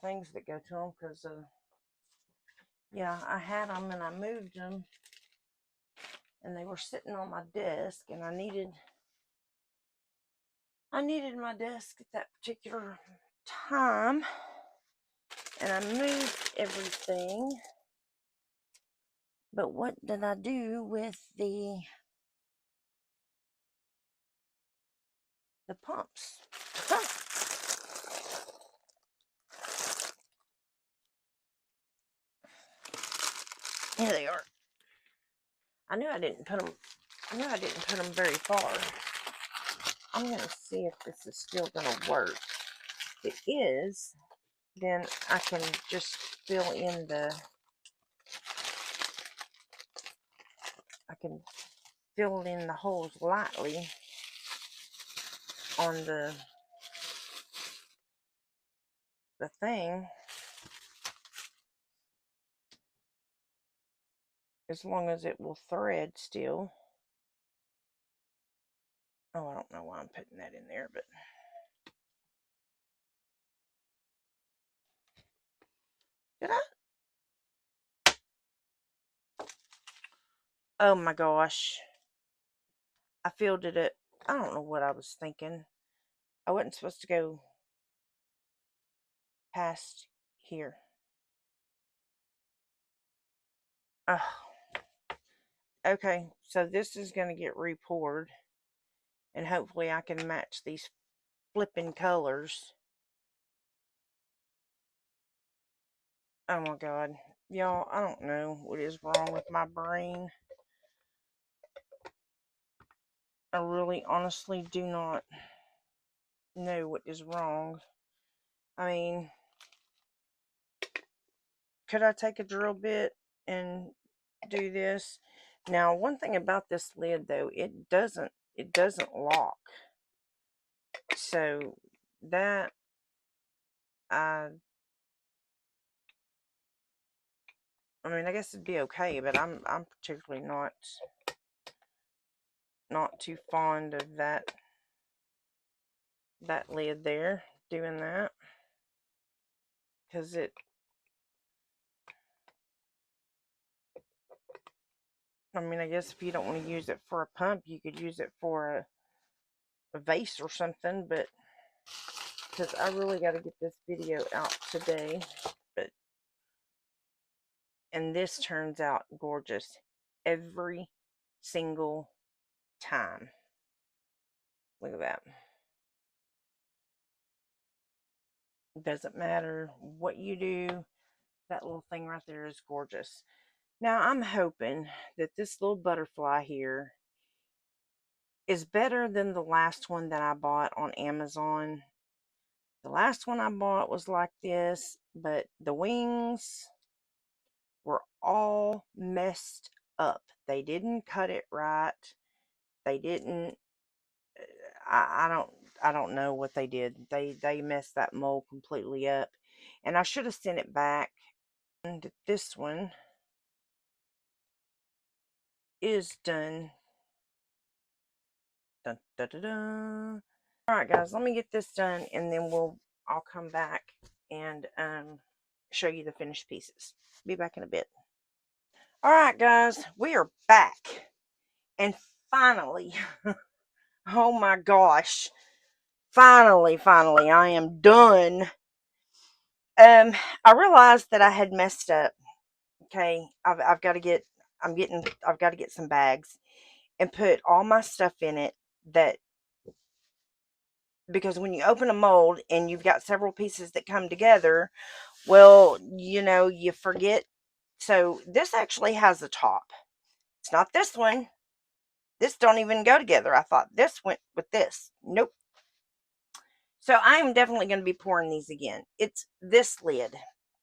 things that go to them, because, yeah, I had them and I moved them, and they were sitting on my desk, and I needed my desk at that particular time, and I moved everything. But what did I do with the pumps? Here they are. I knew I didn't put them very far. I'm going to see if this is still going to work. If it is, then I can just fill in the can fill in the holes lightly on the thing, as long as it will thread still. Oh, I don't know why I'm putting that in there, but did I? Oh my gosh. I filled it up. I don't know what I was thinking. I wasn't supposed to go past here. Oh. Okay, so this is going to get re-poured, and hopefully I can match these flipping colors. Oh my god. Y'all, I don't know what is wrong with my brain. I really honestly do not know what is wrong. I mean, could I take a drill bit and do this? Now, one thing about this lid though, it doesn't lock. So that I mean, I guess it'd be okay, but I'm particularly not too fond of that lid there doing that, because I mean, I guess if you don't want to use it for a pump, you could use it for a vase or something, but because I really got to get this video out today. But and this turns out gorgeous every single time. Look at that. It doesn't matter what you do, that little thing right there is gorgeous. Now I'm hoping that this little butterfly here is better than the last one that I bought on Amazon. The last one I bought was like this, but the wings were all messed up. They didn't cut it right. They didn't, I don't know what they did. They messed that mold completely up. And I should have sent it back. And this one is done. Dun, dun, dun, dun. All right, guys, let me get this done, and then I'll come back and show you the finished pieces. Be back in a bit. All right, guys, we are back, and finally, oh my gosh, finally, I am done. I realized that I had messed up. Okay, I've got to get I've got to get some bags and put all my stuff in it, that because when you open a mold and you've got several pieces that come together, well, you know, you forget. So this actually has a top. It's not this one. This don't even go together. I thought this went with this. Nope. So I'm definitely going to be pouring these again. It's this lid.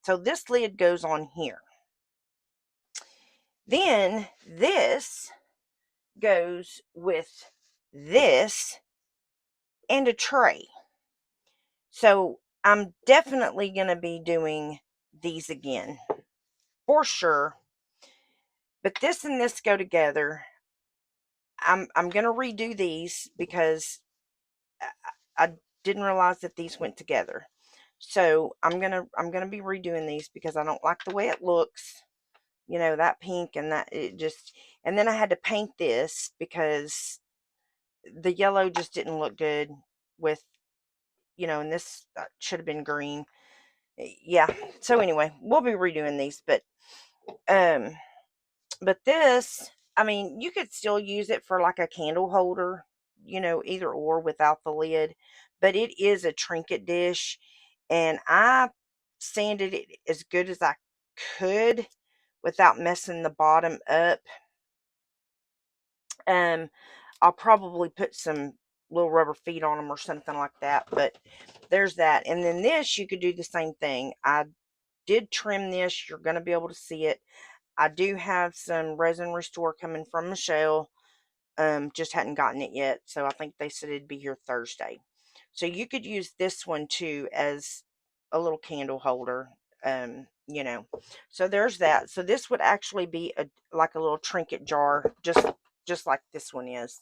So this lid goes on here. Then this goes with this and a tray. So I'm definitely going to be doing these again for sure. But this and this go together. I'm going to redo these because I didn't realize that these went together. So I'm going to be redoing these because I don't like the way it looks. You know, that pink and that, it just, and then I had to paint this because the yellow just didn't look good with, you know, and this should have been green. Yeah. So anyway, we'll be redoing these, but this, I mean, you could still use it for like a candle holder, you know, either or without the lid, but it is a trinket dish, and I sanded it as good as I could without messing the bottom up. I'll probably put some little rubber feet on them or something like that, but there's that. And then this, you could do the same thing. I did trim this. You're going to be able to see it. I do have some resin restore coming from Michelle. Just hadn't gotten it yet, so I think they said it'd be here Thursday. So you could use this one too as a little candle holder. You know, so there's that. So this would actually be like a little trinket jar, just like this one is.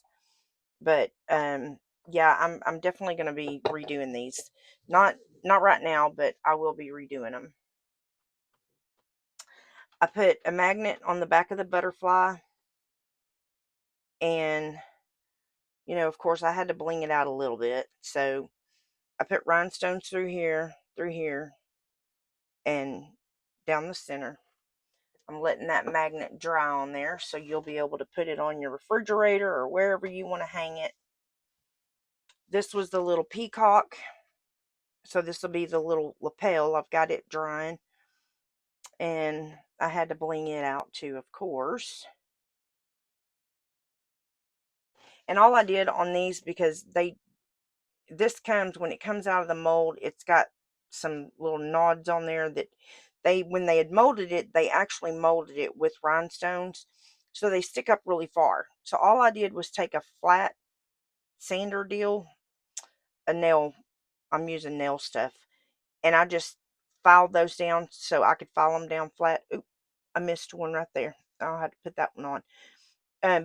But yeah, I'm definitely going to be redoing these. Not right now, but I will be redoing them. I put a magnet on the back of the butterfly, and you know, of course, I had to bling it out a little bit. So I put rhinestones through here, and down the center. I'm letting that magnet dry on there, so you'll be able to put it on your refrigerator or wherever you want to hang it. This was the little peacock, so this will be the little lapel. I've got it drying, and I had to bling it out too, of course. And all I did on these, because this comes, when it comes out of the mold, it's got some little nods on there that when they had molded it, they actually molded it with rhinestones, so they stick up really far. So all I did was take a flat sander deal, a nail, I'm using nail stuff, and I just filed those down so I could file them down flat. Oop, I missed one right there. I'll have to put that one on.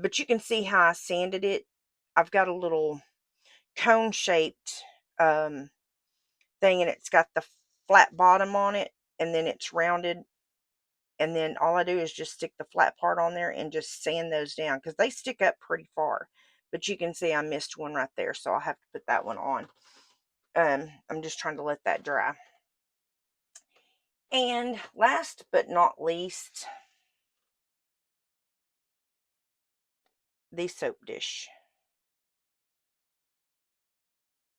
But you can see how I sanded it. I've got a little cone shaped thing, and it's got the flat bottom on it, and then it's rounded, and then all I do is just stick the flat part on there and just sand those down, because they stick up pretty far. But you can see I missed one right there, so I'll have to put that one on. I'm just trying to let that dry. And last but not least, the soap dish.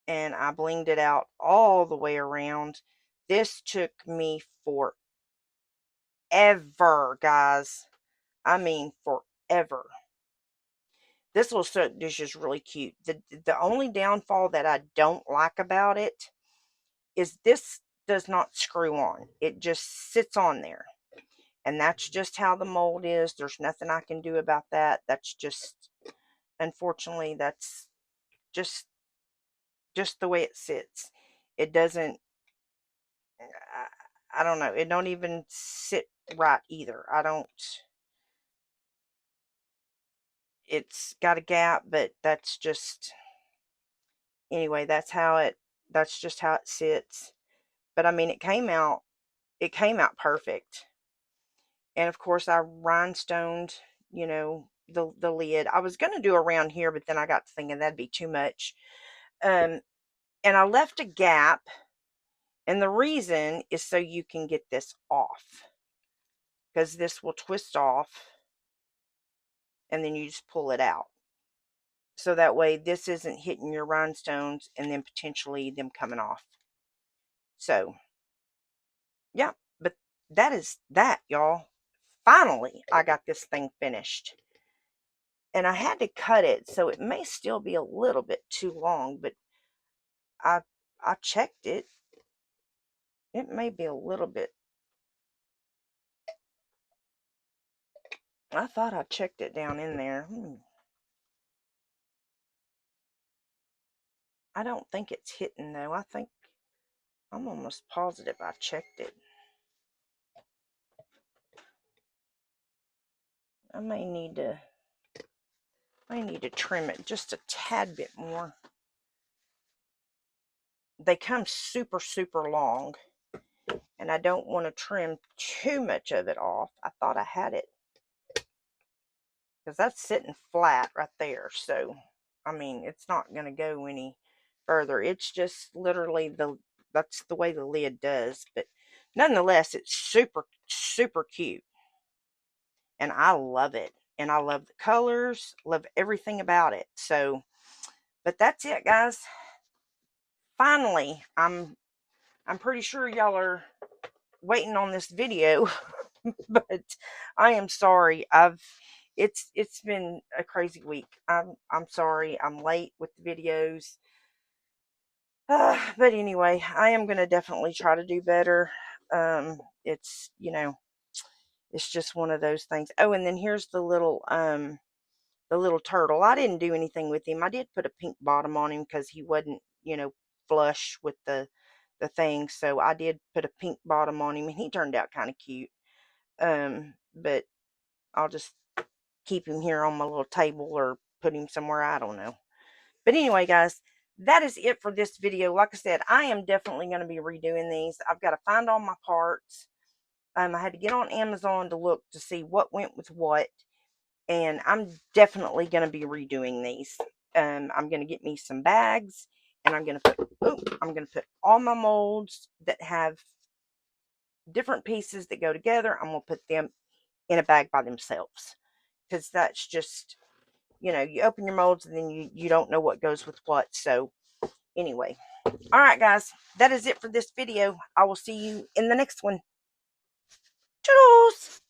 And I blinged it out all the way around. This took me forever, guys. I mean forever. This little soap dish is really cute. The only downfall that I don't like about it is this does not screw on. It just sits on there. And that's just how the mold is. There's nothing I can do about that. That's just, unfortunately, that's just the way it sits. It doesn't, I don't know. It don't even sit right either. I don't, it's got a gap, but that's just, anyway, that's just how it sits. But I mean, it came out perfect. And of course I rhinestoned, you know, the lid. I was going to do around here, but then I got to thinking that'd be too much. And I left a gap, and the reason is so you can get this off, because this will twist off, and then you just pull it out. So that way this isn't hitting your rhinestones and then potentially them coming off. So, yeah, but that is that, y'all. Finally, I got this thing finished. And I had to cut it, so it may still be a little bit too long, but I I checked it. It may be a little bit. I thought I checked it down in there. I don't think it's hitting though. I'm almost positive I checked it. I may need to trim it just a tad bit more. They come super, super long, and I don't want to trim too much of it off. I thought I had it, because that's sitting flat right there. So, I mean, it's not going to go any further. It's just literally that's the way the lid does. But nonetheless, it's super, super cute. And I love it. And I love the colors, love everything about it. So, but that's it, guys. Finally, I'm pretty sure y'all are waiting on this video, but I am sorry. It's been a crazy week. I'm sorry. I'm late with the videos. But anyway, I am going to definitely try to do better. It's, you know, It's just one of those things. Oh, and then here's the little turtle. I didn't do anything with him. I did put a pink bottom on him because he wasn't, flush with the thing. So I did put a pink bottom on him, and he turned out kind of cute. But I'll just keep him here on my little table or put him somewhere. I don't know. But anyway, guys, that is it for this video. Like I said, I am definitely going to be redoing these. I've got to find all my parts. I had to get on Amazon to look to see what went with what. And I'm definitely going to be redoing these. I'm going to get me some bags. And I'm going to put all my molds that have different pieces that go together. I'm going to put them in a bag by themselves. Because that's just, you open your molds and then you don't know what goes with what. So anyway, all right, guys, that is it for this video. I will see you in the next one. Toodles!